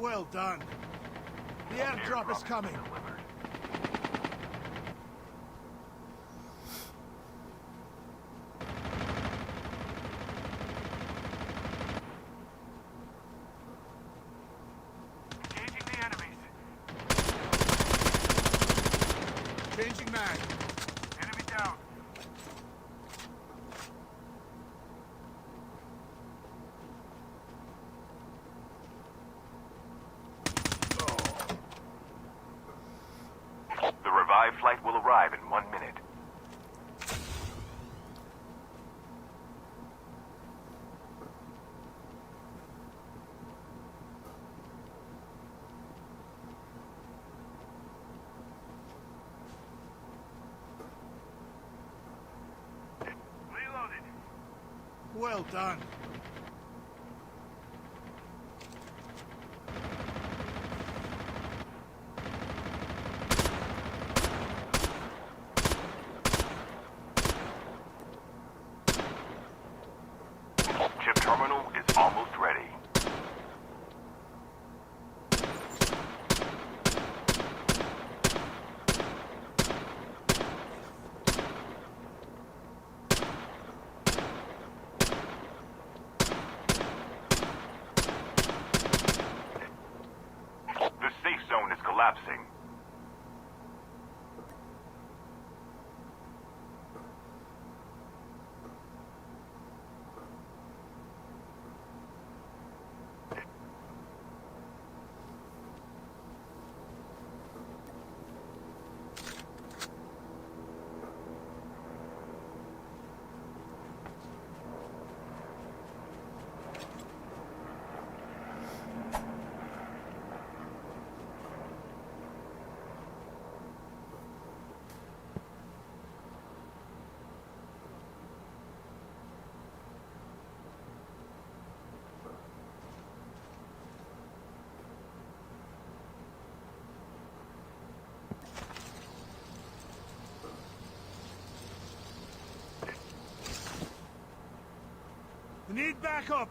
Well done. The airdrop is coming. Engaging the enemies. Changing mag. Enemy down. The revived flight will arrive in 1 minute. Reloaded. Well done. Chip terminal is almost ready. The safe zone is collapsing. We need backup.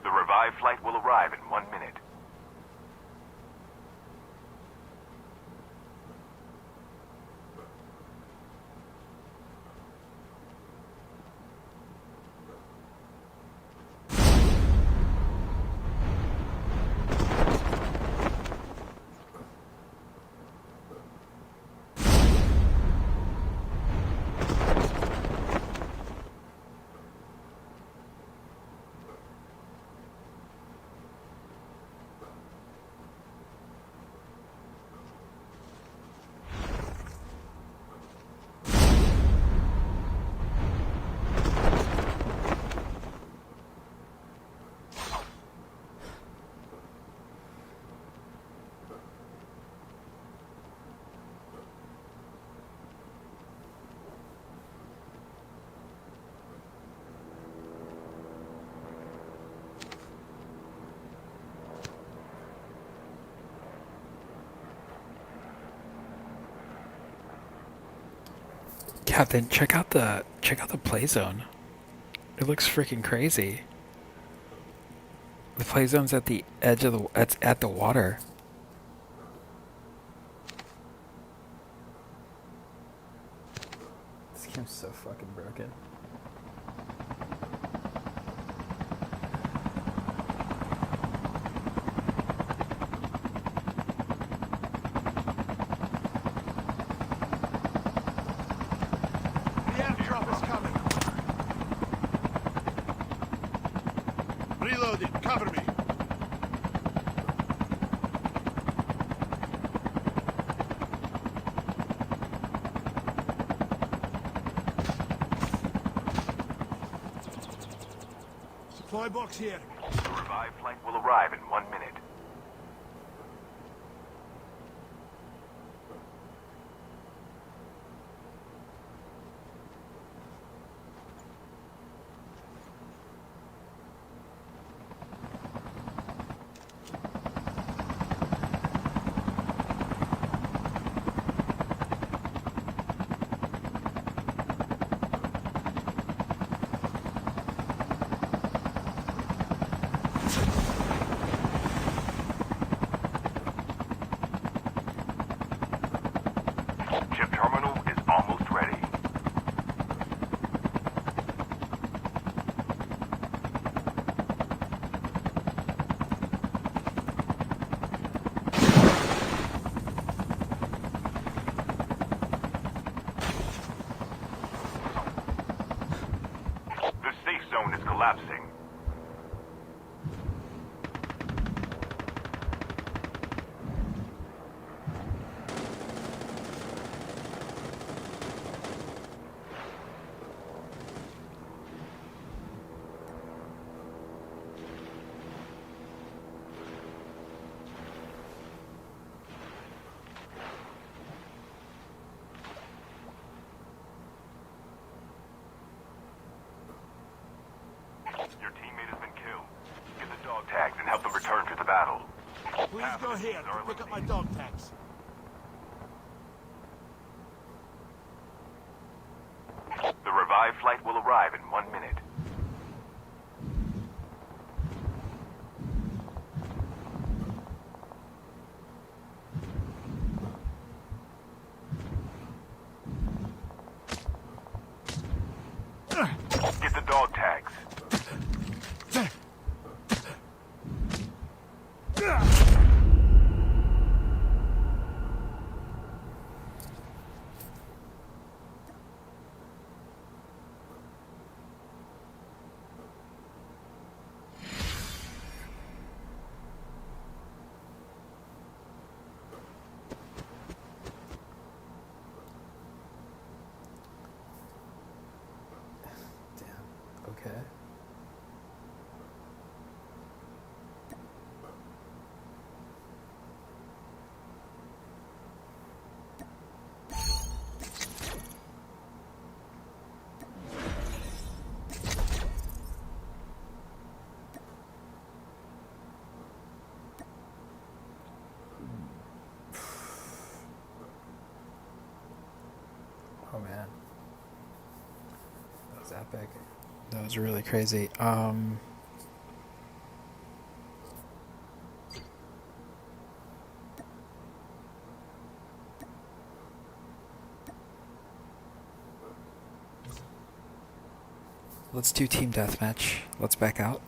The revived flight will arrive in 1 minute. Captain, check out the play zone. It looks freaking crazy. The play zone's at the edge of it's at the water. This game's so fucking broken. The airdrop is coming. Reloading. Cover me. Supply box here. The revived flight will arrive in 1 minute. Chip terminal is almost ready. The safe zone is collapsing. Your teammate has been killed. Get the dog tags and help them return to the battle. Please go here to pick up my dog tags. The revived flight will arrive in 1 minute. Get the dog tags. Okay. Oh man. That was epic. That was really crazy. Let's do team deathmatch. Let's back out.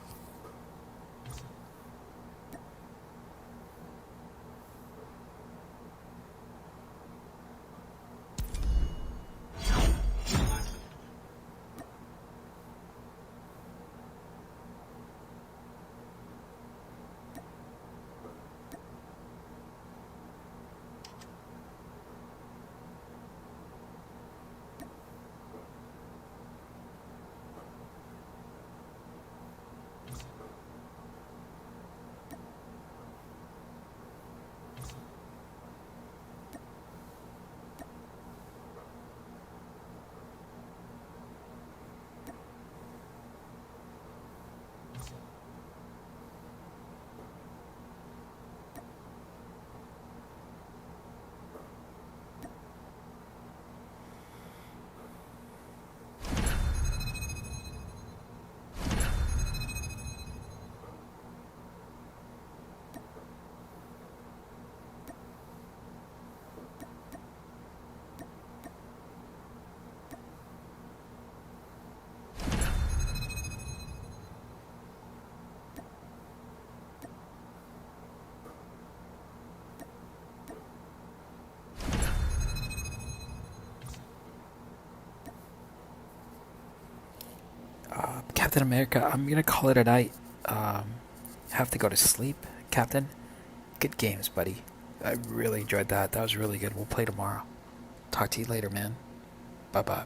Captain America, I'm gonna call it a night. Have to go to sleep, Captain. Good games, buddy. I really enjoyed that. That was really good. We'll play tomorrow. Talk to you later, man. Bye bye.